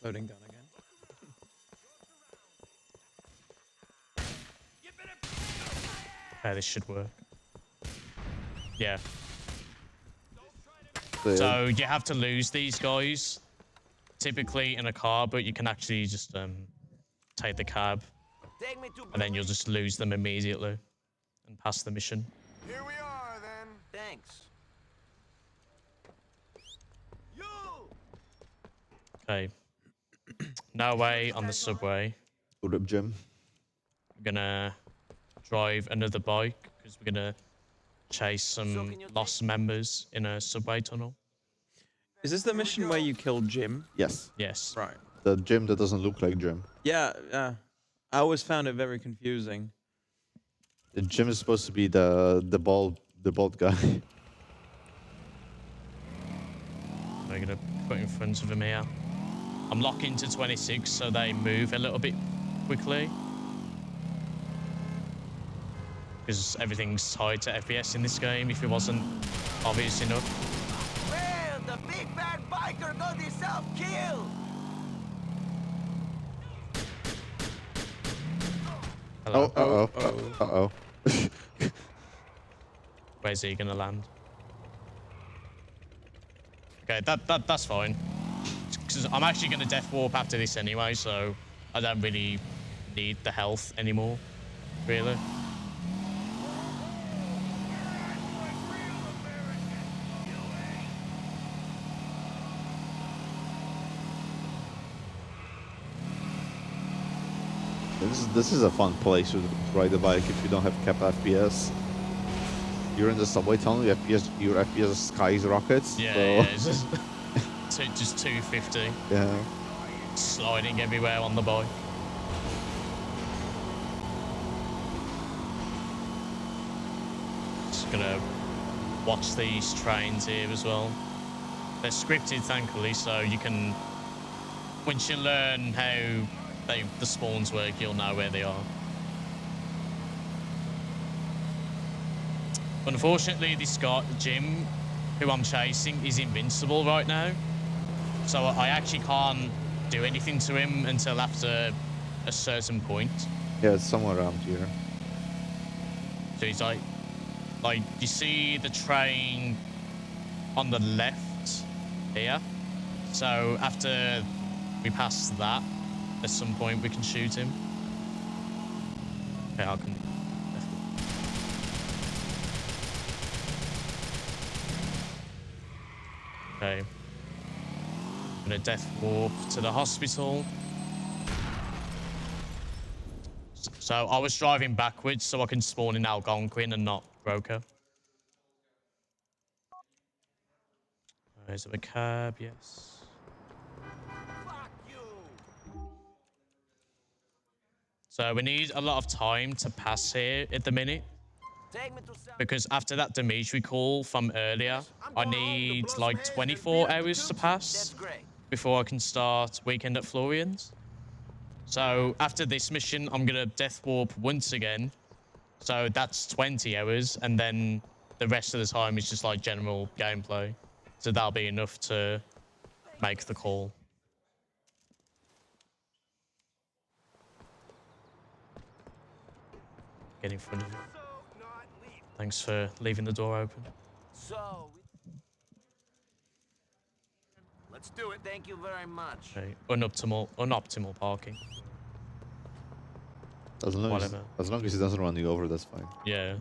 Loading gun again. Okay, this should work. Yeah. So you have to lose these guys, typically in a car, but you can actually just take the cab, Take me to and then you'll just lose them immediately and pass the mission. Here we are, then. Thanks. You. Okay. No way on the subway. Good up, Jim. We're gonna drive another bike because we're gonna chase some lost members in a subway tunnel. Is this the mission where you kill Jim? Yes. Yes. Right. The Jim that doesn't look like Jim. Yeah, I always found it very confusing. The Jim is supposed to be the bald guy. We're gonna put in front of him here. I'm locking to 26 so they move a little bit quickly. Because everything's tied to FPS in this game if it wasn't obvious enough. Well, the big bad biker got himself killed. Hello. Uh-oh. Where's he gonna land? Okay, that's fine. 'Cause I'm actually gonna death warp after this anyway, so I don't really need the health anymore, really. This is a fun place to ride a bike if you don't have cap FPS. You're in the subway tunnel, your FPS skies rockets. Yeah, so. yeah, it's just 250. Yeah. Sliding everywhere on the bike. Just gonna watch these trains here as well. They're scripted, thankfully, so you can, once you learn how the spawns work, you'll know where they are. Unfortunately, this guy, Jim, who I'm chasing, is invincible right now. So I actually can't do anything to him until after a certain point. Yeah, it's somewhere around here. So he's like you see the train on the left here. So after we pass that, at some point we can shoot him. Okay, I can. Okay. I'm gonna death warp to the hospital. So I was driving backwards so I can spawn in Algonquin and not Broker. Is there a cab? Yes. So we need a lot of time to pass here at the minute. Because after that Dimitri call from earlier, I need like 24 hours to pass before I can start Weekend at Florian's. So after this mission, I'm going to death warp once again. So that's 20 hours. And then the rest of the time is just like general gameplay. So that'll be enough to make the call. Get in front of you. Thanks for leaving the door open. So, let's do it. Thank you very much. Okay. Unoptimal parking. As long as he doesn't run you over, that's fine. Yeah.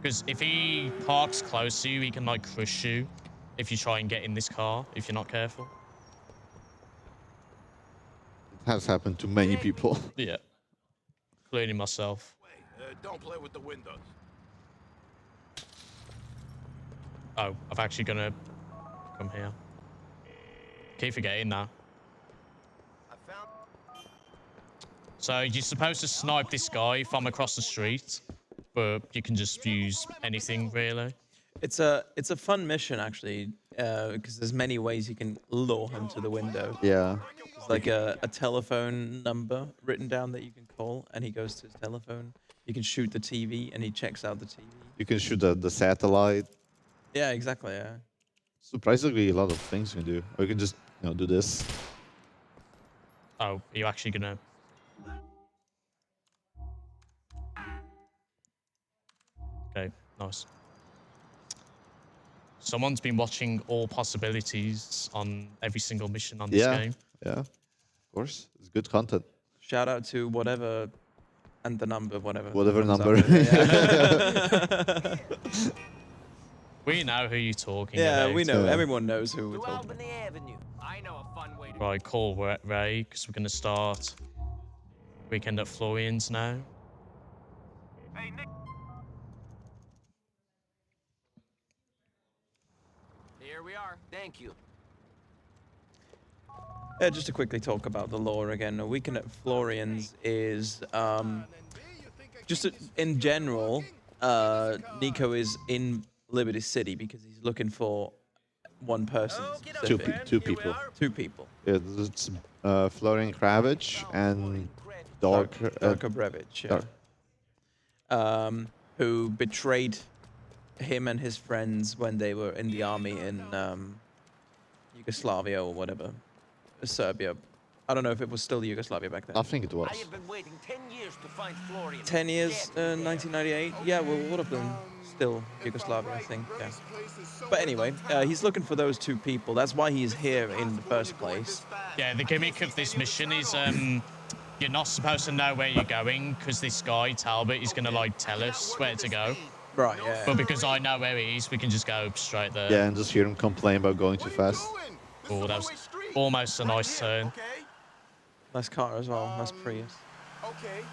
Because if he parks close to you, he can like crush you if you try and get in this car, if you're not careful. It has happened to many people. Yeah. Including myself. Don't play with the windows. Oh, I'm actually gonna come here. Keep forgetting that. So you're supposed to snipe this guy from across the street, but you can just use anything really. It's a fun mission actually, because there's many ways you can lure him to the window. Yeah. There's like a telephone number written down that you can call, and he goes to his telephone. You can shoot the TV, and he checks out the TV. You can shoot the satellite. Yeah, exactly. Yeah. Surprisingly, a lot of things you can do. Or you can just do this. Oh, are you actually gonna? Okay, nice. Someone's been watching all possibilities on every single mission on this game. Yeah, of course. It's good content. Shout out to whatever and the number, whatever. Whatever number. Yeah. We know who you're talking yeah, about. we know. Everyone knows who we're talking about. I know a fun way to... Right, call Ray, because we're going to start Weekend at Florian's now. Hey, Nick. Here we are. Thank you. Just to quickly talk about the lore again, Weekend at Florian's is just in general. Nico is in Liberty City because he's looking for one person. Two people. Two people. Yeah, it's Florian Kravich and Darko Brevich, yeah. Who betrayed him and his friends when they were in the army in Yugoslavia or whatever, Serbia. I don't know if it was still Yugoslavia back then. I think it was. I have been waiting 10 years to find Florian. 10 years, 1998. Yeah, well, would have been still Yugoslavia, I think. Yeah. But anyway, he's looking for those two people. That's why he's here in the first place. Yeah, the gimmick of this mission is you're not supposed to know where you're going because this guy, Talbot, is going to, like, tell us where to go. Right, yeah. But because I know where he is, we can just go straight there. Yeah, and just hear him complain about going too fast. Oh, that was almost a nice turn. Nice car as well. Nice Prius. Okay.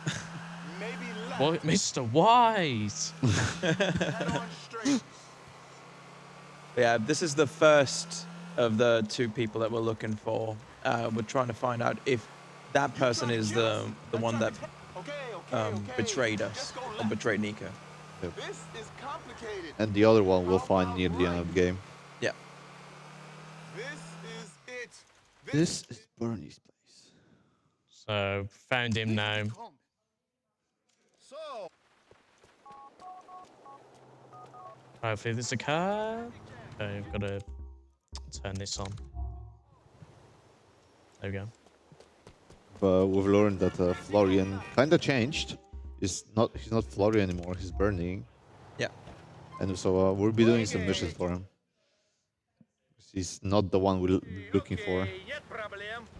Maybe left. What, Mr. White? Yeah, this is the first of the two people that we're looking for. We're trying to find out if that person is the one that betrayed us or betrayed Nico. This is complicated. And the other one we'll find near the end of the game. Yeah. This is it. This is Bernie's place. So, found him now. So, Hopefully there's a car. Okay, I've got to turn this on. There we go. But we've learned that Florian kind of changed. He's not Florian anymore. He's Bernie. Yeah. And so we'll be doing some missions for him. He's not the one we're looking for.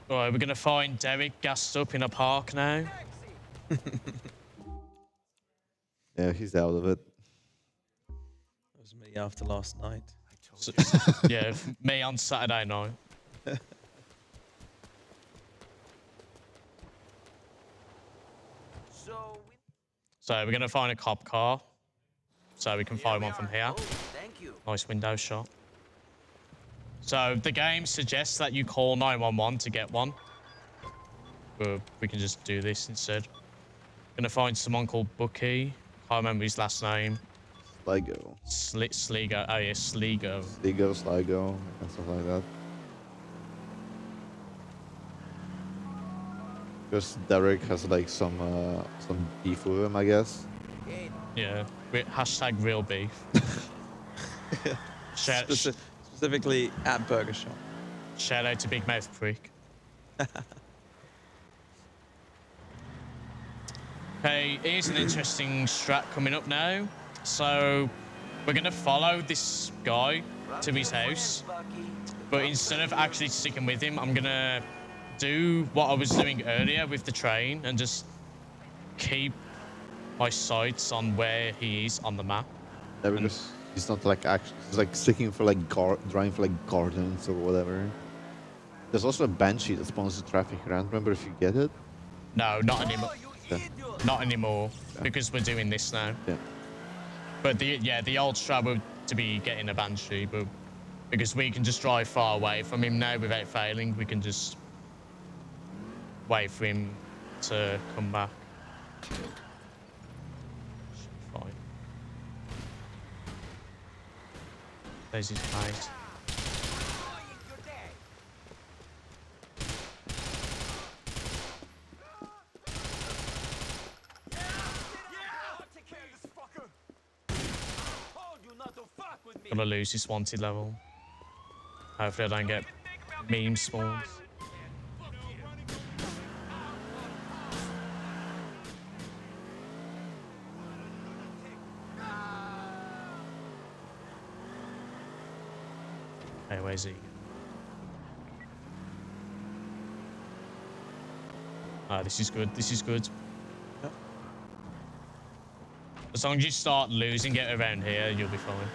Alright, we're going to find Derek gassed up in a park now. Yeah, he's out of it. That was me after last night. So, yeah, me on Saturday night. So we're going to find a cop car. So we can find one from here. Nice window shot. So the game suggests that you call 911 to get one. But we can just do this instead. Gonna find someone called Bucky. Can't remember his last name. Sligo. Sligo. Oh yeah, Sligo. Sligo, and stuff like that. Because Derek has like some beef with him, I guess. Yeah. Hashtag real beef. Specifically at Burger Shop. Shout out to Big Mouth Prick. Okay, here's an interesting strat coming up now. So we're gonna follow this guy to his house, but instead of actually sticking with him, I'm gonna do what I was doing earlier with the train and just keep my sights on where he is on the map. Yeah, because he's not like actually, he's like sticking for like driving for like gardens or whatever. There's also a banshee that spawns the traffic around. Remember if you get it? No, not anymore. Yeah. Not anymore, because we're doing this now. Yeah. But the old strat would to be getting a banshee, but because we can just drive far away from him now without failing, we can just wait for him to come back. Should be fine. There's his mate. Gonna lose his wanted level. Hopefully I don't get meme spawns. Hey, where's he? Ah, this is good. This is good. Yep. As long as you start losing it around here, you'll be fine.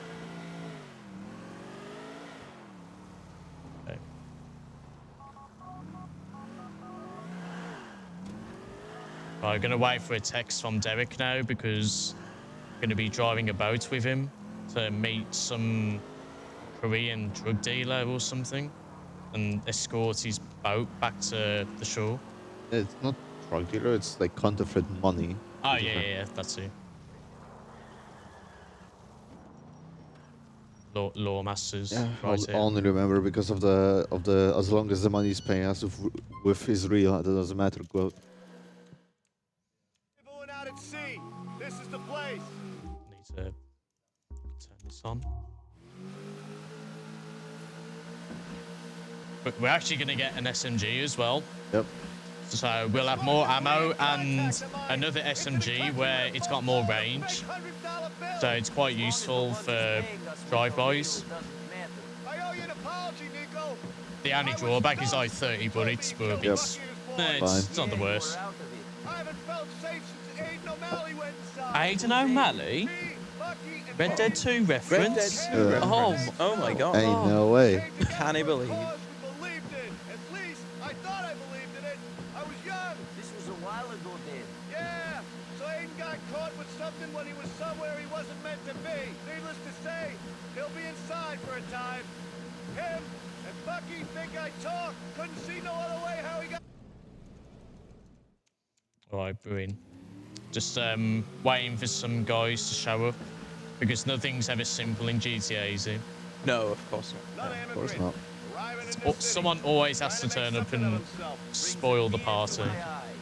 Okay. Right, I'm gonna wait for a text from Derek now because I'm gonna be driving a boat with him to meet some Korean drug dealer or something and escort his boat back to the shore. It's not drug dealer, it's like counterfeit money. Oh yeah, that's it. Law masters. Yeah, right I'll only remember because of the as long as the money is paying us with Israel, it doesn't matter. Quote. everyone out at sea. This is the place. Need to turn this on. But we're actually going to get an SMG as well. Yep. So we'll have more ammo and another SMG where it's got more range. So it's quite useful for drive-bys. The only drawback is like 30 bullets, but it's not the worst. Aiden O'Malley? Red Dead 2 reference? Oh my god. Ain't no way. Can he believe? This was a while ago then. Yeah, so Aiden got caught with something when he was somewhere he wasn't meant to be. Needless to say, he'll be inside for a time. Him and Bucky think I talk. Couldn't see no other way how he got... Alright, brewing. Just waiting for some guys to show up. Because nothing's ever simple in GTA, is it? No, of course not. Of course not. Someone always has to turn up and spoil the party.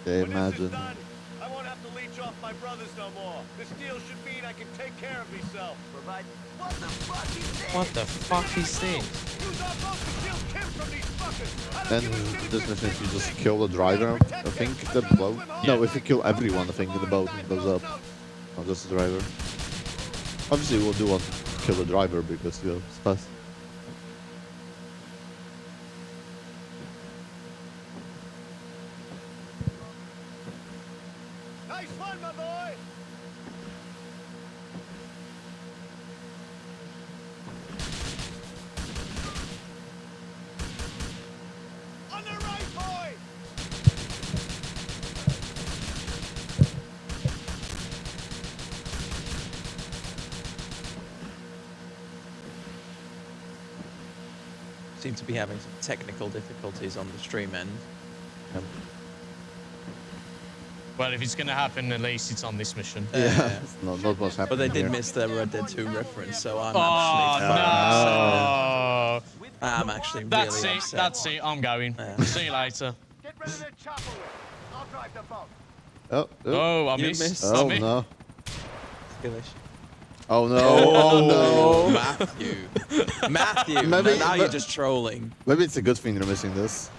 They imagine. I won't have to leech off my brothers no more. This deal should mean I can take care of myself. Provide. What the fuck is this? What the fuck is this? Use our boat to steal Kim from these fuckers. And this mission, if you just kill the driver, I think the boat. No, if you kill everyone, I think the boat goes up. Not just the driver. Obviously, we'll do want to kill the driver because it's fast. Nice one, my boy. On the right, boy. Seem to be having some technical difficulties on the stream end. Well, if it's going to happen, at least it's on this mission. Yeah, not what's happening. But they did here. miss the Red Dead 2 reference, so I'm actually That's really it. upset. That's it. I'm going. See you later. Get ready to chopper with. I'll drive the boat. Oh, I You missed. missed. I Oh missed. no. Skillish. Oh no. Oh no. Matthew. Matthew. Maybe- now you're just trolling. Maybe it's a good thing you're missing this.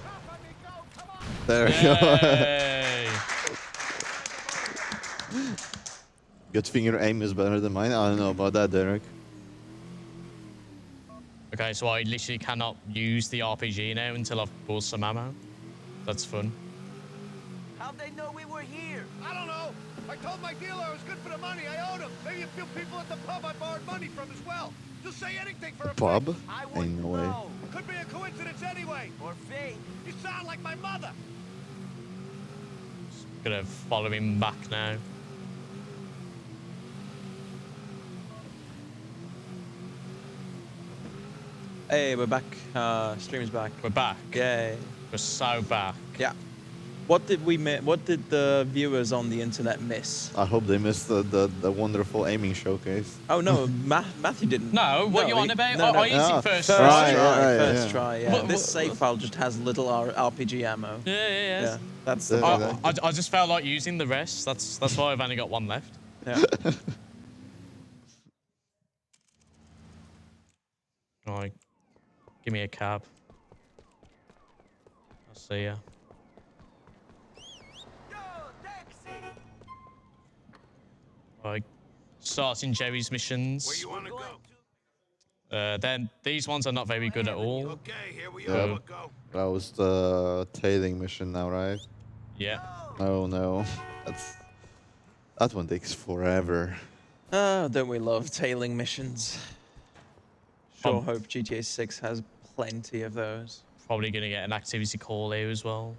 There we go. Yay. Good thing your aim is better than mine. I don't know about that, Derek. Okay, so I literally cannot use the RPG now until I've bought some ammo. That's fun. How'd they know we were here? I don't know. I told my dealer I was good for the money. I owed him. Maybe a few people at the pub I borrowed money from as well. Just say anything for a Pub? break. I Ain't wouldn't no way. know. Could be a coincidence anyway. Or fate. You sound like my mother. Gonna follow him back now. Hey, we're back. Stream's back. We're back. Yay. We're so back. Yeah. What did we miss? What did the viewers on the internet miss? I hope they missed the wonderful aiming showcase. Oh no, Matthew didn't. No, what you on he- about? No, I no. used it first. First Right, try. right, First yeah. try. Yeah. What- This what- save file just has little RPG ammo. Yeah. Yeah. That's the Yeah. problem. I just felt like using the rest. That's why I've only got one left. Yeah. Right. Give me a cab. I'll see ya. Right. Starting Jerry's missions. Where you want to go? Then these ones are not very good at all. Okay, here we Yeah. are. We'll go. That was the tailing mission now, right? Yeah. Oh no. That one takes forever. Oh, don't we love tailing missions? Sure Um, hope GTA 6 has plenty of those. Probably gonna get an activity call here as well.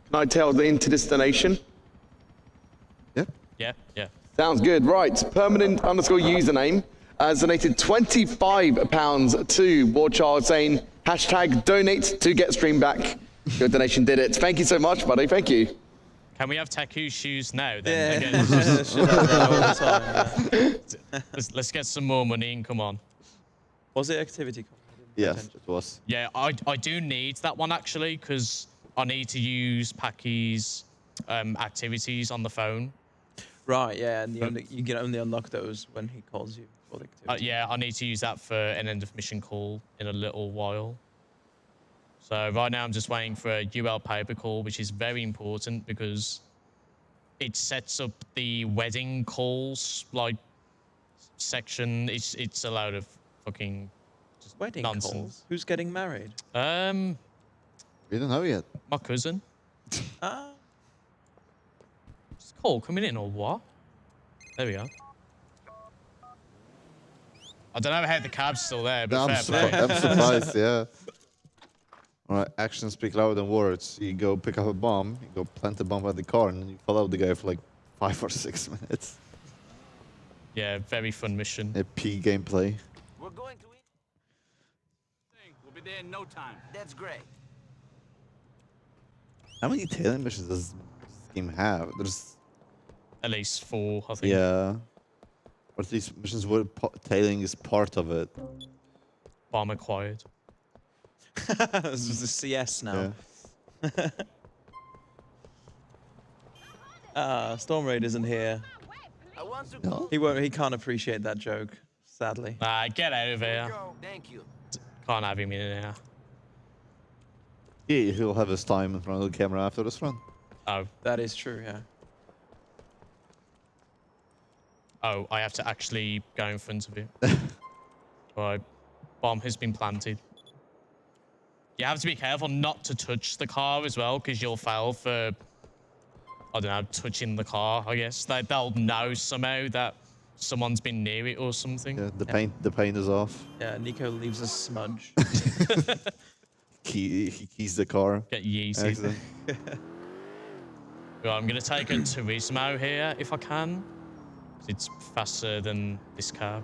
Can I tell the into destination? Yep. Yeah. Sounds good. Right. Permanent_username has donated £25 to War Child saying #donate to get stream back. Your donation did it. Thank you so much, buddy. Thank you. Can we have Taku's shoes now then? Yeah. Again, Should have that all the time, yeah. let's get some more money and come on. Was it activity? Yes, it was. Yeah, I do need that one actually because I need to use Packy's activities on the phone. Right, yeah, and you can only unlock those when he calls you for the activity. Yeah, I need to use that for an end of mission call in a little while. So right now I'm just waiting for a UL paper call, which is very important because it sets up the wedding calls like section. It's a load of fucking just Wedding nonsense. calls? Who's getting married? We don't know yet. My cousin. Ah. Is the call coming in or what? There we go. I don't know how the cab's still there, but I'm surprised, yeah. All right, actions speak louder than words. You go pick up a bomb, you go plant a bomb at the car, and then you follow the guy for like 5 or 6 minutes. Yeah, very fun mission. A P gameplay. We're going to eat. We'll be there in no time. That's great. How many tailing missions does this game have? There's at least 4, I think. Yeah. Or at least missions where tailing is part of it. Bomb acquired. This is a CS now. Yeah. Storm Raid isn't here. No? He can't appreciate that joke, sadly. Get out of here. Thank you. Can't have him in here. Yeah, he'll have his time in front of the camera after this run. Oh. That is true, yeah. Oh, I have to actually go in front of you. Right. Bomb has been planted. You have to be careful not to touch the car as well, because you'll fail for, I don't know, touching the car, I guess. They'll know somehow that someone's been near it or something. Yeah, the paint is off. Yeah, Nico leaves a smudge. He keys the car. Get yeezy. Well, I'm going to take a Turismo here if I can. It's faster than this cab.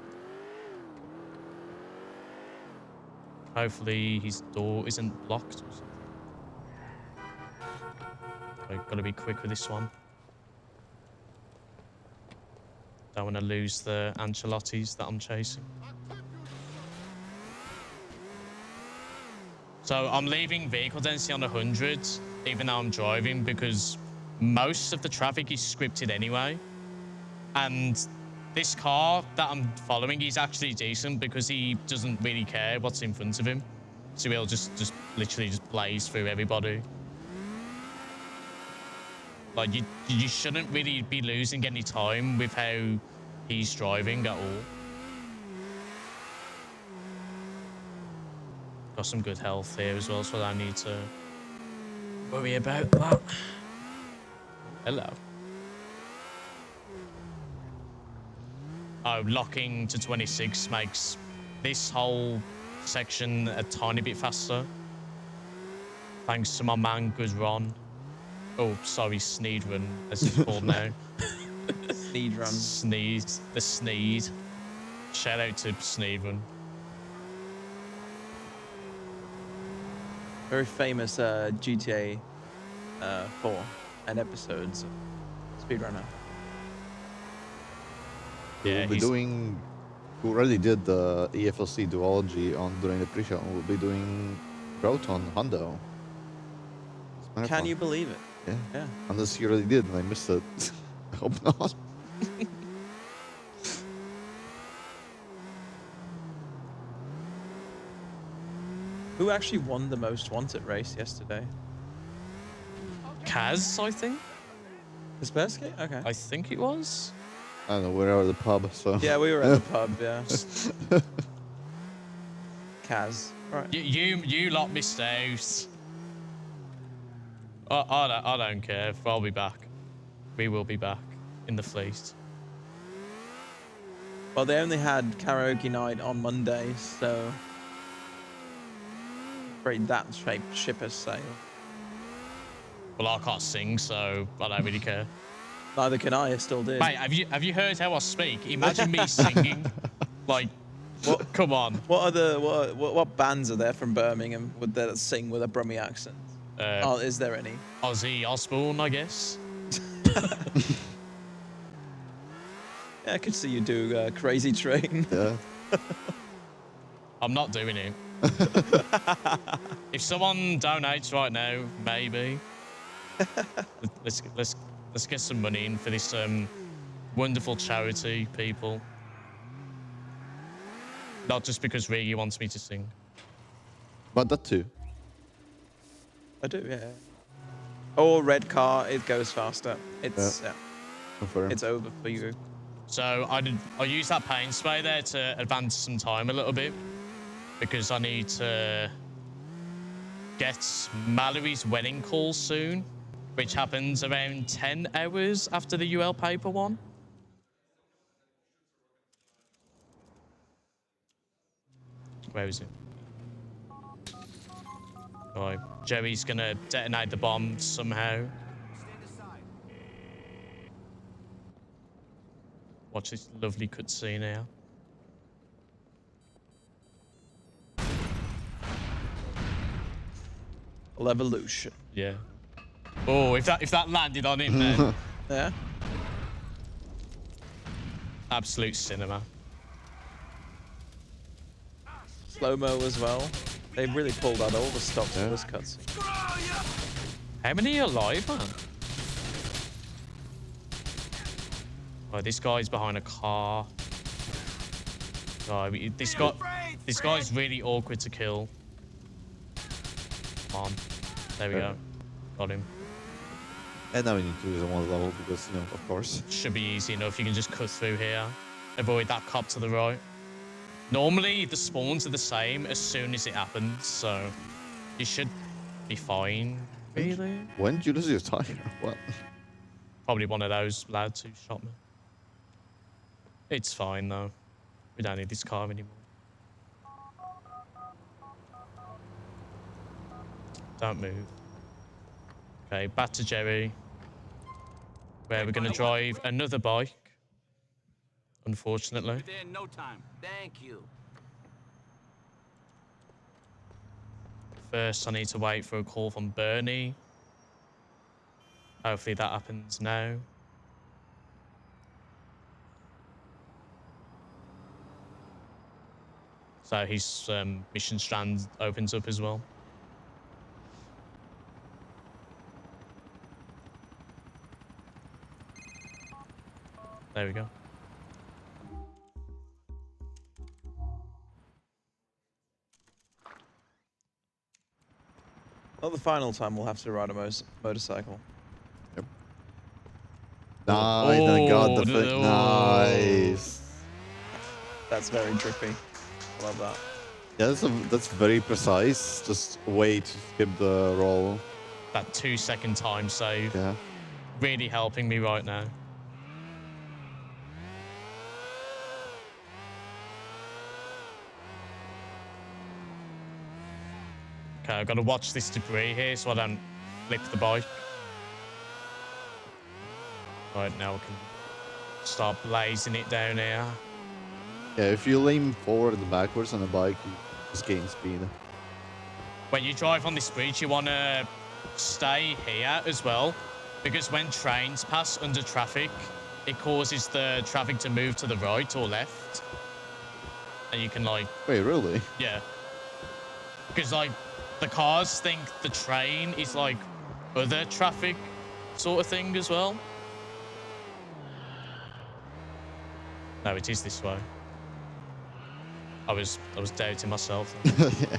Hopefully his door isn't blocked or something. I've got to be quick with this one. Don't want to lose the Ancelottis that I'm chasing. So I'm leaving vehicle density on 100, even though I'm driving, because most of the traffic is scripted anyway. And this car that I'm following is actually decent because he doesn't really care what's in front of him. So he'll just literally just blaze through everybody. Like, you shouldn't really be losing any time with how he's driving at all. Got some good health here as well, so I don't need to worry about that. Hello. Oh, locking to 26 makes this whole section a tiny bit faster. Thanks to my man, Good Ron. Oh, sorry, Sneed Run, as it's called now. Sneed Run. Sneed. The Sneed. Shout out to Sneed Run. Very famous GTA 4 and episodes of Speedrunner. Yeah, we'll be doing. We already did the EFLC duology during the pre-show. And we'll be doing Proton Hundo. Can you believe it? Yeah. Unless you already did and I missed it. I hope not. Who actually won the most wanted race yesterday? Kaz, I think. Kaspersky? Okay. I think it was. I don't know, we're at the pub, so... Yeah, we were at the pub, yeah. Kaz. Right. You lot missed out. I don't care. I'll be back. We will be back in the fleet. Well, they only had karaoke night on Monday, so... afraid that ship has sailed. Well, I can't sing, so I don't really care. Neither can I still do. Mate, have you heard how I speak? Imagine me singing. Like, what? Come on. What bands are there from Birmingham that sing with a Brummie accent? Is there any? Ozzy Osbourne, I guess. Yeah, I could see you do Crazy Train. Yeah. I'm not doing it. If someone donates right now, maybe. Let's get some money in for this wonderful charity, people. Not just because Rigi wants me to sing. But that too. I do, yeah. Or red car, it goes faster. It's it's over for you. So I use that paint spray there to advance some time a little bit because I need to get Mallory's wedding call soon, which happens around 10 hours after the UL paper one. Where is it? Right, Jerry's gonna detonate the bomb somehow. Watch this lovely cutscene here. Levolution. Yeah. Oh, if that landed on him, then yeah. Absolute cinema. Slow-mo as well. They really pulled out all the stops for this cutscene. How many are alive, man? Oh, this guy's behind a car. Oh, this guy's really awkward to kill. Come on. There we go. Got him. And now we need to use one level because, you know, of course. Should be easy enough. You can just cut through here. Avoid that cop to the right. Normally, the spawns are the same as soon as it happens, so you should be fine, really. When did you lose your tire? What? Probably one of those lads who shot me. It's fine, though. We don't need this car anymore. Don't move. Okay, back to Jerry. Where we're going to drive another bike. Unfortunately. We'll be there in no time. Thank you. First, I need to wait for a call from Bernie. Hopefully that happens now. So his mission strand opens up as well. There we go. Not the final time we'll have to ride a motorcycle. Yep. Nice, I got the foot. Nice. That's very trippy. Love that. Yeah, that's very precise. Just way to skip the roll. That 2-second time save. Yeah. Really helping me right now. Okay, I've got to watch this debris here so I don't flip the bike. Right, now we can start blazing it down here. Yeah, if you lean forward and backwards on a bike, you just gain speed. When you drive on this bridge, you want to stay here as well, because when trains pass under traffic, it causes the traffic to move to the right or left. And you can, like... Wait, really? Yeah. Because, like, the cars think the train is, like, other traffic sort of thing as well. No, it is this way. I was doubting myself. Yeah.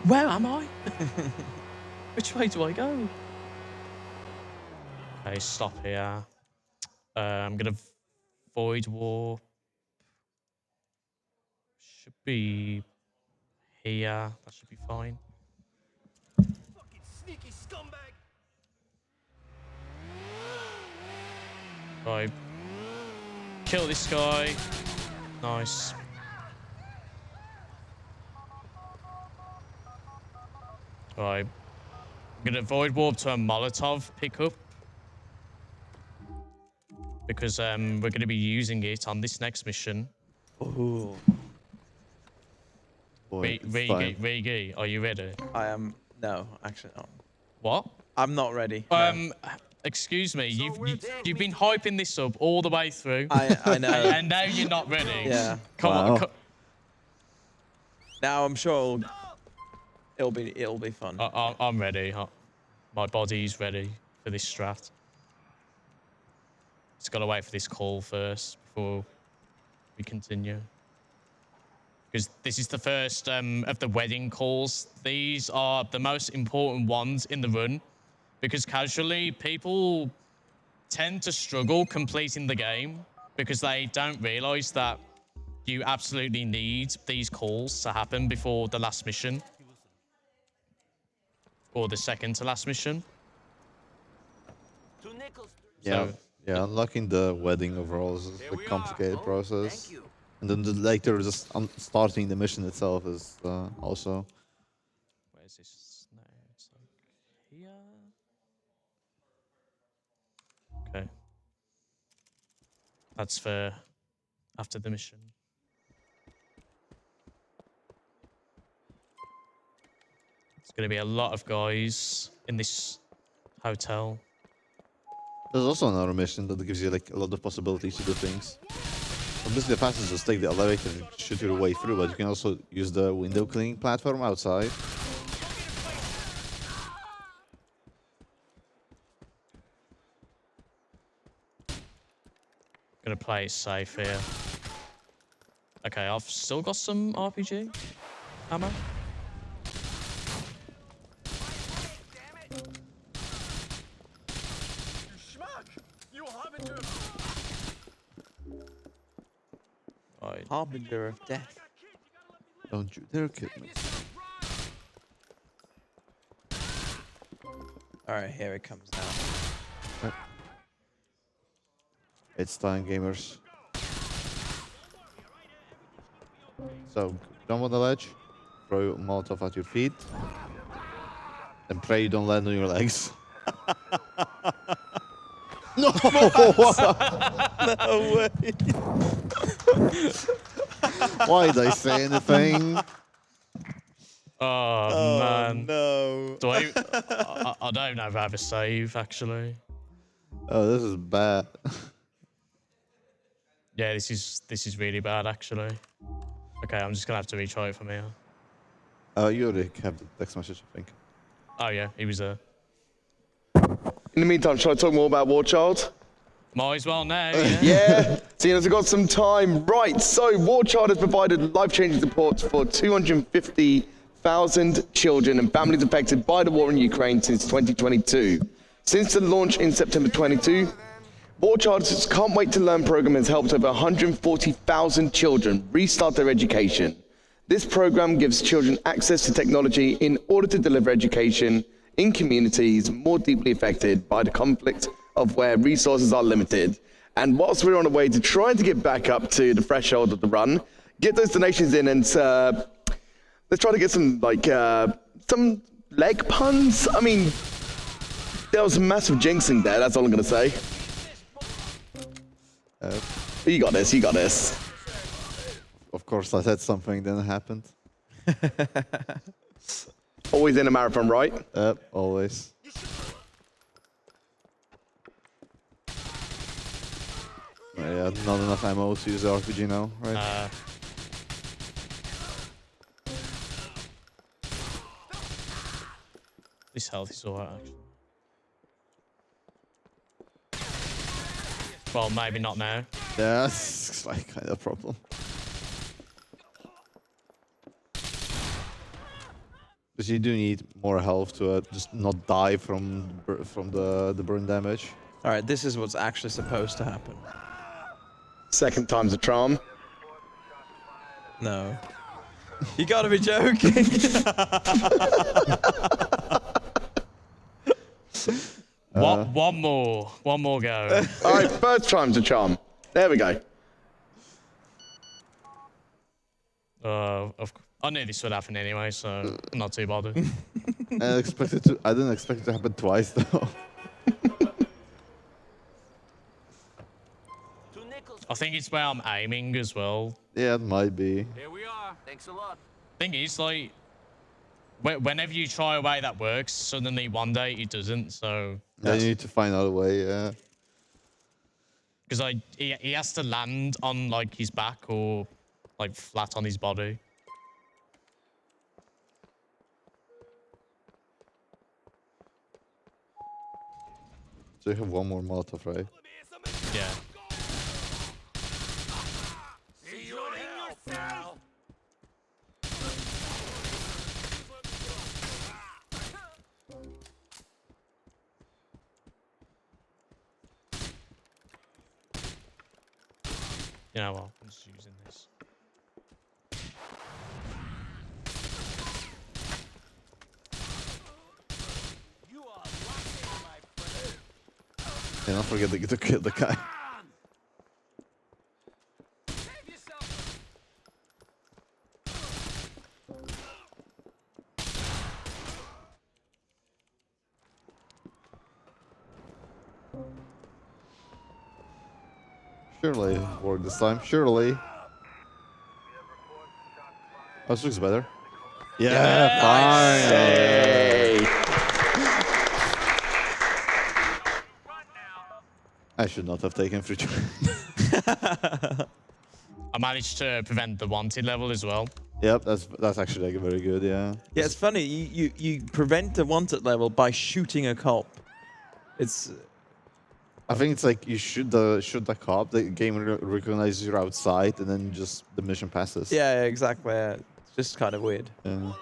Where am I? Which way do I go? Okay, stop here. I'm gonna void warp. Should be here. That should be fine. Fucking sneaky scumbag. Right. Kill this guy. Nice. Right. I'm gonna void warp to a Molotov pickup. Because we're gonna be using it on this next mission. Ooh. Boy, Rigi, are you ready? I am. No, actually not. What? I'm not ready. No. Excuse me. You've been hyping this up all the way through. I know. And now you're not ready. Yeah. Come on. Now I'm sure it'll be fun. I'm ready. My body's ready for this strat. Just gotta wait for this call first before we continue. because this is the first of the wedding calls. These are the most important ones in the run, because casually people tend to struggle completing the game because they don't realize that you absolutely need these calls to happen before the last mission or the second to last mission. Yeah, So, yeah. Unlocking the wedding overall is a complicated process, and then later just starting the mission itself is also. where's this? No, it's like here. Okay. That's for after the mission. It's going to be a lot of guys in this hotel. There's also another mission that gives you like a lot of possibilities to do things. Obviously, the fastest is just take the elevator and shoot your way through, but you can also use the window cleaning platform outside. Gonna play it safe here. Okay, I've still got some RPG ammo. Right. Harbinger of death. Don't you dare kill me. Alright, here it comes now. It's time, gamers. So, jump on the ledge, throw a Molotov at your feet, and pray you don't land on your legs. No! No way! Why did I say anything? Oh, man. No. Do I don't know if I have a save, actually. Oh, this is bad. Yeah, this is really bad, actually. Okay, I'm just gonna have to retry it from here. You already have the text message, I think. Oh yeah, he was there. In the meantime, shall I talk more about War Child? Might as well now. Yeah. Yeah, seeing as we've got some time. Right, so War Child has provided life-changing support for 250,000 children and families affected by the war in Ukraine since 2022. Since the launch in September 22, War Child's Can't Wait to Learn program has helped over 140,000 children restart their education. This program gives children access to technology in order to deliver education in communities more deeply affected by the conflict of where resources are limited. And whilst we're on the way to trying to get back up to the threshold of the run, get those donations in and let's try to get some some leg puns. I mean, there was some massive jinxing there, that's all I'm gonna say. You got this, you got this. Of course, I said something, then it happened. Always in a marathon, right? Always. Yeah, not enough ammo to use the RPG now, right? This health is alright, actually. Well, maybe not now. Yeah, that's like kind of a problem. Because you do need more health to just not die from the burn damage. All right, this is what's actually supposed to happen. Second time's a charm. No. You gotta be joking. One more go. All right, first time's a charm. There we go. I knew this would happen anyway, so I'm not too bothered. I didn't expect it to happen twice though. I think it's where I'm aiming as well. Yeah, it might be. Here we are. Thanks a lot. Thing is, like, whenever you try a way that works, suddenly one day it doesn't. So Yeah, you need to find out a way. Yeah. because he has to land on like his back or like flat on his body. So you have one more Molotov, right? Yeah. See you in hell, pal. You know what? I'm just using this. Yeah, don't forget to kill the guy. Surely work this time. Surely. Oh, this looks better. Yeah, fine. I should not have taken free I managed to prevent the wanted level as well. Yep, that's actually like very good. Yeah. Yeah, it's funny. You prevent the wanted level by shooting a cop. It's. I think it's like you shoot the cop, the game recognizes you're outside, and then just the mission passes. Yeah, exactly. It's just kind of weird. Yeah.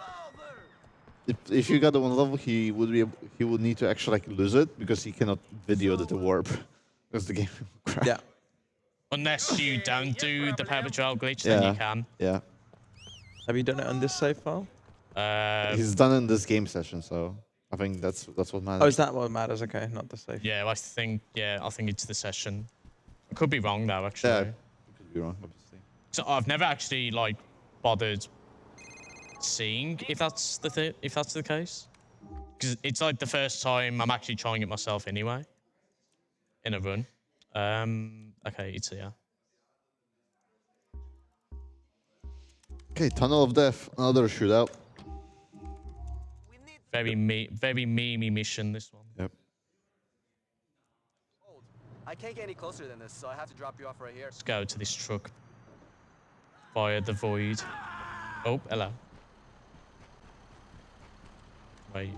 If you got the one level, he would need to actually like lose it because he cannot video the warp because the game will crash. Yeah. Unless you don't do the Power Patrol glitch, then you can. Yeah. Have you done it on this save file? He's done it in this game session, so I think that's what matters. Oh, is that what matters? Okay, not the save. Yeah, I think it's the session. I could be wrong though, actually. Yeah, you could be wrong, obviously. So I've never actually like bothered seeing if that's the case, because it's like the first time I'm actually trying it myself anyway. In a run. Okay, it's here. Okay, Tunnel of Death, another shootout. Very memey mission, this one. Yep. I can't get any closer than this, so I have to drop you off right here. Let's go to this truck via the void. Oh, hello. Wait.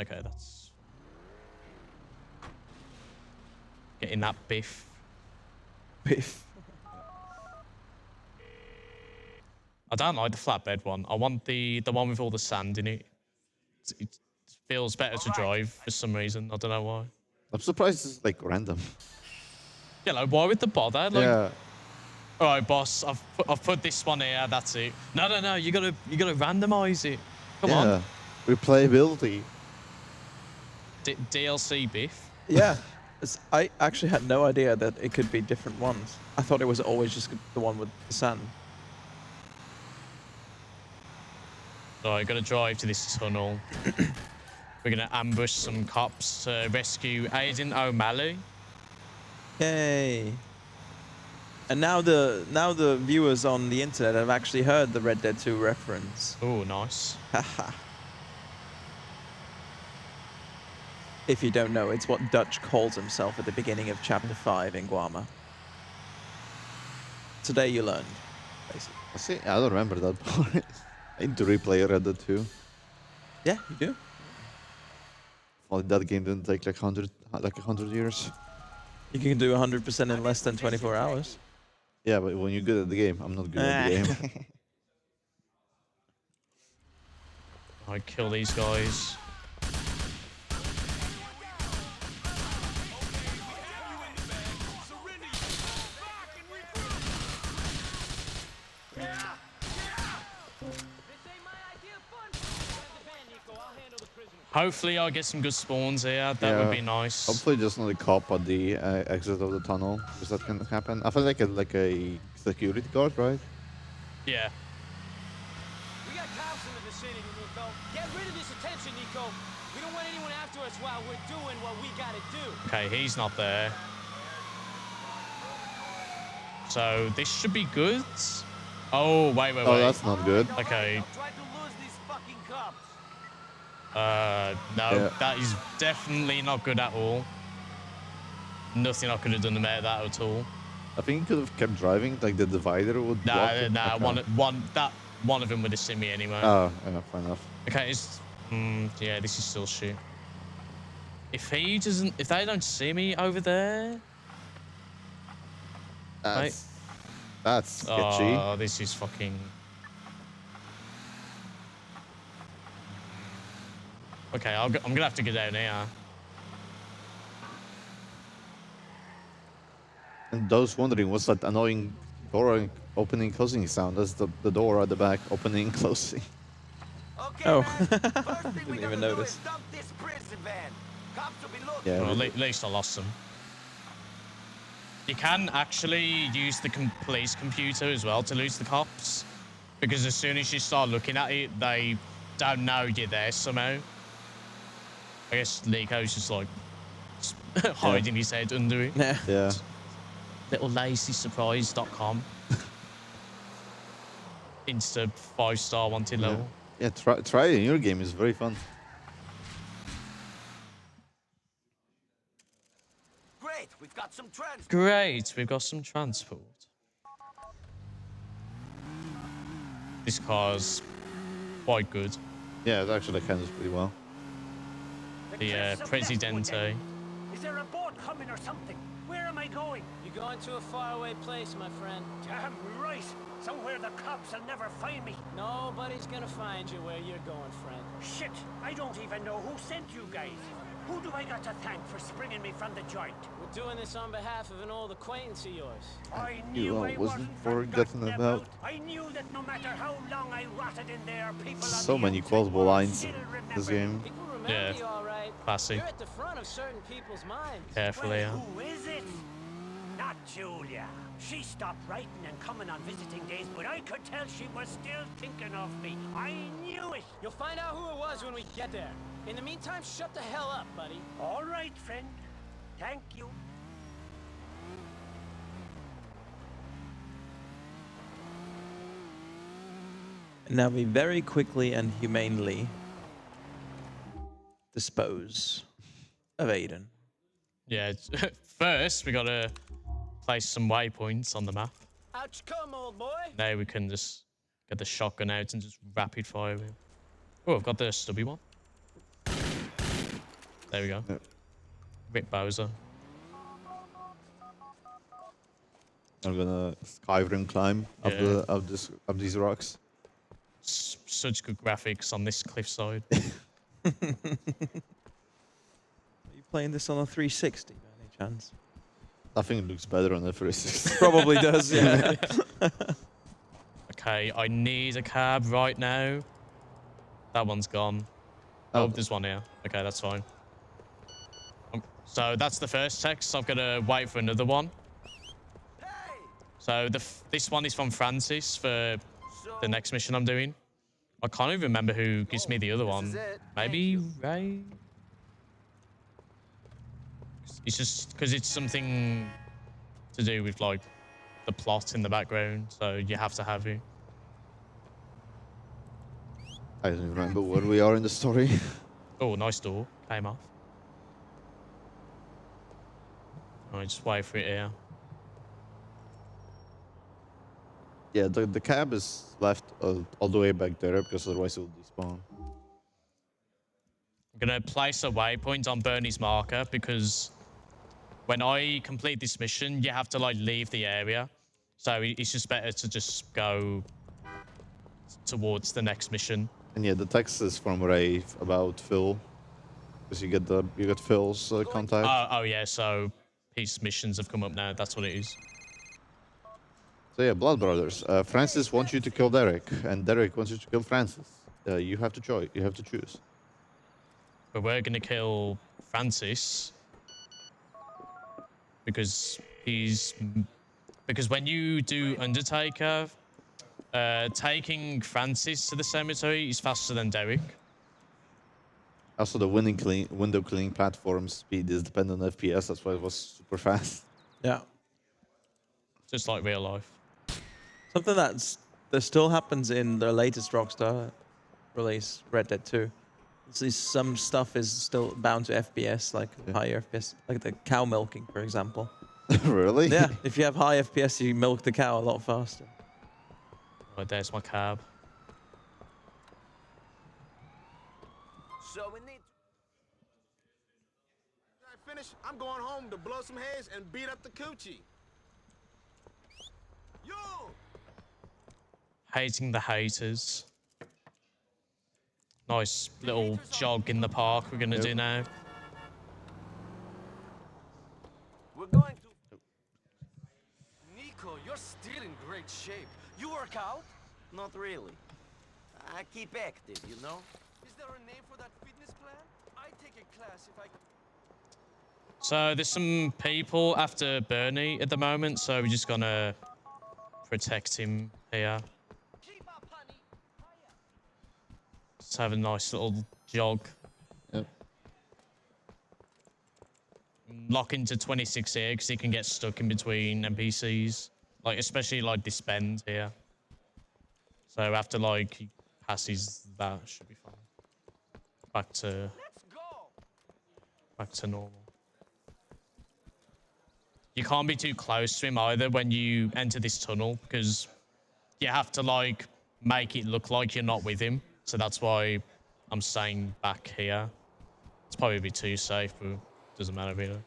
Okay, that's getting that biff. Biff. I don't like the flatbed one. I want the one with all the sand in it. It feels better to drive for some reason. I don't know why. I'm surprised it's like random. Yeah, like why with the bother? Like, yeah. All right, boss. I've put this one here. That's it. No. You gotta randomize it. Come on. Replayability. DLC biff. Yeah. I actually had no idea that it could be different ones. I thought it was always just the one with the sand. Right, gotta drive to this tunnel. We're gonna ambush some cops to rescue Aiden O'Malley. Yay! And now the viewers on the internet have actually heard the Red Dead 2 reference. Oh, nice. Haha. If you don't know, it's what Dutch calls himself at the beginning of Chapter 5 in Guama. Today you learned, basically. See, I don't remember that part. I need to replay Red Dead 2. Yeah, you do. Well, that game didn't take like 100 years. You can do 100% in less than 24 hours. Yeah, but when you're good at the game, I'm not good at the game. I kill these guys. Hopefully I'll get some good spawns here. That would be nice. Hopefully just not a cop at the exit of the tunnel, because that can happen. I feel like a security guard, right? Yeah. We got cops in the vicinity, Nico. Get rid of this attention, Nico. We don't want anyone after us while we're doing what we gotta do. Okay, he's not there. So this should be good. Oh, wait. Oh, that's not good. Okay. No, that is definitely not good at all. Nothing I could have done about that at all. I think you could have kept driving, like the divider would. Nah, one of them would have seen me anyway. Oh, yeah, fair enough. Okay, yeah, this is still shit. If they don't see me over there, that's sketchy. Oh, this is fucking. Okay, I'm gonna have to get down here. And those wondering, what's that annoying door opening, closing sound. That's the door at the back, opening, closing. Okay, man. First thing we Didn't gotta even do notice. is dump this prison van. Cops will be looking. Yeah. Well, at least I lost them. You can actually use the police computer as well to lose the cops, because as soon as you start looking at it, they don't know you're there somehow. I guess Nico's just like hiding his head under it. Yeah. Little lazysurprise.com. Insta 5-star wanted level. Yeah, try it in your game. It's very fun. Great, we've got some transport. Great, we've got some transport. This car's quite good. Yeah, it actually handles pretty well. The Presidente. Is there a boat coming or something? Where am I going? You're going to a faraway place, my friend. Damn right. Somewhere the cops will never find me. Nobody's gonna find you where you're going, friend. Shit, I don't even know who sent you guys. Who do I got to thank for springing me from the joint? We're doing this on behalf of an old acquaintance of yours. I knew I wasn't forgotten about. I knew that no matter how long I rotted in there, people So many quotable lines in this game. Yeah, classy. You're at the front of certain people's minds. Carefully, Well, who is it? Not Julia. She stopped writing and coming on visiting days, but I could tell she was still thinking of me. I knew it. You'll find out who it was when we get there. In the meantime, shut the hell up, buddy. All right, friend. Thank you. Now we very quickly and humanely dispose of Aiden. Yeah, first we gotta place some waypoints on the map. Out you come, old boy. Now we can just get the shotgun out and just rapid fire him. Oh, I've got the stubby one. There we go. Yep. Rick Bowser. I'm gonna Skyrim climb up these rocks. Such good graphics on this cliffside. Are you playing this on a 360 by any chance? I think it looks better on the 360. Probably does, yeah. Okay, I need a cab right now. That one's gone. Oh, there's one here. Okay, that's fine. So that's the first text. I've got to wait for another one. So this one is from Francis for the next mission I'm doing. I can't even remember who gives me the other one. Maybe Ray? It's just because it's something to do with like the plot in the background, so you have to have it. I don't remember where we are in the story. Oh, nice door. Came off. I just wait for it here. Yeah, the cab is left all the way back there because otherwise it will despawn. I'm going to place a waypoint on Bernie's marker because when I complete this mission, you have to like leave the area. So it's just better to just go towards the next mission. And yeah, the text is from Ray about Phil, because you get Phil's contact. Oh yeah, so his missions have come up now. That's what it is. So yeah, Blood Brothers. Francis wants you to kill Derek, and Derek wants you to kill Francis. You have to choose. You have to choose. But we're gonna kill Francis because when you do Undertaker, taking Francis to the cemetery is faster than Derek. Also, the window cleaning platform speed is dependent on FPS. That's why it was super fast. Yeah. Just like real life. Something that still happens in the latest Rockstar release, Red Dead 2. Some stuff is still bound to FPS, like higher FPS, like the cow milking, for example. Really? Yeah, if you have high FPS, you milk the cow a lot faster. Oh, there's my cab. So we need. I finish. I'm going home to blow some heads and beat up the coochie. Yo! Hating the haters. Nice little jog in the park we're gonna do now. We're going to. Nico, you're stealing great. great shape. You work out? Not really. I keep active, you know? Is there a name for that fitness plan? I'd take a class if I could. So there's some people after Bernie at the moment, so we're just gonna protect him here. Just have a nice little jog. Yep. Lock into 26 here because he can get stuck in between NPCs, like especially like this bend here. So after like he passes that, should be fine. Back to normal. You can't be too close to him either when you enter this tunnel because you have to like make it look like you're not with him. So that's why I'm staying back here. It's probably a bit too safe, but doesn't matter really.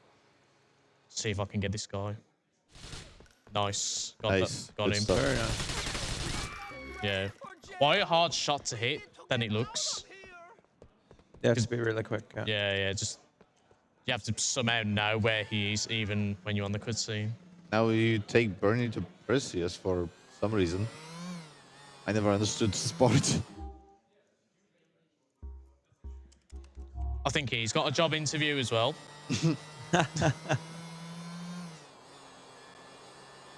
See if I can get this guy. Nice. Got him. Very nice. Yeah. Quite a hard shot to hit than it looks. You have to be really quick. Yeah. Just you have to somehow know where he is, even when you're on the cutscene. Now you take Bernie to Perseus for some reason. I never understood sport. I think he's got a job interview as well.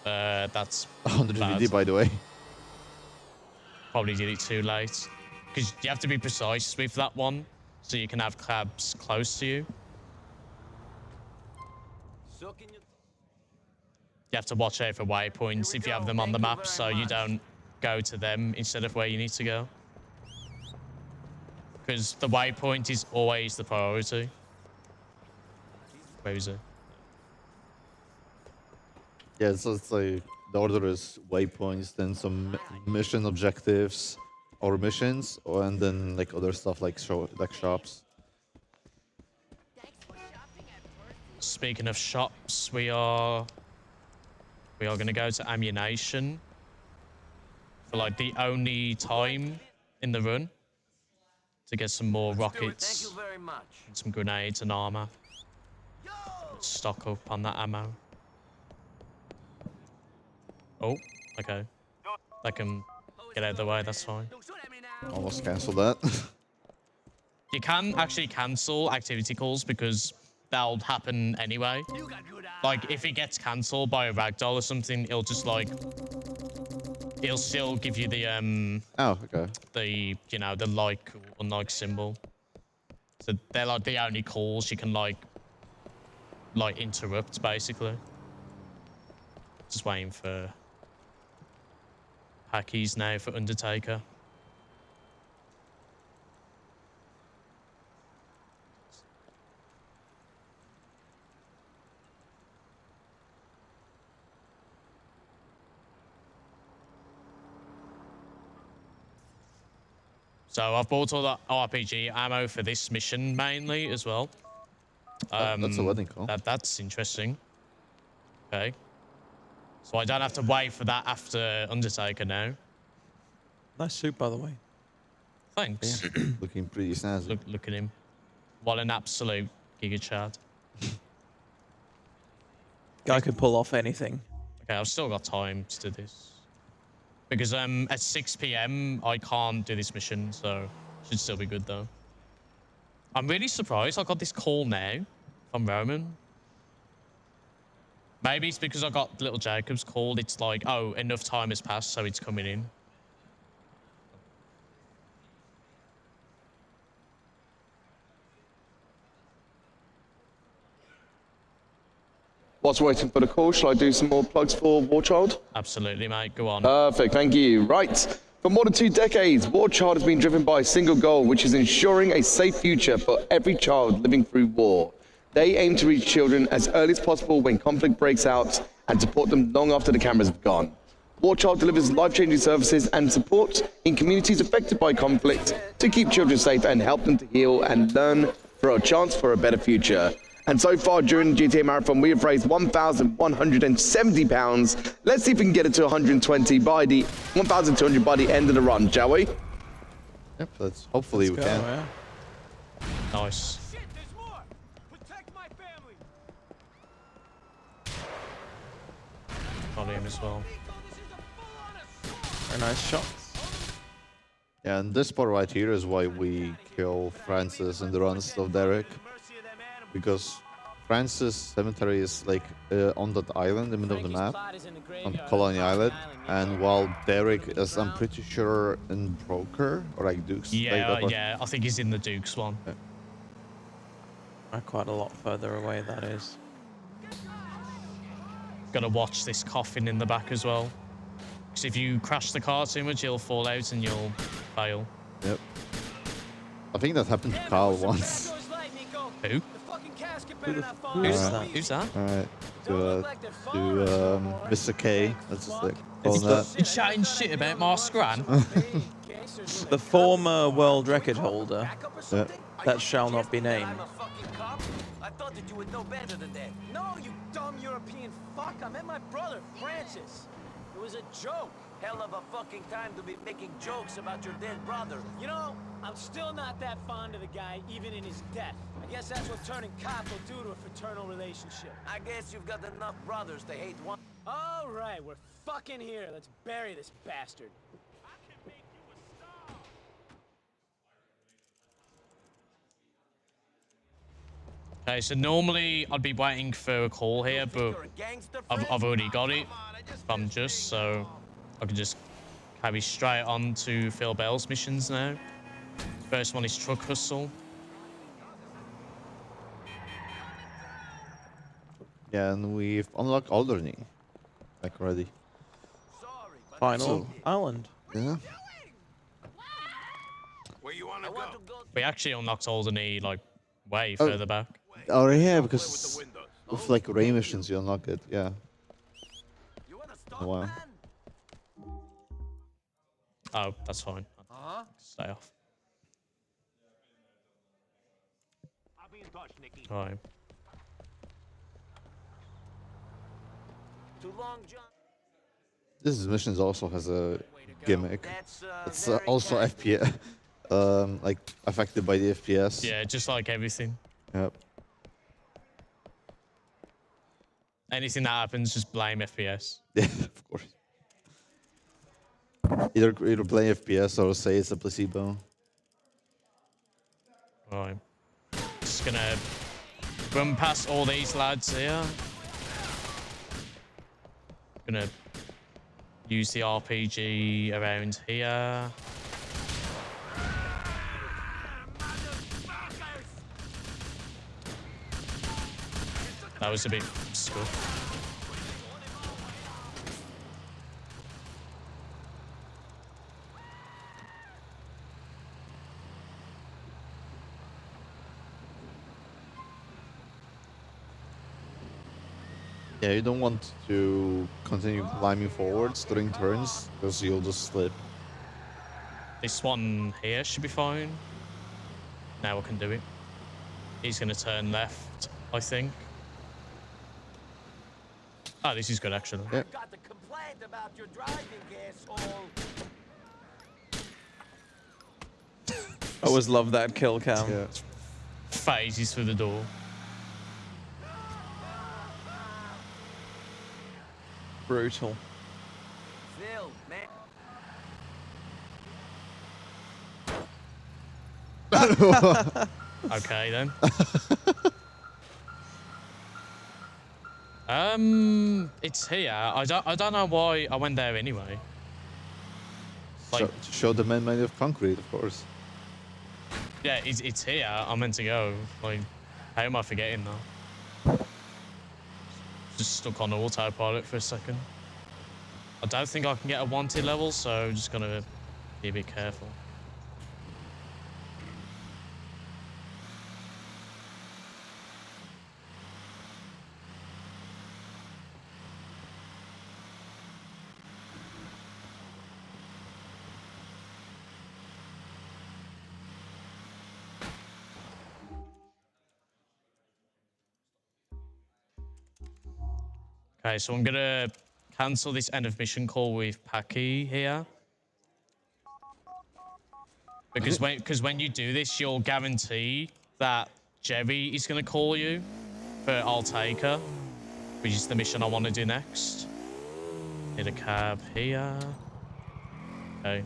That's on the bad. DVD, by the way. Probably did it too late. Because you have to be precise with that one, so you can have cabs close to you. You have to watch out for waypoints if you have them on the map, so you don't go to them instead of where you need to go. Because the waypoint is always the priority. Where is it? Yeah, so it's like the order is waypoints, then some mission objectives or missions, and then like other stuff like shops. Speaking of shops, we are gonna go to ammunition for like the only time in the run to get some more rockets, Thank you very much. and some grenades and armor. Stock up on that ammo. Oh, okay. I can get out of the way, that's fine. Almost cancel that. You can actually cancel activity calls because they'll happen anyway. Like, if it gets cancelled by a ragdoll or something, it'll just like... It'll still give you the, Oh, okay. The, you know, the like or unlike symbol. So they're like the only calls you can like interrupt, basically. Just waiting for Hackies now for Undertaker. So I've bought all the RPG ammo for this mission mainly as well. That's a wedding call. That's interesting. Okay. So I don't have to wait for that after Undertaker now. Nice suit, by the way. Thanks. Yeah. Looking pretty snazzy. Look at him. What an absolute giga chad. Guy could pull off anything. Okay, I've still got time to do this. Because at 6 PM, I can't do this mission, so should still be good though. I'm really surprised I got this call now from Roman. Maybe it's because I got Little Jacob's call. It's like, oh, enough time has passed, so it's coming in. Whilst waiting for the call, shall I do some more plugs for War Child? Absolutely, mate. Go on. Perfect, thank you. Right. For more than 2 decades, War Child has been driven by a single goal, which is ensuring a safe future for every child living through war. They aim to reach children as early as possible when conflict breaks out and support them long after the cameras have gone. War Child delivers life-changing services and support in communities affected by conflict to keep children safe and help them to heal and learn for a chance for a better future. And so far during the GTA Marathon, we have raised £1,170. Let's see if we can get it to 1,200 by the end of the run, shall we? Yep, let's hopefully we can. Yeah. Nice. Shit, there's more! Protect my family! Got him as well. Very nice shots. Yeah, and this part right here is why we kill Francis and the runs of Derek. Because Francis Cemetery is like on that island in the middle of the map, on Colony Island, and while Derek is, I'm pretty sure, in Broker or like Duke's. Yeah, like yeah, I think he's in the Duke's one. Yeah. Quite a lot further away, that is. Gotta watch this coffin in the back as well. Because if you crash the car too much, you'll fall out and you'll fail. Yep. I think that happened to Kyle once. Who? Who's that? Who's that? Alright. To Mr. K. Let's just like call him that. You're chatting shit about my scran? The former world record holder. Yeah. That shall not be named. I thought that you would know better than that. No, you dumb European fuck. I met my brother, Francis. It was a joke. Hell of a fucking time to be making jokes about your dead brother. You know, I'm still not that fond of the guy, even in his death. I guess that's what turning cop will do to a fraternal relationship. I guess you've got enough brothers to hate one. All right, we're fucking here. Let's bury this bastard. Okay, so normally I'd be waiting for a call here, but I've already got it. If I'm just, so I can just carry straight on to Phil Bell's missions now. First one is Truck Hustle. Yeah, and we've unlocked Alderney. Like already. Final island. Yeah. Where you wanna go? We actually unlocked Alderney like way further back. Oh yeah, because with like Ray missions you unlock it. Yeah. Oh, wow. Oh, that's fine. Stay off. Alright. Too long, John. This missions also has a gimmick. It's also FPS, like affected by the FPS. Yeah, just like everything. Yep. Anything that happens, just blame FPS. Yeah, of course. Either play FPS or say it's a placebo. Right. Just gonna run past all these lads here. Gonna use the RPG around here. That was a bit scuffed. Yeah, you don't want to continue climbing forwards during turns because you'll just slip. This one here should be fine. Now I can do it. He's gonna turn left, I think. Oh, this is good actually. Yeah. Got the complaint about your driving, asshole. I always love that kill cam. Yeah. Phases through the door. Brutal. Phil, man. Okay then. It's here. I don't know why I went there anyway. Like, show the man made of concrete, of course. yeah, it's here. I'm meant to go. Like, how am I forgetting now? Just stuck on autopilot for a second. I don't think I can get a wanted level, so I'm just gonna be a bit careful. Okay, so I'm gonna cancel this end of mission call with Paki here. Because when you do this, you'll guarantee that Jerry is gonna call you for I'll Take Her, which is the mission I want to do next. Hit a cab here. Okay.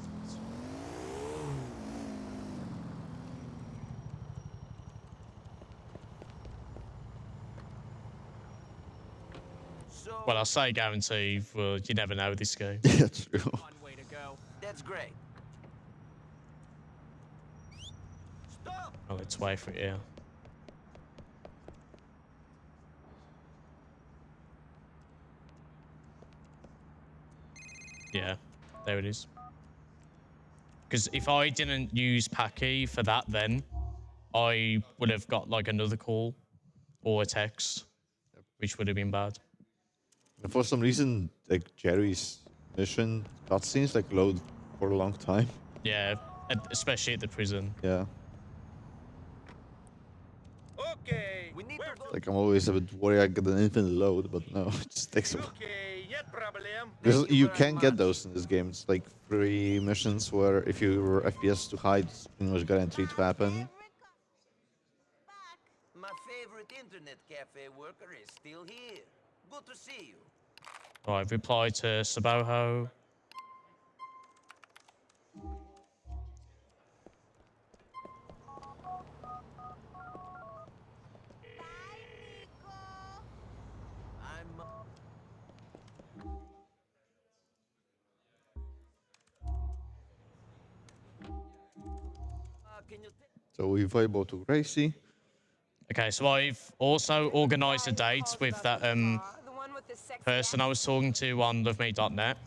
Well, I'll say guarantee. Well, you never know with this game. Yeah, true. One way to go. That's great. Stop. Oh, let's wait for it. Yeah. Yeah, there it is. Because if I didn't use Packy for that, then I would have got like another call or a text, which would have been bad. And for some reason, like Jerry's mission cutscenes like load for a long time. Yeah, especially at the prison. Yeah. Okay. We need to go. Like I'm always a bit worried I get an infinite load, but no, it just takes a while. Okay, yet problem. Because you can get those in this game. It's like free missions where if your FPS too high, it's pretty much guaranteed to happen. My favorite internet cafe worker is still here. Good to see you. Right, reply to Saboho. So we vibe to Gracie. Okay, so I've also organised a date with that person I was talking to on loveme.net.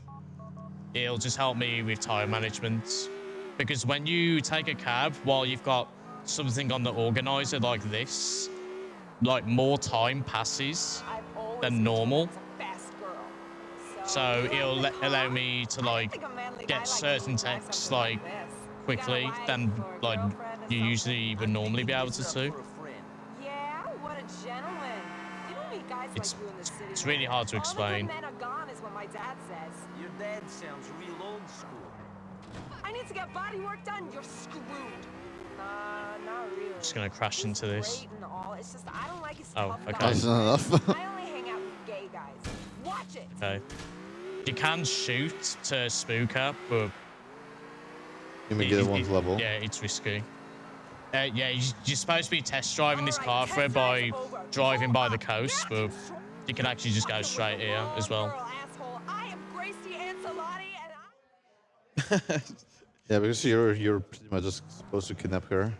It'll just help me with time management. Because when you take a cab while you've got something on the organizer like this, like more time passes than normal. So it'll allow me to like get certain texts like quickly than like you usually would normally be able to do. Yeah, what a gentleman. You don't meet guys like you in the city. It's really hard to explain. All the good men are gone is what my dad says. Your dad sounds real old school. I need to get body work done. You're screwed. Nah, not really. I'm just gonna crash into this. Great and all. It's just I don't like his Oh, tough okay. guys. That's not enough. I only hang out with gay guys. Watch it. Okay. You can shoot to Spooker, but You may get it one level. yeah, it's risky. Yeah, you're supposed to be test driving this car for it by driving by the coast, but you can actually just go straight here as well. I am Gracie Ancelotti, and Yeah, because you're pretty much just supposed to kidnap her.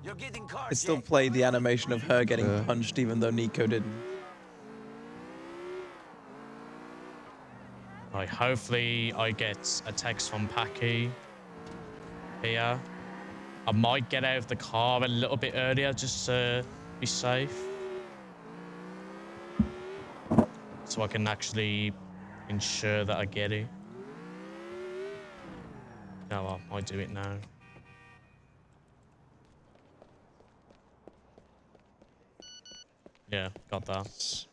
You're getting It still played the animation of her getting punched, even though Nico didn't. Right, hopefully I get a text from Packy here. I might get out of the car a little bit earlier just to be safe. So I can actually ensure that I get it. No, I might do it now. Yeah, got that.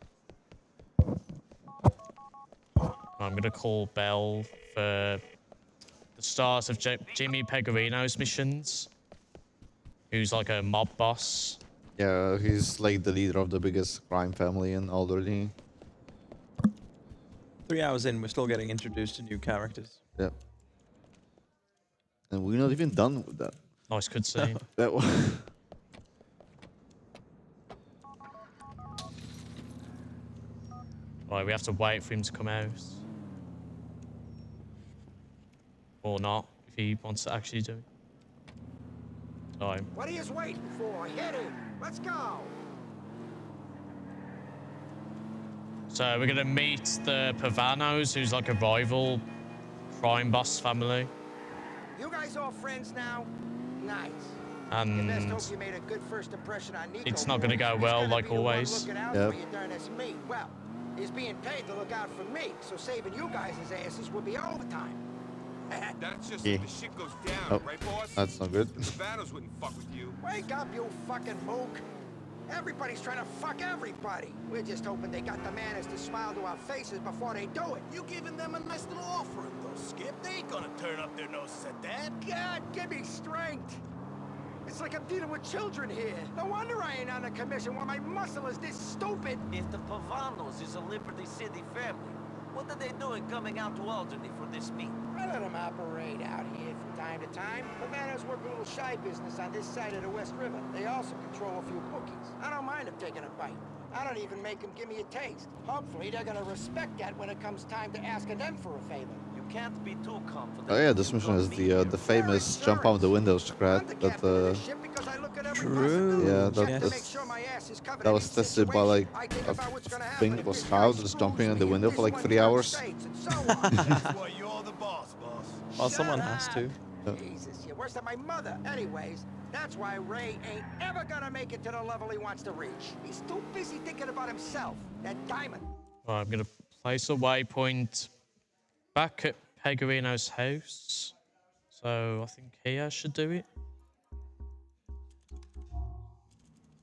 I'm gonna call Bell for the start of Jimmy Pegorino's missions. Who's like a mob boss. Yeah, he's like the leader of the biggest crime family in Alderley. 3 hours in, we're still getting introduced to new characters. Yep. And we're not even done with that. Nice cutscene. That one. Right, we have to wait for him to come out. Or not, if he wants to actually do it. Time. What are you waiting for? Hit him. Let's go. So we're gonna meet the Pavanos, who's like a rival crime boss family. You guys all friends now? Nice. And Best hope you made a good first impression on Nico. it's not gonna go well like always. Yep. Me. Well, he's being paid to look out for me, so saving you guys' asses will be overtime. That's just Yeah. if the shit goes down, Oh, right, boss? that's not good. The Vanos wouldn't fuck with you. Wake up, you fucking mook. Everybody's trying to fuck everybody. We're just hoping they got the manners to smile to our faces before they do it. You giving them a nice little offering, though, Skip. They ain't gonna turn up their noses at that. God, give me strength. It's like I'm dealing with children here. No wonder I ain't on a commission while my muscle is this stupid. If the Pavanos is a Liberty City family, What are they doing coming out to Albany for this meet? I let them operate out here from time to time. Havana's work a little shy business on this side of the West River. They also control a few bookies. I don't mind them taking a bite. I don't even make them give me a taste. Hopefully, they're gonna respect that when it comes time to asking them for a favor. You can't be too confident. Oh yeah, this mission is the famous jump out the window strat that True. yeah, that was tested by like I think it was Kyle just jumping in the window for like 3 hours. Well, someone has to. Jesus, you're worse than my mother. Anyways, that's why Ray ain't ever gonna make it to the level he wants to reach. He's too busy thinking about himself. That diamond. Right, I'm gonna place a waypoint back at Pegorino's house. So I think here should do it.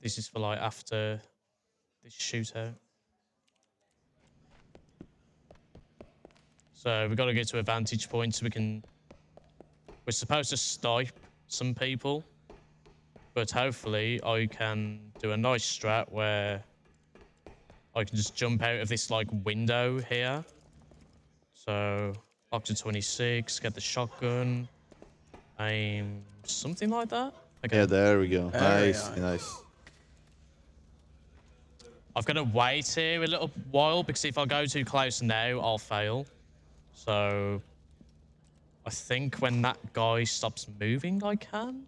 This is for like after this shootout. So we've got to get to a vantage point so we're supposed to snipe some people, but hopefully I can do a nice strat where I can just jump out of this like window here. So up to 26, get the shotgun, aim, something like that. Okay. Yeah, there we go. Nice, nice. I've got to wait here a little while because if I go too close now, I'll fail. So I think when that guy stops moving, I can.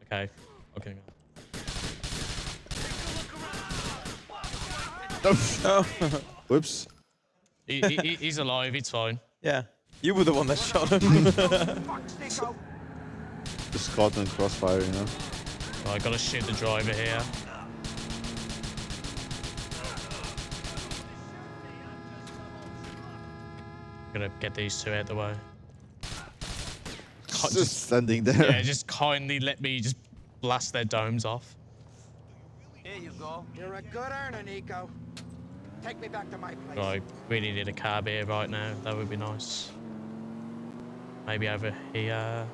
Okay. Okay. Oh. Whoops. He's alive. It's fine. Yeah. You were the one that shot him. Just caught in crossfire, you know. Oh, I gotta shoot the driver here. Gonna get these two out of the way. Just standing there. Yeah, just kindly let me just blast their domes off. Here you go. You're a good earner, Nico. Take me back to my place. Right, really need a cab here right now. That would be nice. Maybe over here.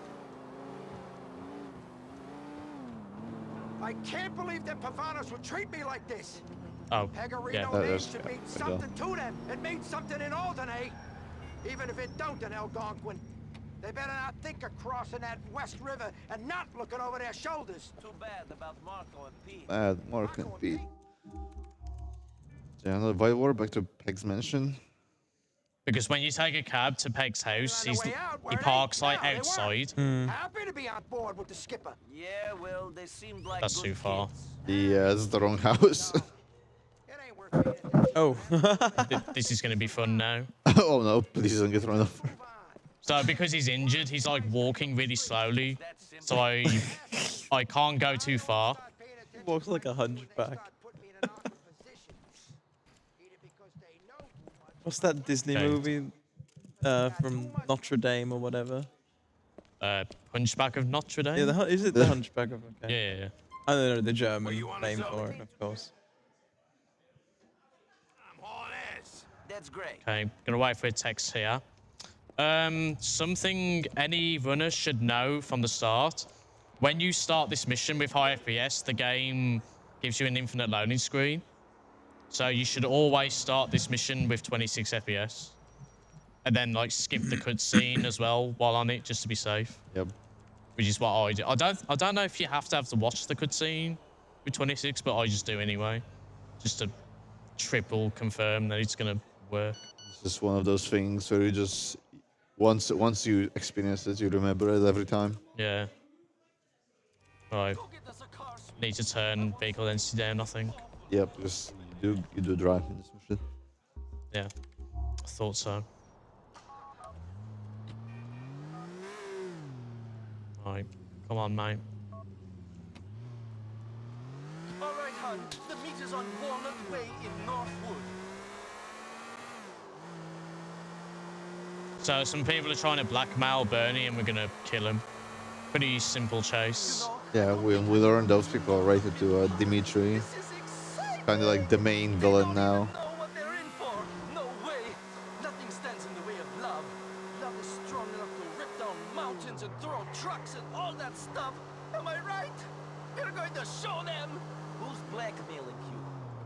I can't believe that Pavanos would treat me like this. Oh, Pegorino yeah. name should mean something to them. It means something in Alderney. Even if it don't in Algonquin. They better not think of crossing that West River and not looking over their shoulders. Too bad about Marco and Pete. Bad, Marco and Pete. Yeah, another Vital War back to Peg's mansion. Because when you take a cab to Peg's house, he parks like outside. Happy to be on board with the skipper. Yeah, well, they seemed like That's too far. Yeah, this is the wrong house. Oh. This is going to be fun now. Oh no, please don't get run over. So because he's injured, he's like walking really slowly. So I can't go too far. He walks like a hunchback. What's that Disney movie from Notre Dame or whatever? Hunchback of Notre Dame? Yeah, is it the Hunchback of... Okay. Yeah. I don't know the German name for it, of course. That's great. Okay, gonna wait for a text here. Something any runner should know from the start. When you start this mission with high FPS, the game gives you an infinite loading screen. So you should always start this mission with 26 FPS. And then like skip the cutscene as well while on it, just to be safe. Yep. Which is what I do. I don't know if you have to watch the cutscene with 26, but I just do anyway. Just to triple confirm that it's gonna work. It's just one of those things where you just once you experience it, you remember it every time. Yeah. Right. Need to turn vehicle density down, I think. Yep, just you do drive in this mission. Yeah. I thought so. Right. Come on, mate. All right, hon. The meet is on Walnut Way in Northwood. So some people are trying to blackmail Bernie and we're gonna kill him. Pretty simple chase. Yeah, we learned those people are rated to Dimitri. Kind of like the main villain now. No way. Nothing stands in the way of love. Love is strong enough to rip down mountains and throw trucks and all that stuff. Am I right? We're going to show them. Who's blackmailing you?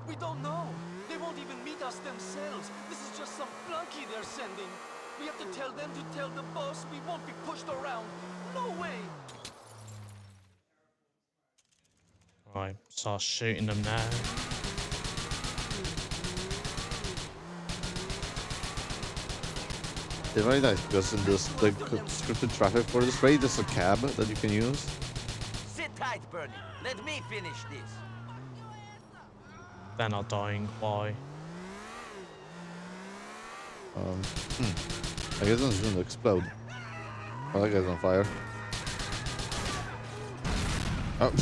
We don't know. They won't even meet us themselves. This is just some flunky they're sending. We have to tell them to tell the boss we won't be pushed around. No way! Right, start shooting them now. It's very nice because in this the scripted traffic for this raid, there's a cab that you can use. Sit tight, Bernie. Let me finish this. They're not dying. Why? I guess it's gonna explode. Oh, that guy's on fire. Oh.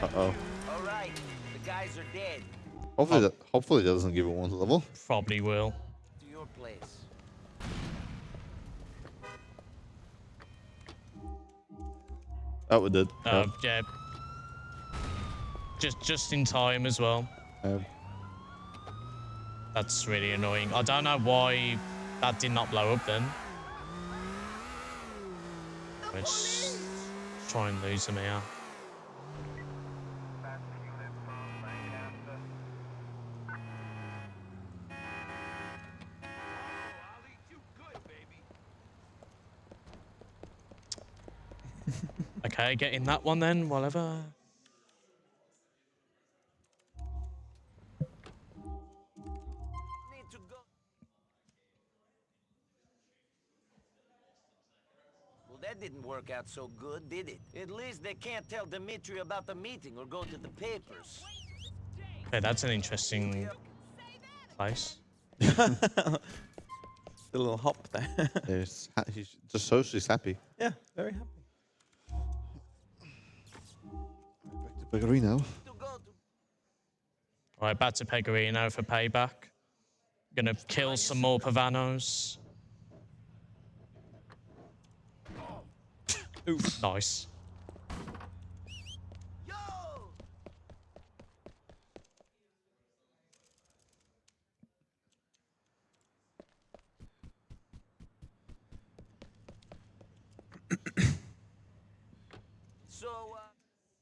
Uh-oh. All right, the guys are dead. Hopefully that doesn't give it one level. Probably will. To your place. Oh, it did. Yeah. Just in time as well. That's really annoying. I don't know why that did not blow up then. Let's try and lose them here. Okay, get in that one then, whatever. Need to go. Well, that didn't work out so good, did it? At least they can't tell Dimitri about the meeting or go to the papers. Okay, that's an interesting place. The little hop there. He's just so she's happy. Yeah, very happy. Back to Pecorino. Alright, back to Pecorino for payback. Gonna kill some more Pavanos. Oof, nice.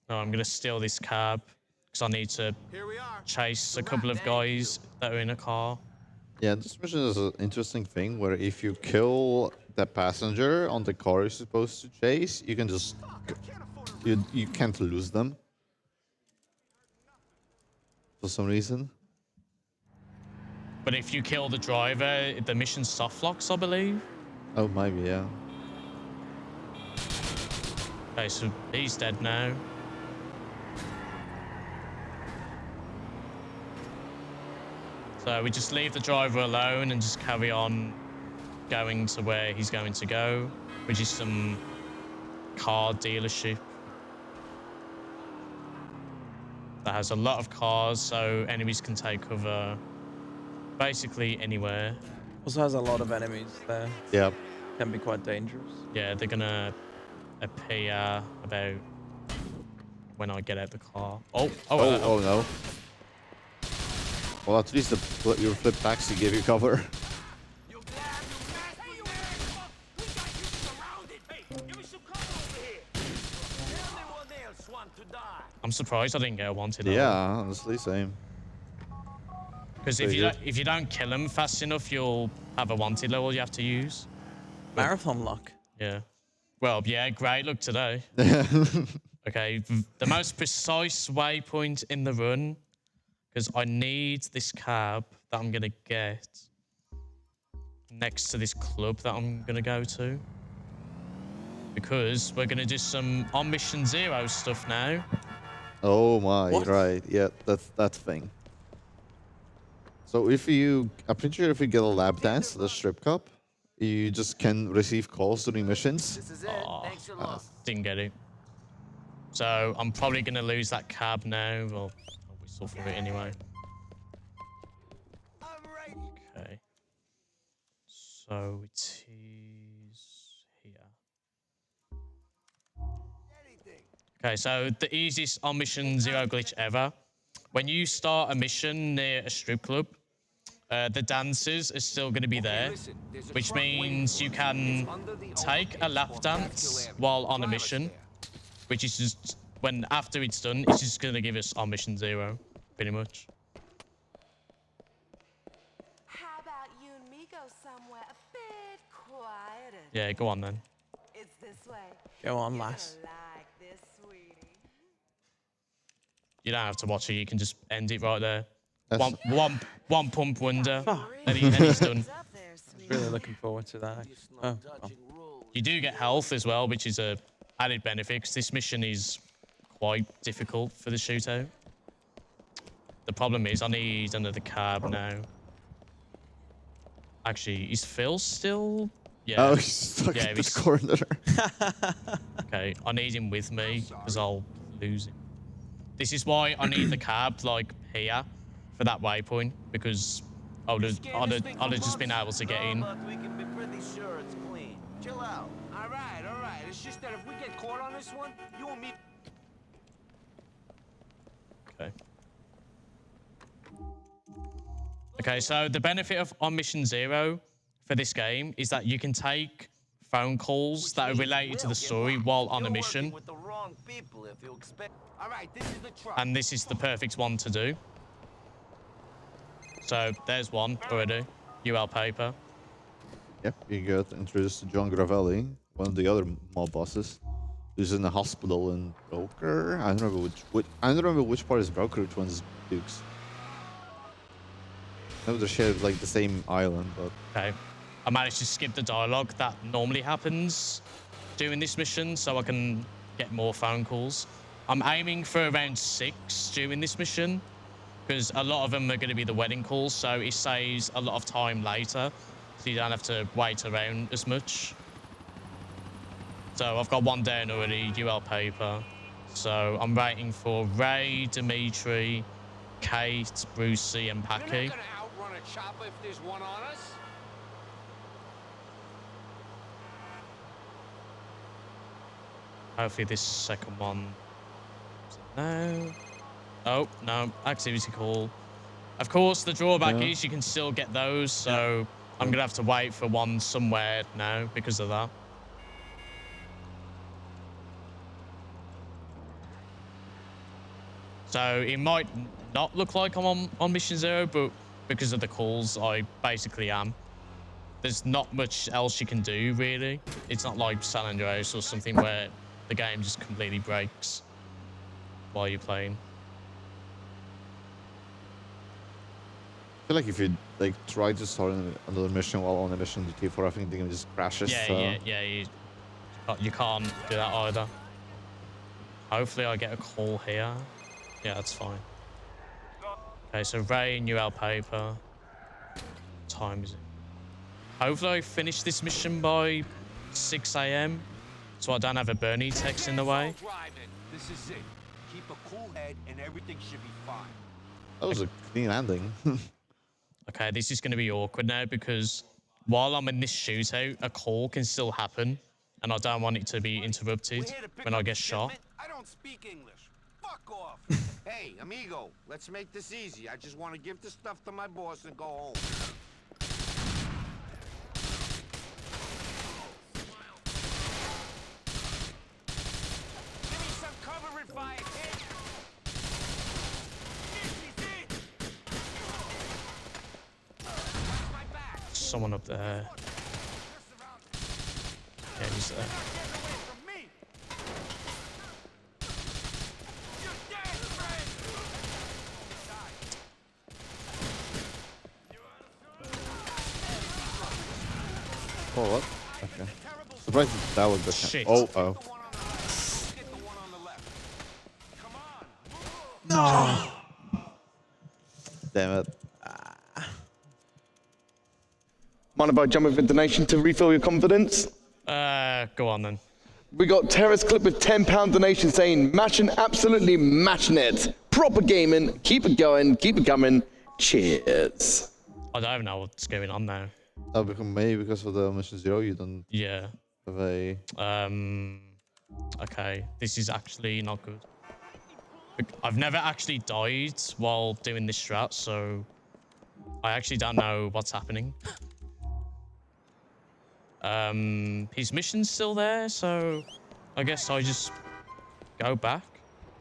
No, I'm gonna steal this cab because I need to chase a couple of guys that are in a car. Yeah, this mission is an interesting thing where if you kill the passenger on the car you're supposed to chase, you can just you can't lose them for some reason. But if you kill the driver, the mission soft locks, I believe. Oh, maybe, yeah. Okay, so he's dead now. So we just leave the driver alone and just carry on going to where he's going to go, which is some car dealership that has a lot of cars, so enemies can take cover basically anywhere. Also has a lot of enemies there. Yep. Can be quite dangerous. Yeah, they're gonna appear about when I get out the car. Oh no. Well, at least your flip taxi gave you cover. I'm surprised I didn't get a wanted. Yeah, honestly, same. Because if you don't kill him fast enough, you'll have a wanted level you have to use. Marathon luck. Yeah. Well, yeah, great luck today. Okay, the most precise waypoint in the run, because I need this cab that I'm gonna get next to this club that I'm gonna go to. Because we're gonna do some on Mission Zero stuff now. Oh my, What? right. Yeah, that's that thing. So I'm pretty sure if you get a lap dance, the strip club, you just can receive calls during missions. This is it. Thanks a lot. Didn't get it. So I'm probably gonna lose that cab now. Well, I'll whistle for it anyway. Okay. So it is here. Okay, so the easiest on Mission Zero glitch ever. When you start a mission near a strip club, the dancers are still going to be there, which means you can take a lap dance while on a mission, which is just when after it's done, it's just gonna give us our mission 0, pretty much. How about you and me go somewhere a bit quieter? Yeah, go on then. It's this way. Go on, You're lass. gonna like this, sweetie. You don't have to watch it. You can just end it right there. That's- One pump wonder, and he's done. Really looking forward to that. Oh, well. You do get health as well, which is a added benefit, 'cause this mission is quite difficult for the shootout. The problem is I need another cab now. Actually, is Phil still? Yeah. Oh, he's stuck in this corner. Okay, I need him with me because I'll lose him. This is why I need the cab like here for that waypoint, because I'd have just been able to get in. Look, we can be pretty sure it's clean. Chill out. All right, all right. It's just that if we get caught on this one, you and me... Okay. Okay, so the benefit of on mission 0 for this game is that you can take phone calls that are related to the story while on a mission. With the wrong people if you expect. All right, this is the truck. And this is the perfect one to do. So there's one already. UL paper. Yep, you got introduced to John Gravelli, one of the other mob bosses, who's in the hospital in Broker. I don't remember which part is Broker, which one's Dukes. I know they're shared like the same island, but Okay. I managed to skip the dialogue that normally happens during this mission, so I can get more phone calls. I'm aiming for around 6 during this mission, because a lot of them are going to be the wedding calls, so it saves a lot of time later, so you don't have to wait around as much. So I've got one down already, UL paper. So I'm waiting for Ray, Dimitri, Kate, Brucey, and Paki. You're not gonna outrun a chopper if there's one on us. Hopefully this second one. No. Oh, no. Activity call. Of course, the drawback is you can still get those, so I'm going to have to wait for one somewhere now because of that. So it might not look like I'm on mission 0, but because of the calls, I basically am. There's not much else you can do, really. It's not like San Andreas or something where the game just completely breaks while you're playing. I feel like if you like try to start another mission while on a mission in GT4, I think the game just crashes. Yeah. You can't do that either. Hopefully I get a call here. Yeah, that's fine. Okay, so Ray and UL paper. What time is it? Hopefully I finish this mission by 6 AM, so I don't have a Bernie text in the way. This is it. Keep a cool head and everything should be fine. That was a clean landing. Okay, this is going to be awkward now because while I'm in this shootout, a call can still happen, and I don't want it to be interrupted when I get shot. I don't speak English. Fuck off. Hey, amigo, let's make this easy. I just want to give this stuff to my boss and go home. Give me some cover if I hit. Someone up there. Yeah, he's there. Oh, what? Okay. Surprised that was the Shit. Oh. No. Damn it. Mind if I jump with a donation to refill your confidence? Go on then. We got Terrace Clip with £10 donation saying, Mashun, absolutely mashing it. Proper gaming, keep it going, keep it coming. Cheers. I don't even know what's going on now. Oh, maybe because of the mission 0, you don't Yeah. have a... Okay, this is actually not good. I've never actually died while doing this strat, so I actually don't know what's happening. His mission's still there, so I guess I just go back.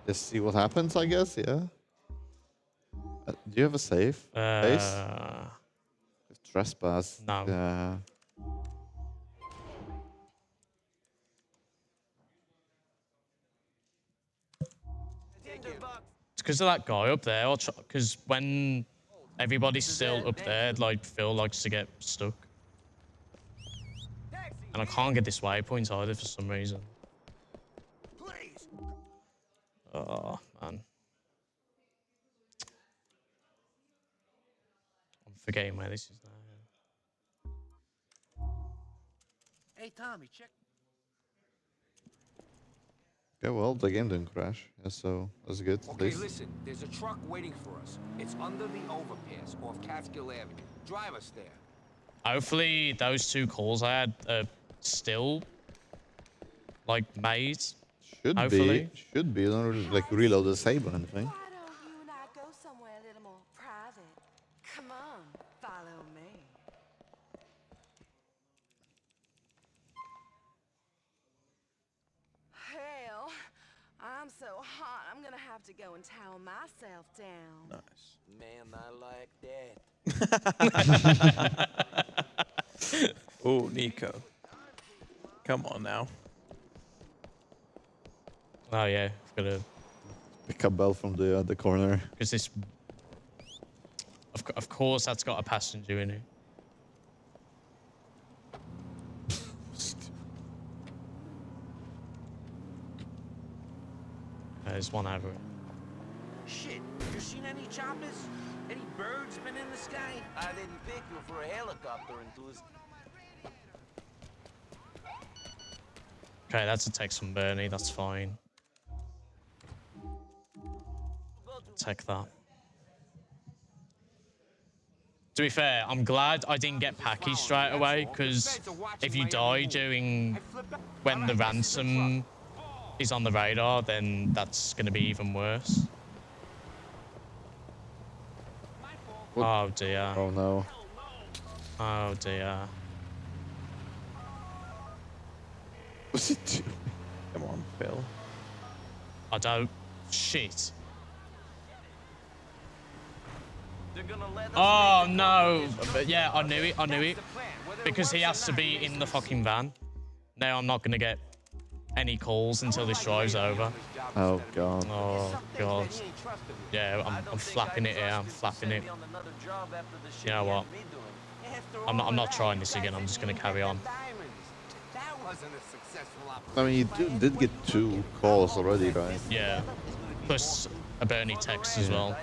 Let's see what happens, I guess, yeah. Do you have a safe space? Trespass. No. Yeah. It's because of that guy up there. Because when everybody's still up there, like Phil likes to get stuck. And I can't get this waypoint either for some reason. Oh, man. I'm forgetting where this is now. Hey, Tommy, check. Yeah, well, the game didn't crash, yeah, so that's good. Okay, listen, there's a truck waiting for us. It's under the overpass off Catskill Avenue. Drive us there. Hopefully, those 2 calls I had are still, like, made. Should Hopefully. be. You don't really, like, reload the save or anything. Why don't you and I go somewhere a little more private? Come on, follow me. Hell, I'm so hot, I'm gonna have to go and towel myself down. Nice. Man, I like that. Oh, Nico. Come on now. Oh, yeah. I've got to... Pick up Bell from the corner. Because this... Of course, that's got a passenger in it. There's one over it. Shit, you seen any choppers? Any birds been in the sky? I didn't pick you for a helicopter enthusiast. Okay, that's a text from Bernie. That's fine. Take that. To be fair, I'm glad I didn't get packaged straight away, because if you die when the ransom is on the radar, then that's going to be even worse. What? Oh dear. Oh no. Oh dear. What's it doing? Come on, Phil. I don't... Shit. Oh no! But yeah, I knew it. Because he has to be in the fucking van. Now I'm not gonna get any calls until this drive's over. Oh god. Oh god. Yeah, I'm flapping it here. I'm flapping it. You know what? I'm not trying this again. I'm just gonna carry on. I mean, you did get 2 calls already, right? Yeah. Plus a Bernie text as well.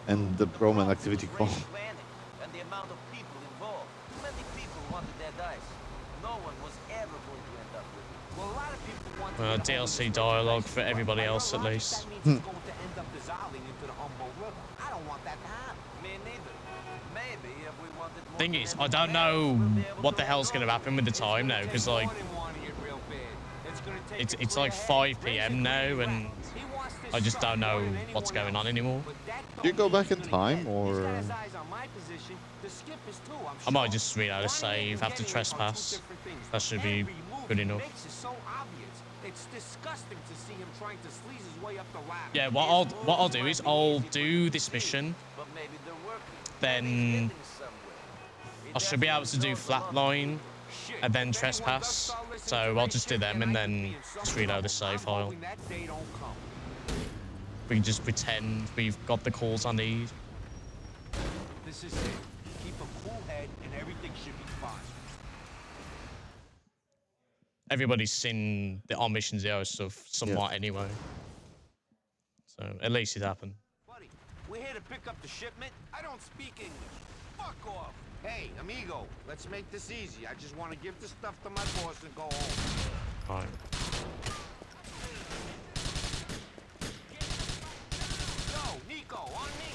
And the Roman activity call. And the amount of people involved. Many people wanted their dice. No one was ever going to end up with it. Well, a lot of people wanted DLC dialogue for everybody else at least. That means it's going to end up dissolving into the Humboldt River. I don't want that to happen. Me neither. Maybe if we wanted more. Thing is, I don't know what the hell's gonna happen with the time now, because like it's like 5 PM now, and I just don't know what's going on anymore. Do you go back in time, or? I might just reload a save after trespass. That should be good enough. It's disgusting to see him trying to sleaze his way up the ladder. Yeah, what I'll do is I'll do this mission, then I should be able to do flatline and then trespass. So I'll just do them and then just reload the save file. We can just pretend we've got the calls I need. This is it. Keep a cool head and everything should be fine. Everybody's seen the On Mission Zero stuff somewhat anyway. So at least it happened. Buddy, we're here to pick up the shipment. I don't speak English. Fuck off. Hey, amigo, let's make this easy. I just want to give the stuff to my boss and go home. All right. Yo, Nico, on me.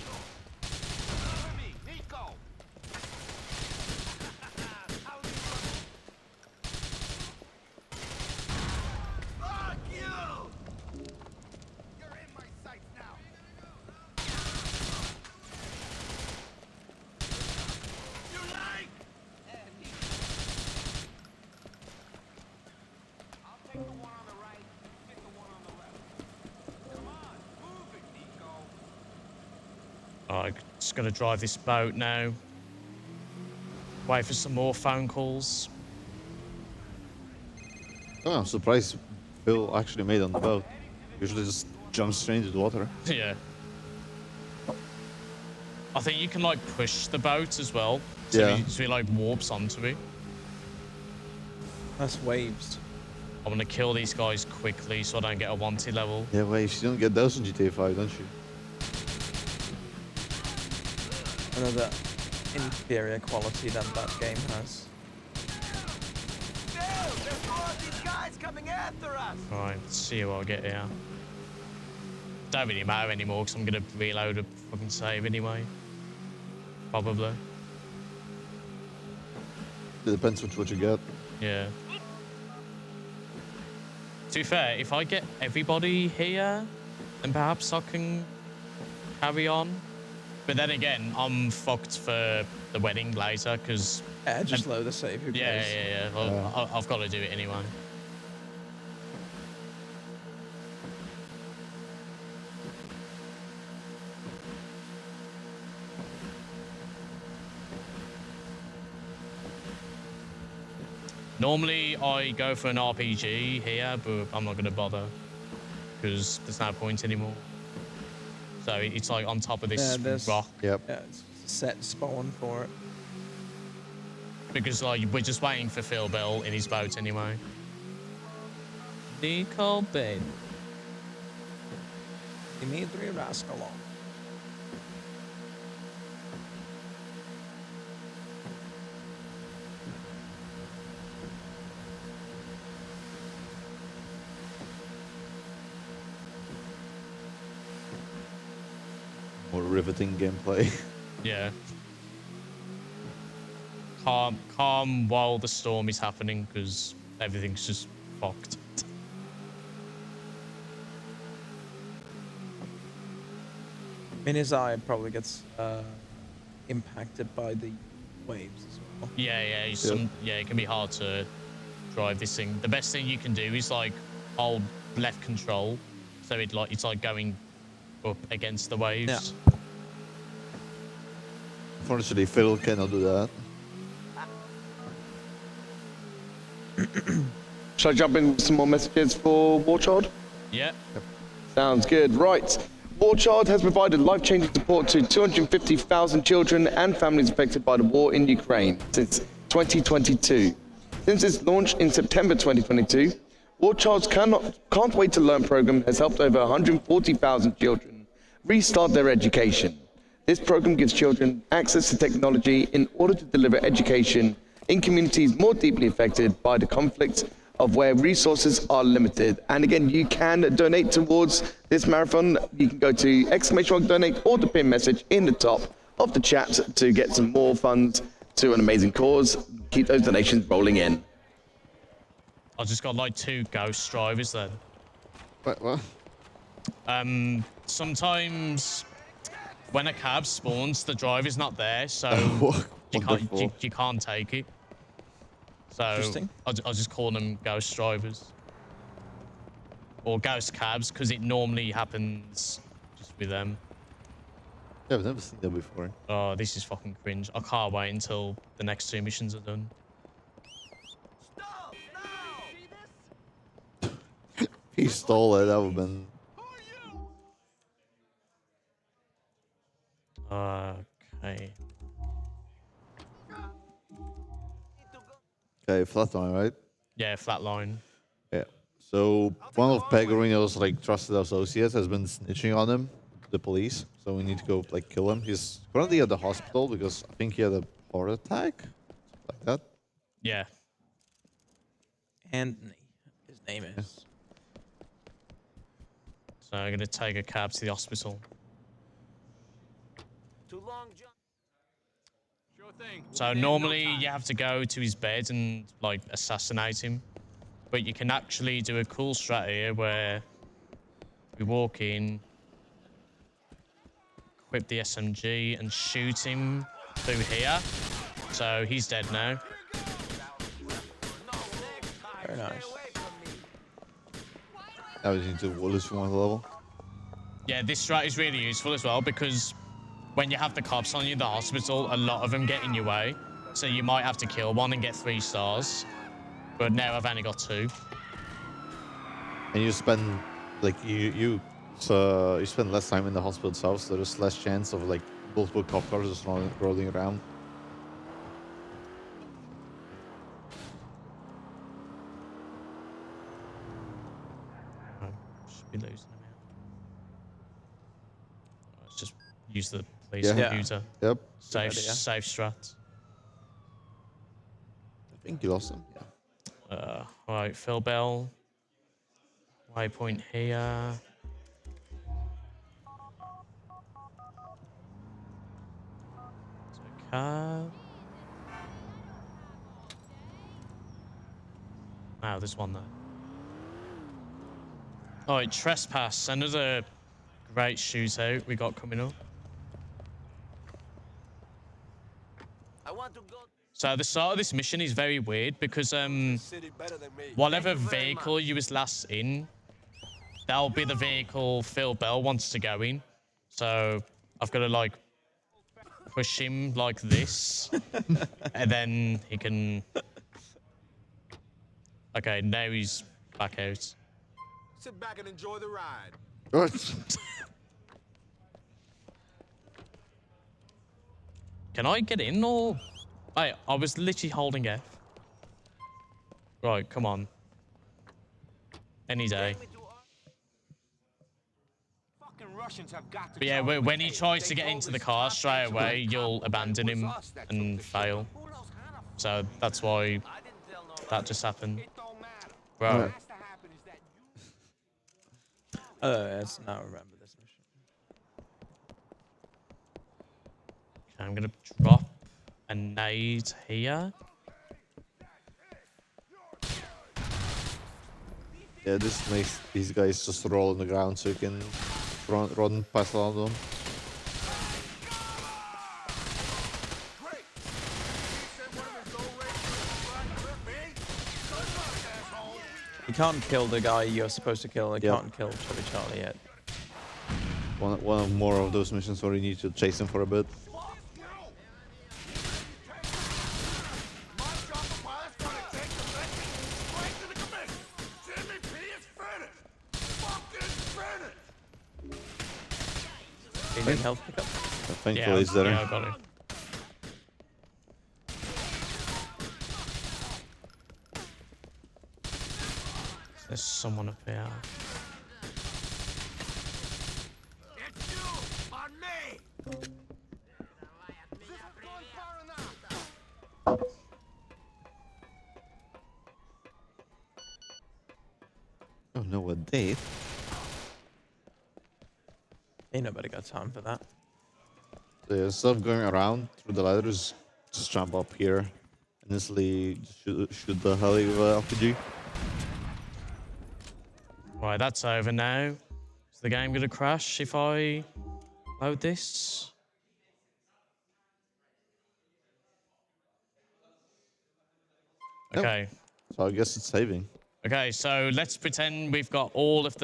Cover me, Nico. Fuck you! You're in my sights now. You like? I'll take the I'm just gonna drive this boat now. Wait for some more phone calls. Oh, I'm surprised Phil actually made it on the boat. Usually just jumps straight into the water. Yeah. I think you can like push the boat as well. So Yeah. he like warps onto it. That's waves. I want to kill these guys quickly so I don't get a wanted level. Yeah, waves. You don't get those in GTA 5, don't you? Another inferior quality than that game has. There's more of these guys coming after us! Right, let's see what I get here. Don't really matter anymore because I'm going to reload a fucking save anyway. Probably. It depends what you get. Yeah. To be fair, if I get everybody here, then perhaps I can carry on. But then again, I'm fucked for the wedding later because... Yeah, just load the save. Who cares? Yeah. Well, I've got to do it anyway. Normally, I go for an RPG here, but I'm not going to bother because there's no point anymore. So it's like on top of this rock. Yep. Yeah, it's set spawn for it. Because like we're just waiting for Phil Bell in his boat anyway. Nicole Ben. Dimitri Raskolov. More riveting gameplay. Yeah. Calm while the storm is happening because everything's just fucked. I mean, his eye probably gets impacted by the waves as well. Yeah, it can be hard to drive this thing. The best thing you can do is like hold left control, so it's like going up against the waves. Yeah. Unfortunately, Phil cannot do that. Shall I jump in with some more messages for Warchild? Yeah. Sounds good. Right. Warchild has provided life-changing support to 250,000 children and families affected by the war in Ukraine since 2022. Since its launch in September 2022, Warchild's Can't Wait to Learn program has helped over 140,000 children restart their education. This program gives children access to technology in order to deliver education in communities more deeply affected by the conflict of where resources are limited. And again, you can donate towards this marathon. You can go to !donate or the pin message in the top of the chat to get some more funds to an amazing cause. Keep those donations rolling in. I just got like 2 ghost drivers then. What? Sometimes when a cab spawns, the driver's not there, so you can't take it. So I'll just call them ghost drivers or ghost cabs because it normally happens just with them. Yeah, I've never seen that before. Oh, this is fucking cringe. I can't wait until the next 2 missions are done. He stole it. That would have been. Okay. Okay, flatline, right? Yeah, flatline. Yeah. So one of Pegorino's like trusted associates has been snitching on him, the police. So we need to go like kill him. He's currently at the hospital because I think he had a heart attack, like that. Yeah. Anthony, his name is. So I'm gonna take a cab to the hospital. Too long, John. Sure thing. So normally you have to go to his bed and like assassinate him, but you can actually do a cool strat here where we walk in, equip the SMG and shoot him through here. So he's dead now. Very nice. Now we need to lose from one level. Yeah, this strat is really useful as well because when you have the cops on you in the hospital, a lot of them get in your way. So you might have to kill one and get 3 stars. But now I've only got 2. And you spend like you spend less time in the hospital itself, so there's less chance of like multiple cop cars just rolling around. Should be losing them here. Let's just use the police Yeah. computer. Yep. Safe strat. I think you lost him. Yeah. Right, Phil Bell. Waypoint here. So oh, there's one there. All right, trespass. Another great shootout we got coming up. So the start of this mission is very weird because whatever vehicle you was last in, that'll be the vehicle Phil Bell wants to go in. So I've got to like push him like this, and then he can. Okay, now he's back out. Sit back and enjoy the ride. Can I get in or? I was literally holding F. Right, come on. Any day. But yeah, when he tries to get into the car straight away, you'll abandon him and fail. So that's why that just happened. Bro. Let's now remember this mission. Okay, I'm gonna drop a nade here. Yeah, this makes these guys just roll on the ground so you can run past all of them. You can't kill the guy you're supposed to kill. You can't kill Chubby Charlie yet. One of more of those missions where you need to chase him for a bit. Need health pickup? Thankfully, he's there. Yeah, I got it. There's someone up here. Oh no, a date? Ain't nobody got time for that. So instead of going around through the ladders, just jump up here and instantly shoot the heli with an RPG. Right, that's over now. Is the game gonna crash if I load this? Okay. So I guess it's saving. Okay, so let's pretend we've got all of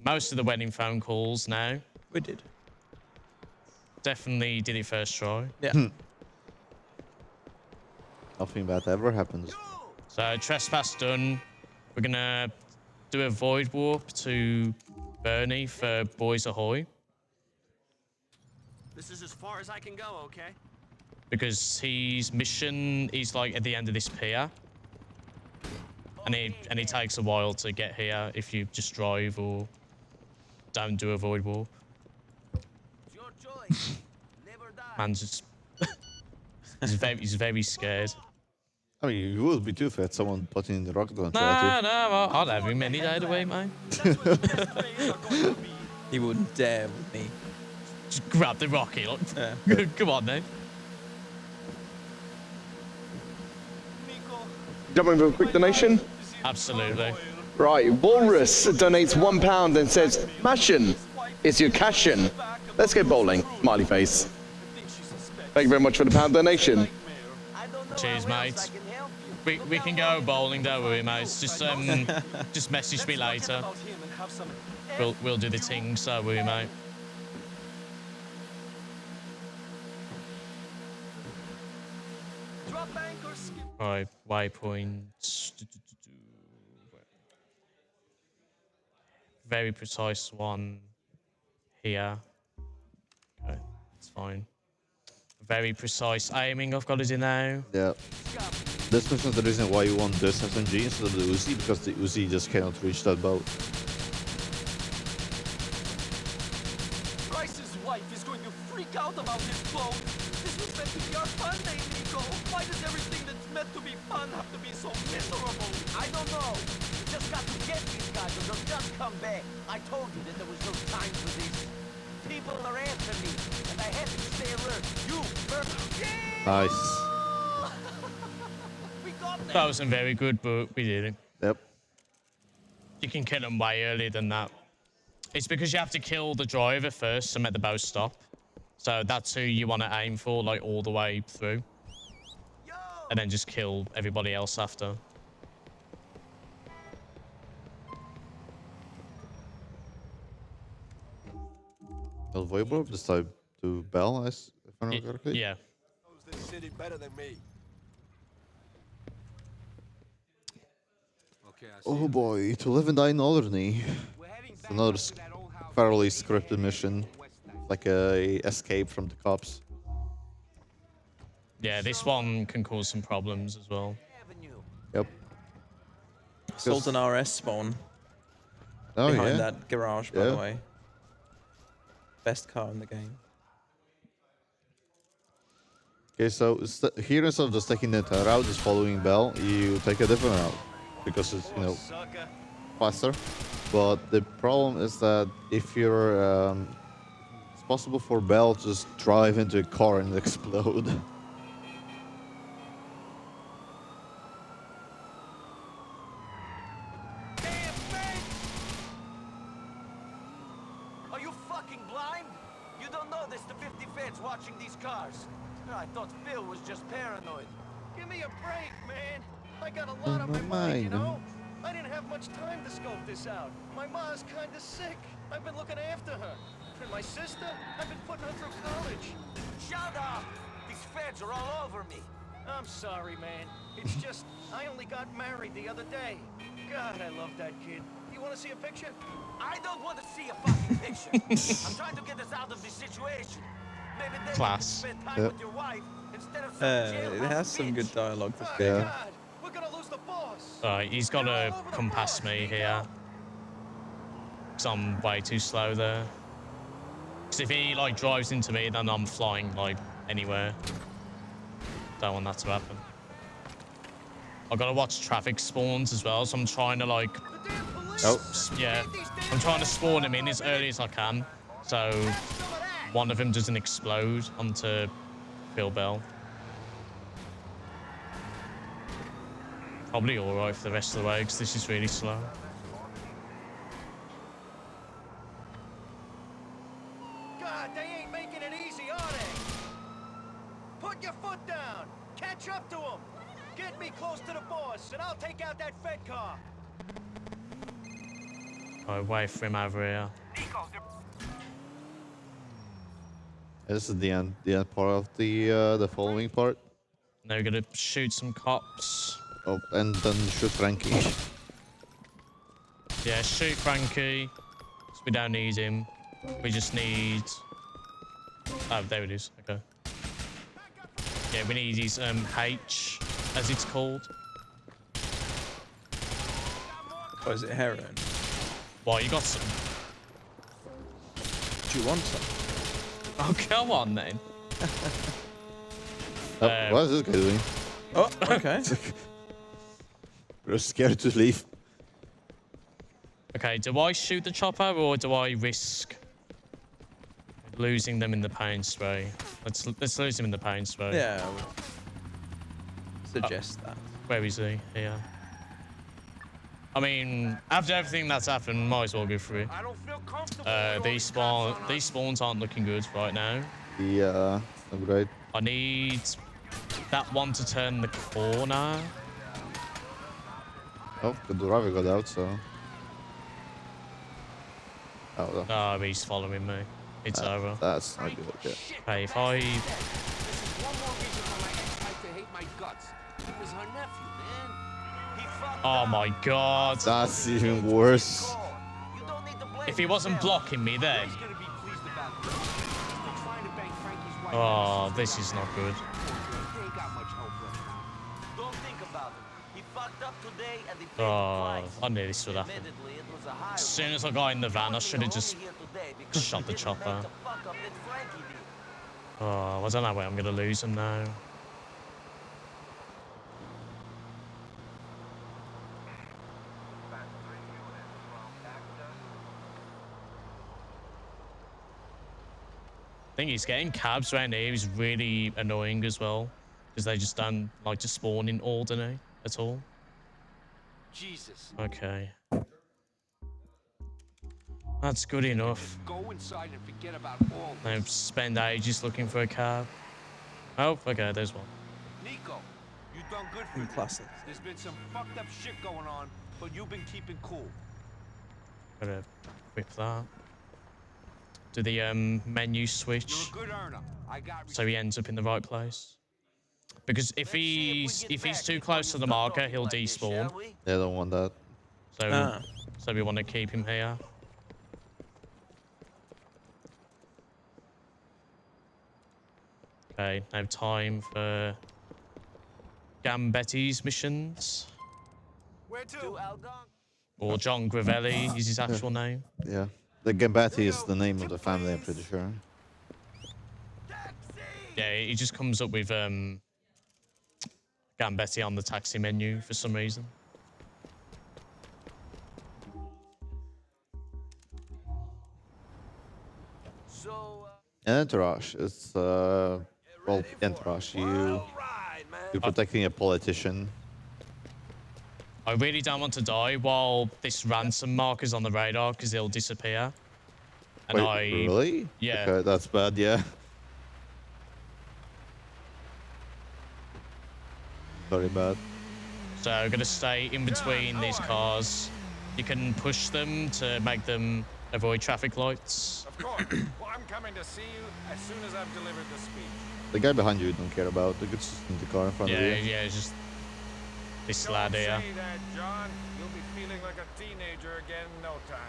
most of the wedding phone calls now. We did. Definitely did it first try. Yeah. Nothing bad ever happens. So trespass done. We're gonna do a void warp to Bernie for Boys Ahoy. This is as far as I can go, okay? Because his mission is like at the end of this pier. And it takes a while to get here if you just drive or don't do a void warp. Man's just he's very scared. I mean, you would be too if you had someone putting the rocket launcher at you. No, I'd have him any day of the week, mate. He wouldn't dare with me. Just grab the rocket. Like, come on, then. Jumping for a quick donation? Absolutely. Right, Walrus donates £1 and says, Mashun, it's your cashin. Let's go bowling. Smiley face. Thank you very much for the £1 donation. Cheers, mate. We can go bowling, don't we, mate? Just message me later. We'll do the thing, so we, mate. Right, waypoints. Very precise one here. Okay, that's fine. Very precise aiming I've got to do now. Yeah. This mission is the reason why you want this SMG instead of the Uzi, because the Uzi just cannot reach that boat. Bryce's wife is going to freak out about this boat. This was meant to be our fun day, Nico. Why does everything that's meant to be fun have to be so miserable? I don't know. You just got to get these guys or they'll just come back. I told you that there was no time for this. People are after me, and I have to stay alert. You, Nice. We got them. That wasn't very good, but we did it. Yep. You can kill them way earlier than that. It's because you have to kill the driver first to make the boat stop. So that's who you want to aim for, like all the way through. And then just kill everybody else after. El Voivod, this time to Bell, if I remember correctly. Yeah. Knows this city better than me. Okay, I see. Oh boy, to live and die in Alderney. It's another fairly scripted mission. Like a escape from the cops. Yeah, this one can cause some problems as well. Yep. Sultan RS spawn. Oh, behind yeah. that garage, by the way. Best car in the game. Okay, so here instead of just taking the route, just following Bell, you take a different route. Because it's, you know, faster. But the problem is that if you're... it's possible for Bell to just drive into a car and explode. Are you fucking blind? You don't know there's the 50 feds watching these cars. I thought Phil was just paranoid. Give me a break, man. I got a lot on my mind, you know? I didn't have much time to scope this out. My ma's kinda sick. I've been looking after her. And my sister, I've been putting her through college. Shut up! These feds are all over me. I'm sorry, man. It's just, I only got married the other day. God, I love that kid. You want to see a picture? I don't want to see a fucking picture. I'm trying to get us out of this situation. Maybe then you can spend time with your wife instead of some It has some good dialogue, this Oh, game. God, we're gonna lose the boss. Alright, he's got to come past me here. Because I'm way too slow there. Because if he, like, drives into me, then I'm flying, like, anywhere. Don't want that to happen. I've got to watch traffic spawns as well, so I'm trying to, like... Yeah, I'm trying to spawn him in as early as I can, so one of them doesn't explode onto Phil Bell. Probably alright for the rest of the way, because this is really slow. God, they ain't making it easy, are they? Put your foot down. Catch up to them. Get me close to the boss, and I'll take out that Fed car. Alright, wait for him over here. This is the end part of the following part. Now we're gonna shoot some cops. Oh, and then shoot Frankie. Yeah, shoot Frankie. So we don't need him. We just need... Oh, there it is. Okay. Yeah, we need his H, as it's called. Or is it heroin? Well, you got some. Do you want some? Oh, come on then. What is this guy doing? Oh, okay. We're scared to leave. Okay, do I shoot the chopper or do I risk losing them in the paint spray? Let's lose them in the paint spray. Yeah, I would suggest that. Where is he? Here. I mean, after everything that's happened, might as well go for it. I don't feel comfortable. These spawns aren't looking good right now. Yeah, I'm great. I need that one to turn the corner. Oh, the driver got out, so. Oh, no, he's following me. It's over. That's not good. Yeah. Okay, if I... This is one more reason why my ex liked to hate my guts. It was her Oh my god. That's even worse. If he wasn't blocking me then. Oh, this is not good. Don't think about it. He fucked up today and he paid the Oh, price. I knew this would happen. Admittedly, it was a high As soon as I got in the van, I should have just shot the didn't chopper. make the fuck up that Frankie did. Oh, I don't know where I'm gonna lose him now. Thing is, getting cabs around here is really annoying as well, because they just don't like to spawn in Alderney at all. Jesus. Okay. That's good enough. Go inside and forget about all I spend ages looking for a cab. Oh, okay, there's one. Nico, you done good for this. Classic. There's been some fucked up shit going on, but you've been keeping cool. Gotta whip that. Do the menu switch You're a good earner. I got so he ends up in the right place. Because if he's too close to the marker, he'll despawn. They don't want that. So we want to keep him here. Okay, now time for Gambetti's missions. Where to? Or John Gravelli is his actual name. Yeah. The Gambatti is the name of the family, I'm pretty sure. Yeah, he just comes up with Gambetti on the taxi menu for some reason. Entourage is well, Entourage. You're protecting a politician. I really don't want to die while this ransom marker's on the radar because it'll disappear. And Wait, really? Yeah. Okay, that's bad. Yeah. Very bad. So I'm gonna stay in between these cars. You can push them to make them avoid traffic lights. Of course. Well, I'm coming to see you as soon as I've delivered the speech. The guy behind you you don't care about. The guy's in the car in front of you. Yeah, it's just this lad here. Don't say that, John. You'll be feeling like a teenager again in no time.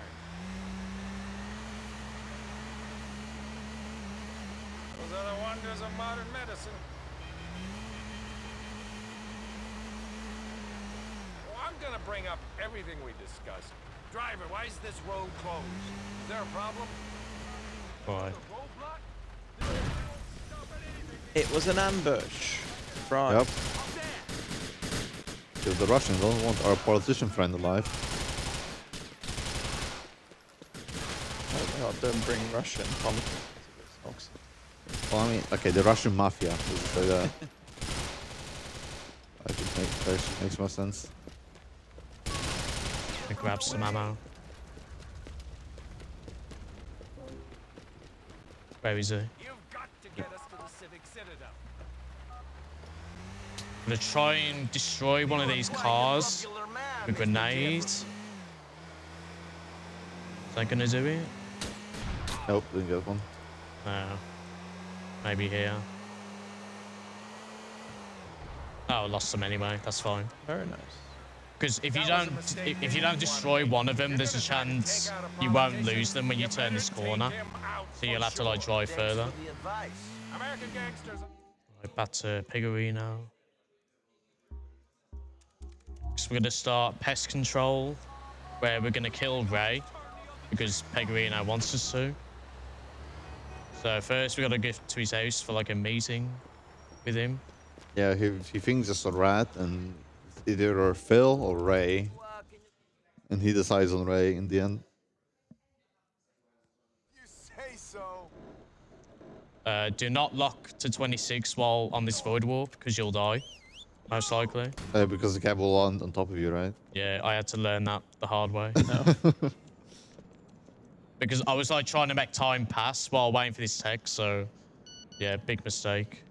Those are the wonders of modern medicine. Well, I'm gonna bring up everything we discussed. Driver, why is this road closed? Is there a problem? Right. It was an ambush. Right. Yep. Because the Russians don't want our politician friend alive. Oh God, don't bring Russian politics into this. Well, I mean, okay, the Russian mafia. So, I think that makes more sense. I grab some ammo. Where is he? You've got to get us to the Civic Citadel. I'm gonna try and destroy one of these cars with grenades. Is that gonna do it? Nope, didn't get one. No. Maybe here. Oh, lost them anyway. That's fine. Very nice. Because if you don't destroy one of them, there's a chance you won't lose them when you turn this corner. So you'll have to like drive further. American gangsters. Right, back to Pigorino. So we're gonna start pest control, where we're gonna kill Ray because Pegorino wants us to. So first we gotta go to his house for like a meeting with him. Yeah, he thinks it's a rat, and it's either Phil or Ray, and he decides on Ray in the end. You say so. Do not lock to 26 while on this void warp because you'll die, most likely. Because the cab will land on top of you, right? Yeah, I had to learn that the hard way. Because I was like trying to make time pass while waiting for this text, so yeah, big mistake.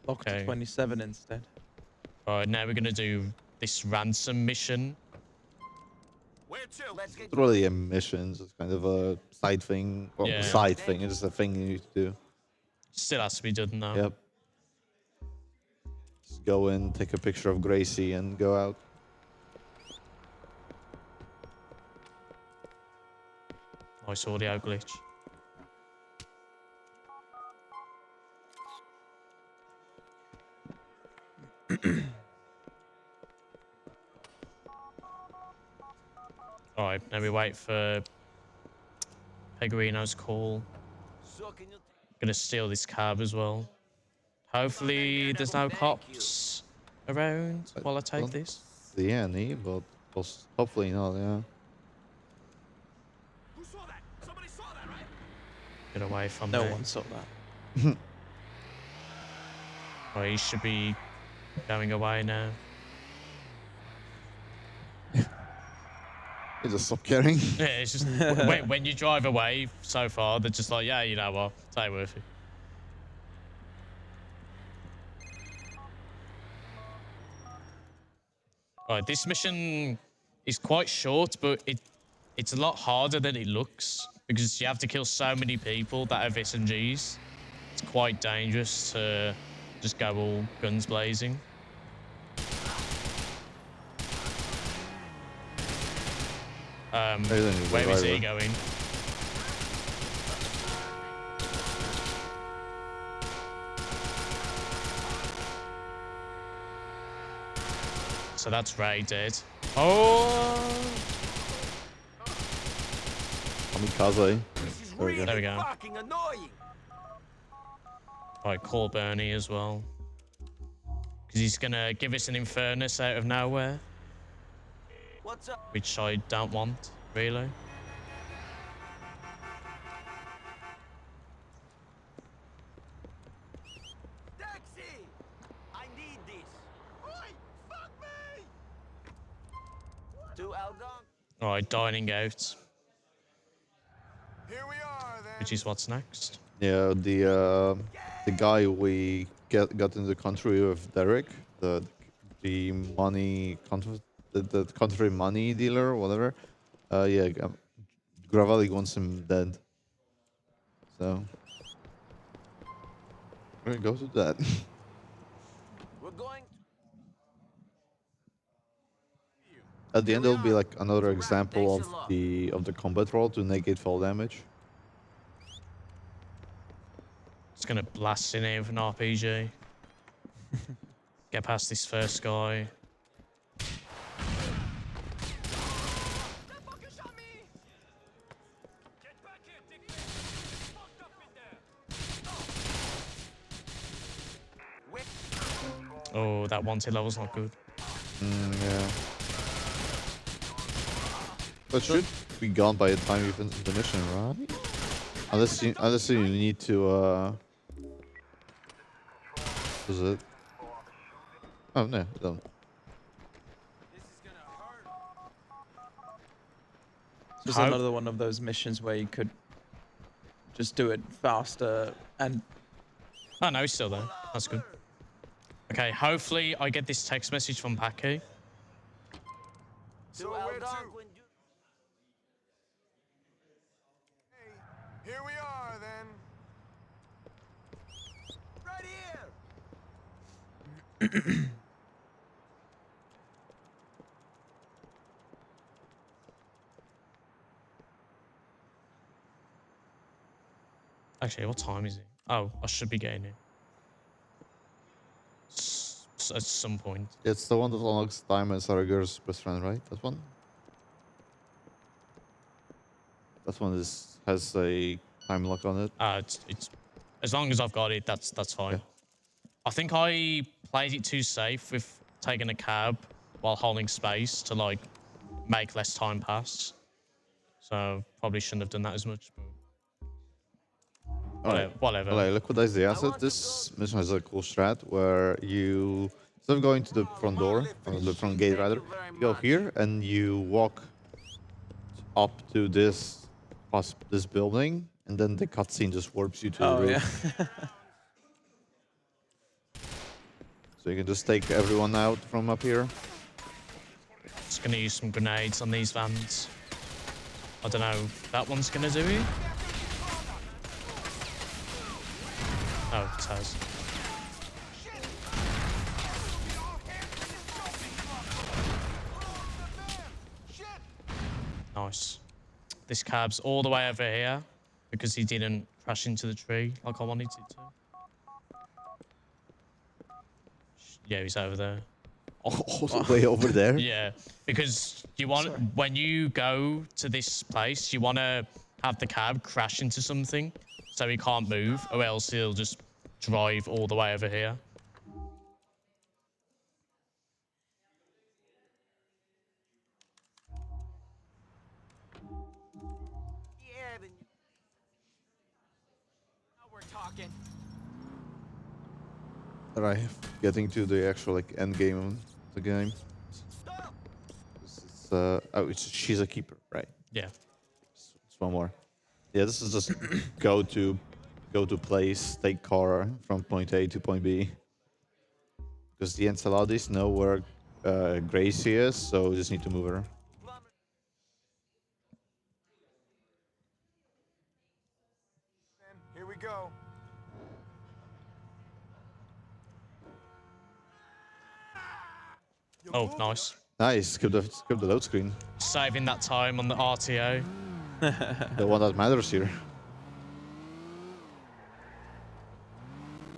Lock to 27 instead. Alright, now we're gonna do this ransom mission. It's really a mission. It's kind of a side thing. Well, Yeah. side thing. It's just a thing you need to do. Still has to be done though. Yep. Just go in, take a picture of Gracie, and go out. Nice audio glitch. Alright, now we wait for Pegorino's call. Gonna steal this cab as well. Hopefully there's no cops around while I take this. See any, but hopefully not, yeah. Who saw that? Somebody saw that, right? Get away from No me. one saw that. Oh, he should be going away now. He just stopped caring. Yeah, it's just when you drive away so far, they're just like, yeah, you know what, it's ain't worth it. Right, this mission is quite short, but it's a lot harder than it looks because you have to kill so many people that have SMGs. It's quite dangerous to just go all guns blazing. Where is he going? So that's Ray dead. Oh! Kamikaze. There we go. Alright, call Bernie as well. Because he's gonna give us an Infernus out of nowhere. What's up? Which I don't want, really. Taxi! I need this. Oi, fuck me! To Aldon. Alright, dining out. Here we are then. Which is what's next. Yeah, the guy we got into the country with Derek, the money the country money dealer or whatever. Yeah, Gravalik wants him dead. So we're gonna go to that. We're going. At the end, there'll be like another example of the combat roll to negate fall damage. Just gonna blast in here with an RPG. Get past this first guy. Oh, that wanted level's not good. Yeah. But should be gone by the time you finish the mission, right? Unless you need to was it? Oh no, don't. This is another one of those missions where you could just do it faster and... Oh no, he's still there. That's good. Okay, hopefully I get this text message from Paki. So where to? Hey, here we are then. Right here. Actually, what time is it? Oh, I should be getting it. At some point. It's the one that unlocks time as Saragur's best friend, right? That one? That one has a time lock on it. It's as long as I've got it, that's fine. Yeah. I think I played it too safe with taking a cab while holding space to like make less time pass. So probably shouldn't have done that as much. But whatever. Alright, liquidize the asset. This mission has a cool strat where you, instead of going to the front door, or the front gate rather, you go here and you walk up to this building, and then the cutscene just warps you to the roof. Yeah. So you can just take everyone out from up here. Just gonna use some grenades on these vans. I don't know if that one's gonna do it. Oh, it has. Nice. This cab's all the way over here because he didn't crash into the tree like I wanted it to. Yeah, he's over there. All the way over there? Yeah, because you want when you go to this place, you want to have the cab crash into something so he can't move, or else he'll just drive all the way over here. Yeah, then now we're talking. Right, getting to the actual like end game of the game. It's, she's a keeper, right? Yeah. It's one more. Yeah, this is just go to place, take car from point A to point B. Because the Enceladis know where Gracie is, so we just need to move her. Here we go. Oh, nice. Nice, skip the load screen. Saving that time on the RTO. The one that matters here.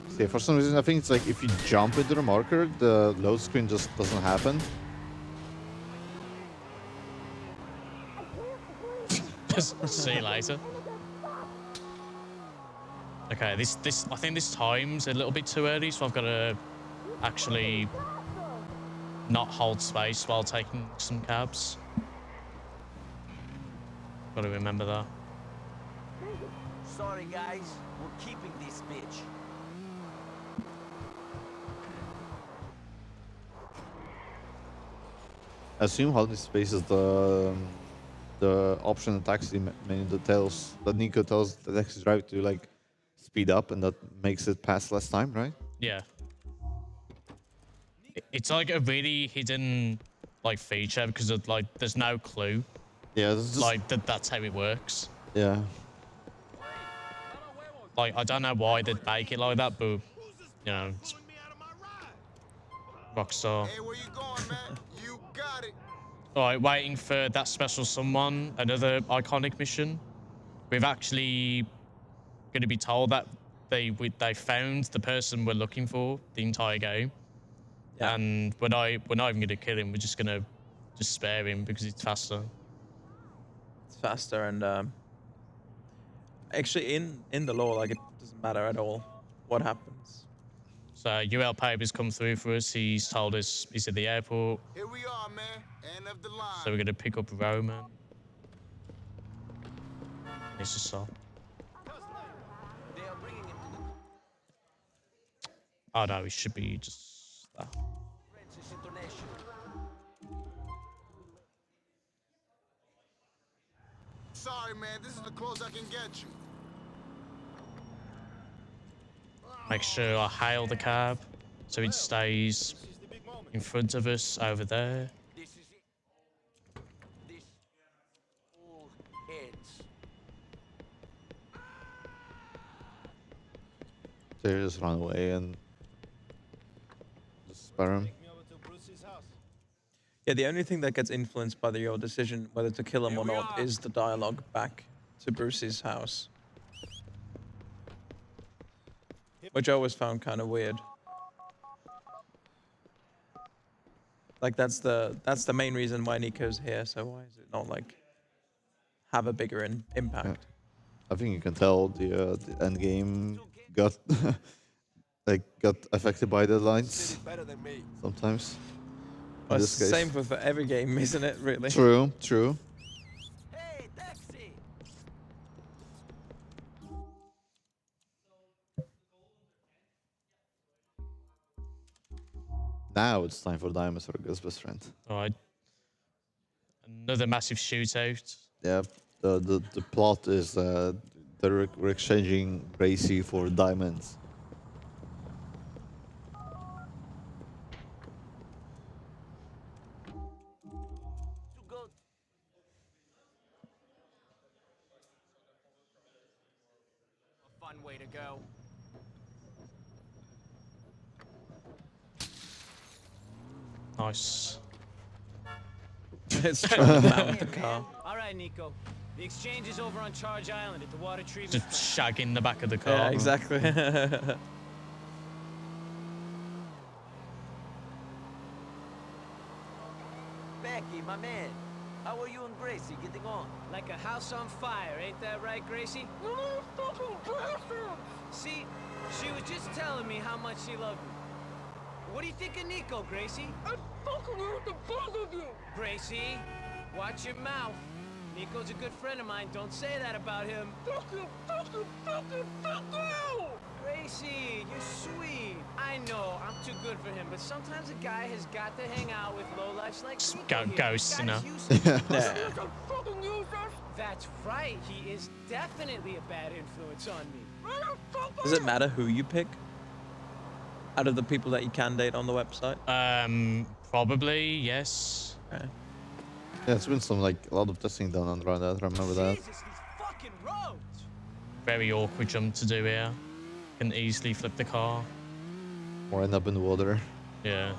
See, for some reason, I think it's like if you jump into the marker, the load screen just doesn't happen. See you later. Okay, this I think this time's a little bit too early, so I've got to actually not hold space while taking some cabs. Got to remember that. Sorry, guys. We're keeping this bitch. I assume holding space is the option in taxi menu that Nico tells the taxi driver to like speed up, and that makes it pass less time, right? Yeah. It's like a really hidden like feature because of, like there's no clue. Yeah, it's just like that's how it works. Yeah. Like I don't know why they'd make it like that, but you know, it's Rockstar. Hey, where you going, man? You got it. All right, waiting for that special someone, another iconic mission. We've actually going to be told that they found the person we're looking for the entire game, and we're not even going to kill him. We're just going to spare him because it's faster. It's faster, and actually in the lore, like it doesn't matter at all what happens. So UL Paper's come through for us. He's told us he's at the airport. Here we are, man. End of the line. So we're going to pick up Roman. It's just so. Oh no, he should be just that. Sorry, man. This is the closest I can get you. Make sure I hail the cab so it stays in front of us over there. This is it. This all ends. So you just run away and just spare him. Yeah, the only thing that gets influenced by your decision whether to kill him or not is the dialogue back to Bruce's house. Which I always found kind of weird. Like that's the main reason why Nico's here, so why is it not like have a bigger impact? Yeah. I think you can tell the end game got got affected by the lines sometimes. Well, it's the same for every game, isn't it, really? True, true. Hey, taxi! Now it's time for Dinosaur's best friend. All right. Another massive shootout. Yeah, the plot is they're exchanging Gracie for diamonds. Fun way to go. Nice. It's trying to mount the car. All right, ride, Nico. The exchange is over on Charge Island at the water treatment plant. Just shagging the back of the car. Yeah, exactly. Becky, my man. How are you and Gracie getting on? Like a house on fire, ain't that right, Gracie? See, she was just telling me how much she loved me. What do you think of Nico, Gracie? I fucking hate the both of you! Gracie, watch your mouth. Nico's a good friend of mine. Don't say that about him. Fuck you, fuck you, fuck you, fuck you! Gracie, you're sweet. I know, I'm too good for him, but sometimes a guy has got to hang out with lowlifes like Nico here. Ghosts, you know. That's right. He is definitely a bad influence on me. Does it matter who you pick? Out of the people that you can date on the website? Probably, yes. Okay. Yeah, it's been some, like, a lot of testing done on around that. I remember that. Jesus, these fucking roads. Very awkward jump to do here. Can easily flip the car. Or end up in the water. Yeah.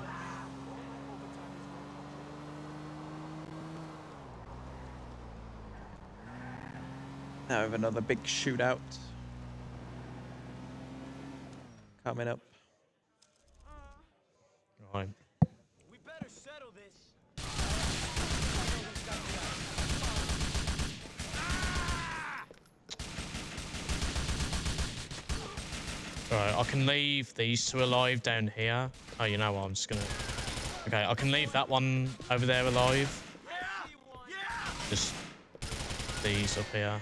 Now we have another big shootout coming up. Right. We better settle this. Right, I can leave these two alive down here. Oh, you know what? I'm just gonna. Okay, I can leave that one over there alive. Just these up here.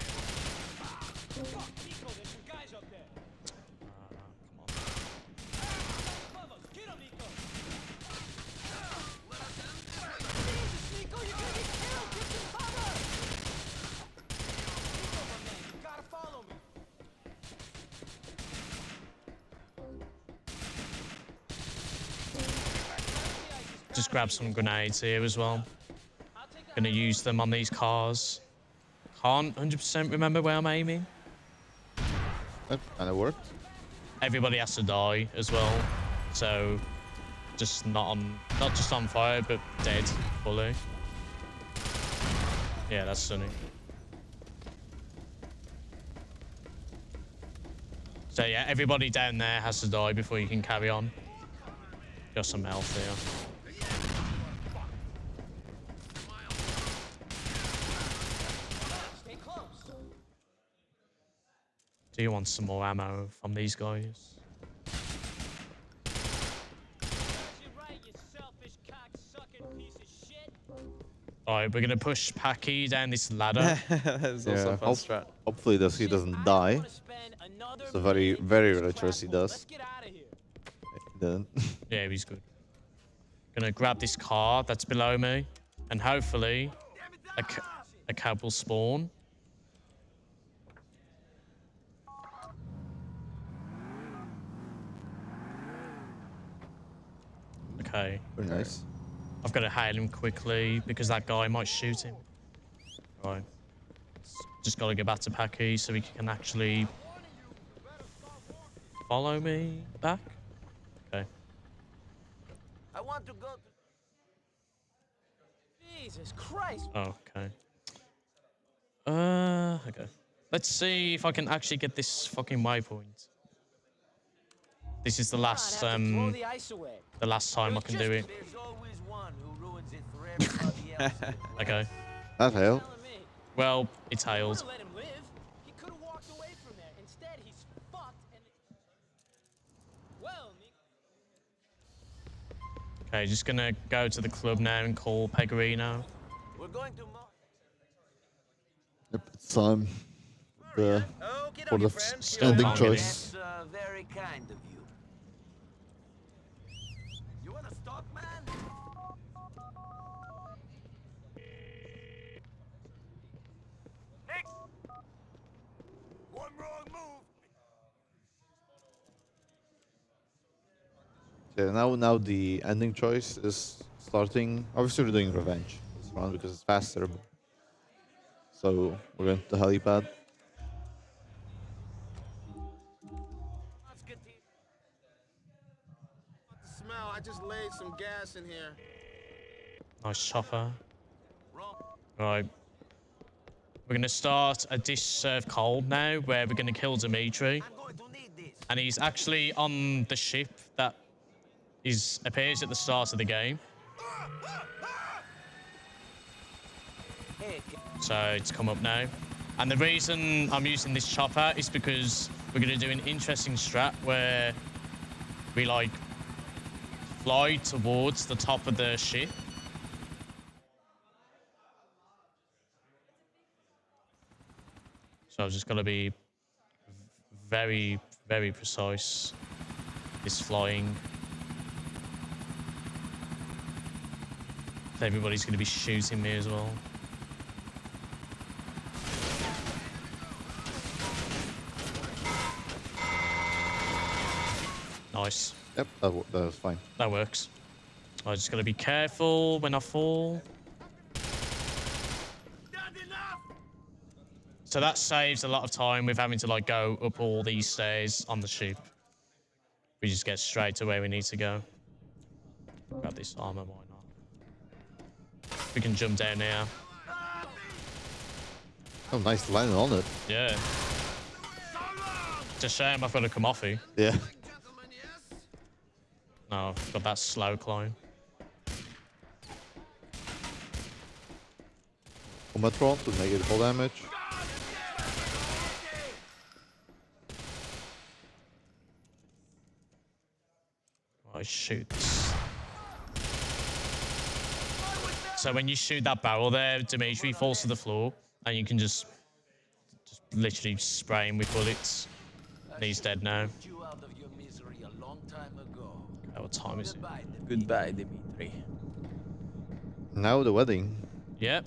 Just grab some grenades here as well. Gonna use them on these cars. Can't 100% remember where I'm aiming. That kind of worked. Everybody has to die as well, so just not just on fire, but dead fully. Yeah, that's stunning. So yeah, everybody down there has to die before you can carry on. Got some health here. Do you want some more ammo from these guys? Alright, we're gonna push Packy down this ladder. That's also a fun strat. Hopefully he doesn't die. It's a very, very rare choice he does. Then. Yeah, he's good. Gonna grab this car that's below me, and hopefully a cab will spawn. Okay. Very nice. I've got to hail him quickly because that guy might shoot him. Right. Just got to get back to Packy so he can actually follow me back. Okay. I want to go to... Jesus Christ. Oh, okay. Okay. Let's see if I can actually get this fucking waypoint. This is the last the last time I can do it. There's always one who ruins it for everybody else. Okay. That failed. Well, it's hailed. Let him live. He could have walked away from there. Instead, he's fucked and... Well, Okay, just gonna go to the club now and call Pecorino. We're going to... Yep, it's time. For the ending choice. That's very kind of you. You want to stop, man? Nick! One wrong move. Yeah, now the ending choice is starting. Obviously, we're doing revenge this round because it's faster. So we're going to the helipad. Smell, I just laid some gas in here. Nice chopper. Right. We're going to start a dish served cold now, where we're going to kill Dimitri. And he's actually on the ship that appears at the start of the game. So it's come up now. And the reason I'm using this chopper is because we're going to do an interesting strat where we, like, fly towards the top of the ship. So I've just got to be very, very precise. This flying. Everybody's going to be shooting me as well. Nice. Yep, that was fine. That works. I just got to be careful when I fall. So that saves a lot of time with having to, like, go up all these stairs on the ship. We just get straight to where we need to go. Grab this armor, why not? We can jump down here. Oh, nice landing on it. Yeah. It's a shame I've got to come off you. Yeah. No, I've got that slow climb. Omatron to negative full damage. I shoot. So when you shoot that barrel there, Dimitri falls to the floor, and you can just literally spray him with bullets. And he's dead now. Okay, what time is it? Goodbye, Dimitri. Now the wedding. Yep.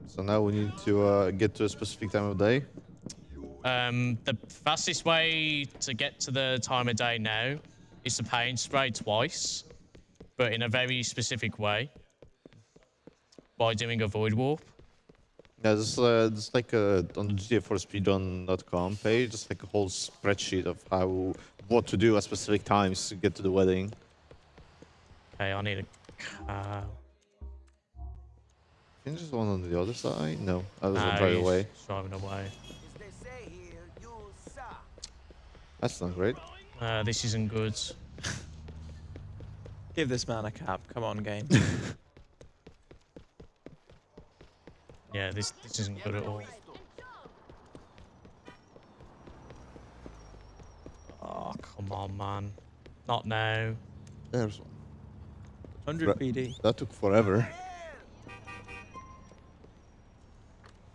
So now we need to get to a specific time of day. The fastest way to get to the time of day now is to paint spray twice, but in a very specific way, by doing a void warp. Yeah, there's like on the GTAForSpeedrun.com page, just like a whole spreadsheet of what to do at specific times to get to the wedding. Okay, I need a car. Can just one on the other side? No, I was No, right he's away. driving away. That's not great. This isn't good. Give this man a cab. Come on, game. Yeah, this isn't good at all. Oh, come on, man. Not now. There's one. 100 PD. That took forever.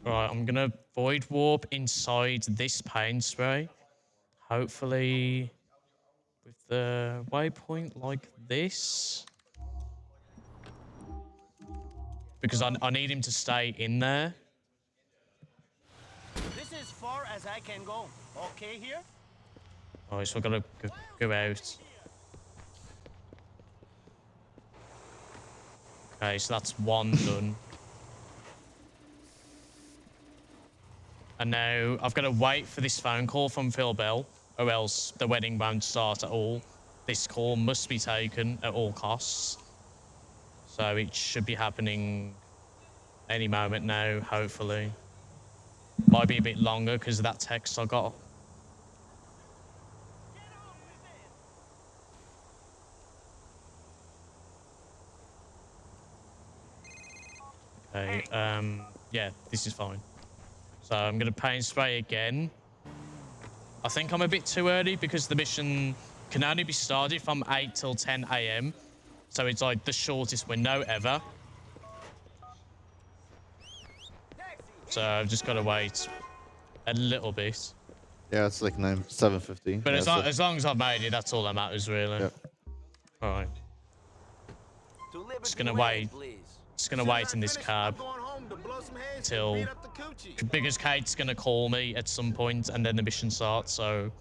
Right, I'm gonna void warp inside this paint spray. Hopefully with the waypoint like this. Because I need him to stay in there. This is far as I can go. Okay here? Oh, so I've got to go out. Okay, so that's one done. And now I've got to wait for this phone call from Phil Bell, or else the wedding won't start at all. This call must be taken at all costs. So it should be happening any moment now, hopefully. Might be a bit longer because of that text I got. Okay, yeah, this is fine. So I'm going to paint spray again. I think I'm a bit too early because the mission can only be started from 8 till 10 a.m. So it's like the shortest window ever. So I've just got to wait a little bit. Yeah, it's like 7:50. But yeah, as long as I've made it, that's all that matters, really. Yeah. All right. Just gonna wait. Just gonna wait in this cab till, because Kate's gonna call me at some point, and then the mission starts. So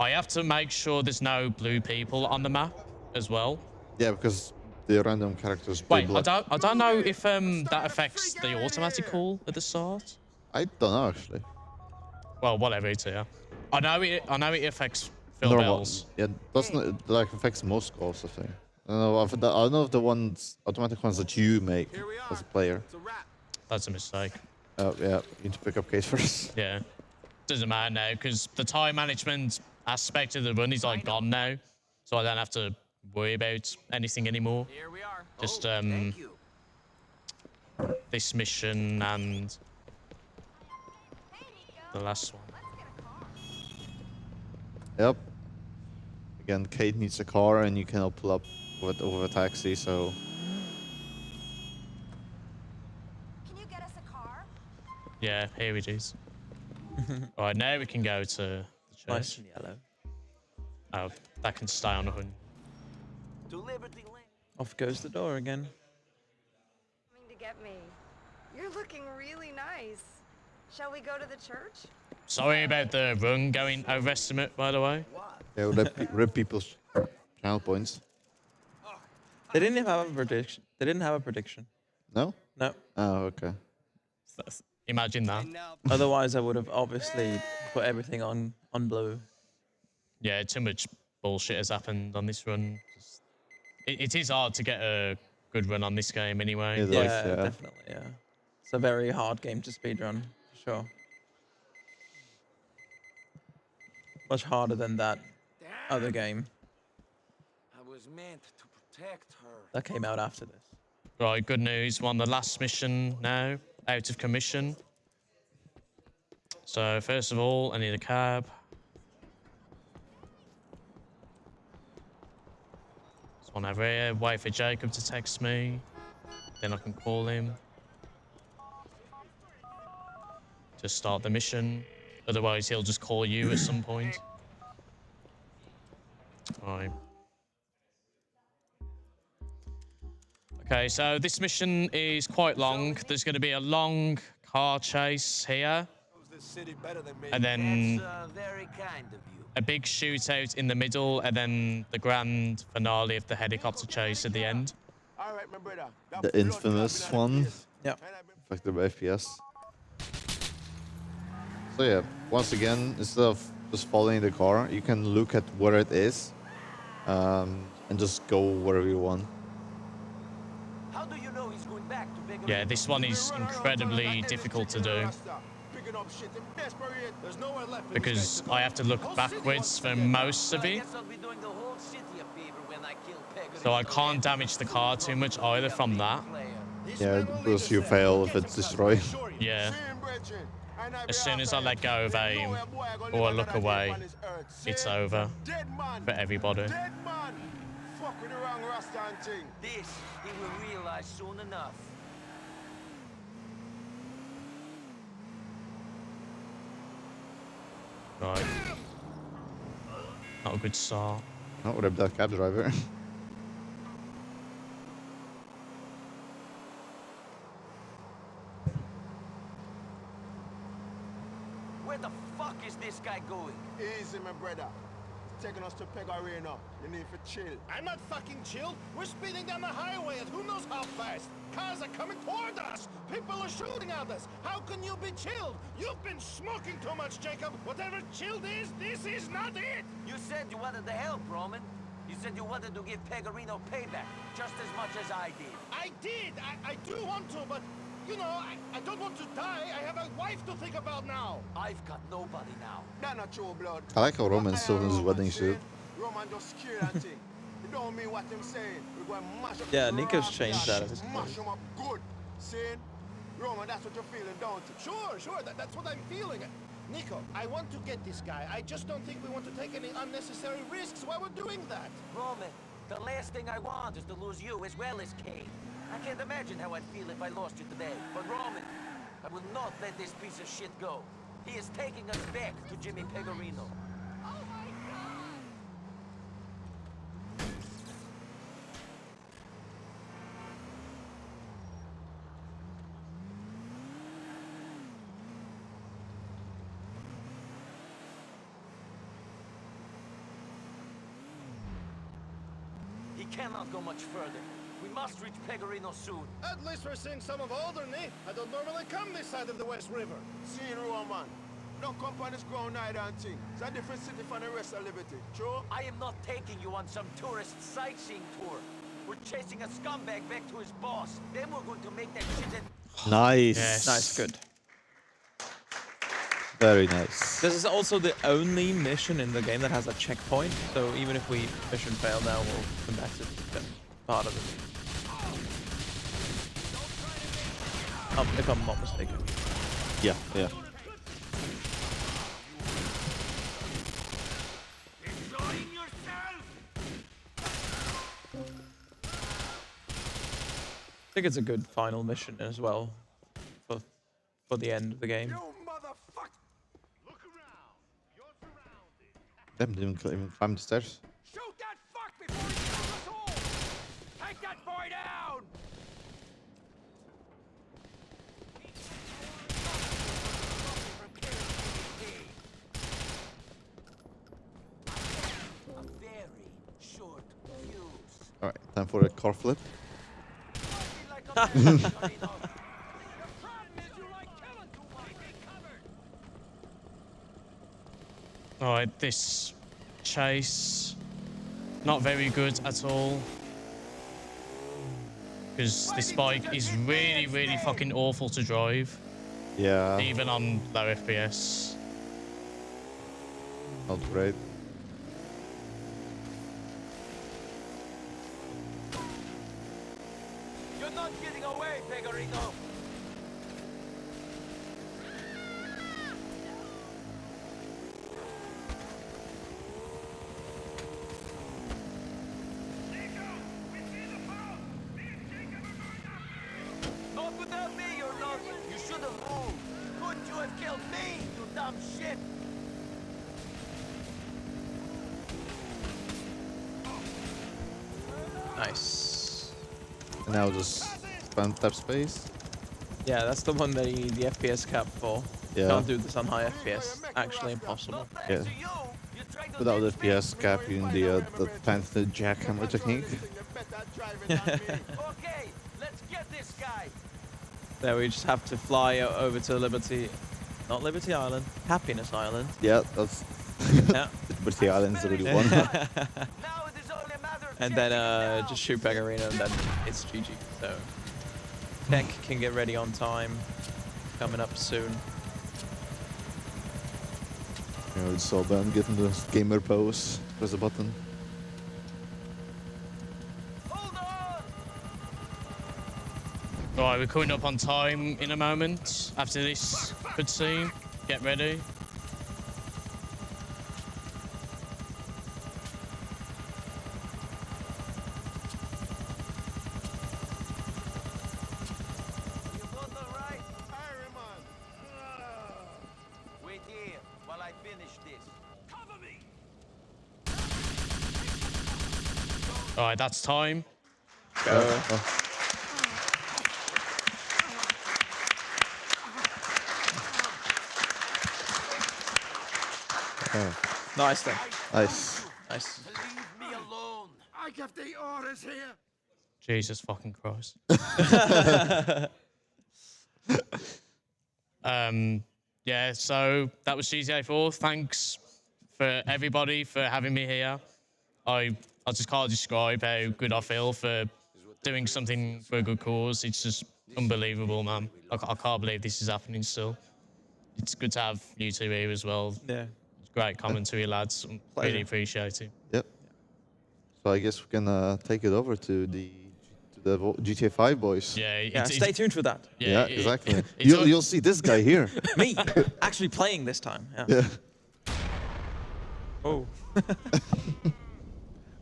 I have to make sure there's no blue people on the map as well. Yeah, because the random characters. Wait, I don't know if that affects the automatic call at the start. I don't know actually. Well, whatever it's here. I know it affects Phil Normal. Bell's. Yeah, doesn't like affects most calls, I think. I don't know if the ones automatic ones that you make as a player. That's a mistake. Oh, yeah. You need to pick up case first. Yeah. Doesn't matter now because the time management aspect of the run is like gone now. So I don't have to worry about anything anymore. Here we are. Just Thank you. this mission and the last one. Yep. Again, Kate needs a car, and you cannot pull up with a taxi, so... Can you get us a car? Yeah, here it is. All right, now we can go to the church. Nice and yellow. Oh, that can stay on 100. To Liberty Lane. Off goes the door again. Coming to get me. You're looking really nice. Shall we go to the church? Sorry about the run going overestimate, by the way. Yeah, we'll rip people's channel points. They didn't have a prediction. They didn't have a prediction. No? No. Oh, okay. Imagine that. Otherwise, I would have obviously put everything on blue. Yeah, too much bullshit has happened on this run. It is hard to get a good run on this game anyway. Yeah, definitely, yeah. It's a very hard game to speedrun, for sure. Much harder than that other game I was meant to protect her. that came out after this. Right, good news. We're on the last mission now, out of commission. So first of all, I need a cab. There's one over here. Wait for Jacob to text me. Then I can call him to start the mission. Otherwise, he'll just call you at some point. Right. Okay, so this mission is quite long. There's going to be a long car chase here. And then Very kind of you. a big shootout in the middle, and then the grand finale of the helicopter chase at the end. All right, my brother. The infamous one. Yeah. Effective FPS. So yeah, once again, instead of just following the car, you can look at where it is, and just go wherever you want. How do you know he's going back to beg Yeah, this one is incredibly difficult to do because I have to look backwards for most of it. So I can't damage the car too much either from that. Yeah, because you fail if it's destroyed. Yeah. As soon as I let go of aim or I look away, it's over for everybody. Fuck with the wrong Rasta and thing. This he will realize soon enough. Right. Not a good start. Not with that cab driver. Where the fuck is this guy going? Easy, my brother. He's taking us to Peg Arena. You need to chill. I'm not fucking chill. We're speeding down the highway at who knows how fast. Cars are coming toward us. People are shooting at us. How can you be chilled? You've been smoking too much, Jacob. Whatever chilled is, this is not it. You said you wanted the help, Roman. You said you wanted to give Pegarino payback, just as much as I did. I did. I do want to, but, you know, I don't want to die. I have a wife to think about now. I've got nobody now. That's not true, blood. I like how Roman's still in his wedding suit. Roman just scared and thing. You don't mean what I'm saying. We're going to mash up. Yeah, Nico's changed that at this point. Mash him up good. Saying, Roman, that's what you're feeling, don't you? Sure. That's what I'm feeling. Nico, I want to get this guy. I just don't think we want to take any unnecessary risks while we're doing that. Roman, the last thing I want is to lose you as well as Kate. I can't imagine how I'd feel if I lost you today. But Roman, I will not let this piece of shit go. He is taking us back to Jimmy Pegarino. He cannot go much further. We must reach Pegarino soon. At least we're seeing some of Alderney. I don't normally come this side of the West River. Seeing Roman. Don't come on this ground neither and thing. It's a different city from the rest of Liberty. True? I am not taking you on some tourist sightseeing tour. We're chasing a scumbag back to his boss. Then we're going to make that shit in... Nice. Yes. Nice, good. Very nice. This is also the only mission in the game that has a checkpoint, so even if we mission fail now, we'll come back to the part of it. If I'm not mistaken. Yeah, yeah. I think it's a good final mission as well for the end of the game. Damn, didn't even climb the stairs. Shoot that fuck before he kills us all! Take that boy down! A very short fuse. Alright, time for a car flip. Alright, this chase, not very good at all. Because this bike is really, really fucking awful to drive. Yeah. Even on low FPS. Not great. You're not getting away, Pegorino! Not without me, you're not. You should have moved. Couldn't you have killed me, you dumb shit? Nice. And now just spam tap space. Yeah, that's the one that you need the FPS cap for. Yeah. Can't do this on high FPS. Actually impossible. Yeah. Without the FPS cap, you need the fancy jackhammer technique. Okay, let's get this guy. There we just have to fly over to Liberty, not Liberty Island, Happiness Island. Yeah, that's Yeah. Liberty Island's the really one. And then just shoot Pegorino and then it's GG. So Tech can get ready on time. Coming up soon. You know, it's all done. Getting the gamer pose. Press the button. Alright, we're coming up on time in a moment. After this cutscene, get ready. Wait here while I finish this. Cover me. Alright, that's time. Go. Nice then. Nice. Nice. Leave me alone. I give the orders here. Jesus fucking Christ. Yeah, so that was GTA 4. Thanks for everybody for having me here. I just can't describe how good I feel for doing something for a good cause. It's just unbelievable, man. I can't believe this is happening still. It's good to have you two here as well. Yeah. It's great commentary, lads. Really appreciate it. Yep. So I guess we can take it over to the GTA 5 boys. Yeah, Stay tuned for that. Yeah, exactly. You'll see this guy here. Me, actually playing this time. Yeah. Oh.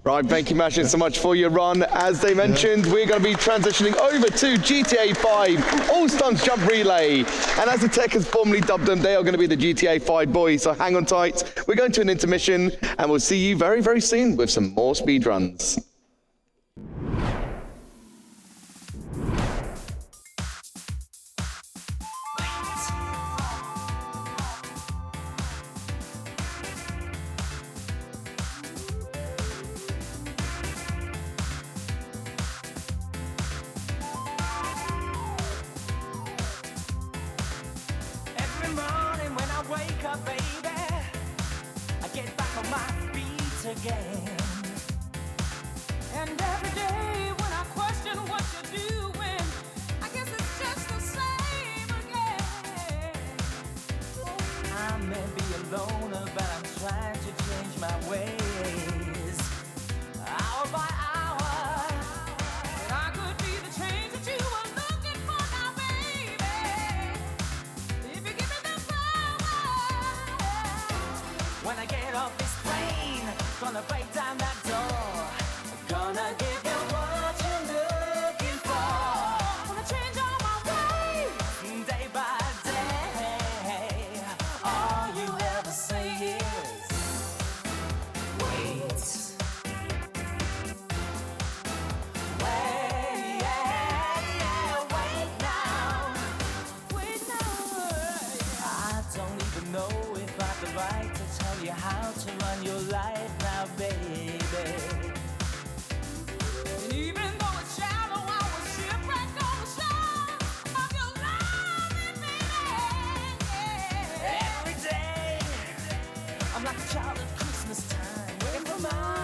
Right, thank you, Mashun, so much for your run. As they mentioned, we're going to be transitioning over to GTA 5 All Stunts Jump Relay. And as the tech has formally dubbed them, they are going to be the GTA 5 boys. So hang on tight. We're going to an intermission, and we'll see you very, very soon with some more speedruns. Every morning when I wake up, baby, I get back on my feet again. And every day when I question what you're doing, I guess it's just the same again. I'm loner, but I'm trying to change my ways. Hour by hour, and I could be the change that you were looking for now, baby. If you give me the power, when I get off this plane, gonna break down that door, gonna give you what you're looking for. Wanna change all my ways, day by day. All you ever say is wait. Wait now. Wait now. I don't even know if I have the right to tell you how to run your life now, baby. And even though it's shallow, I was shipwrecked on the shore of your loving, baby. Every day, I'm like a child at Christmas time, waiting for my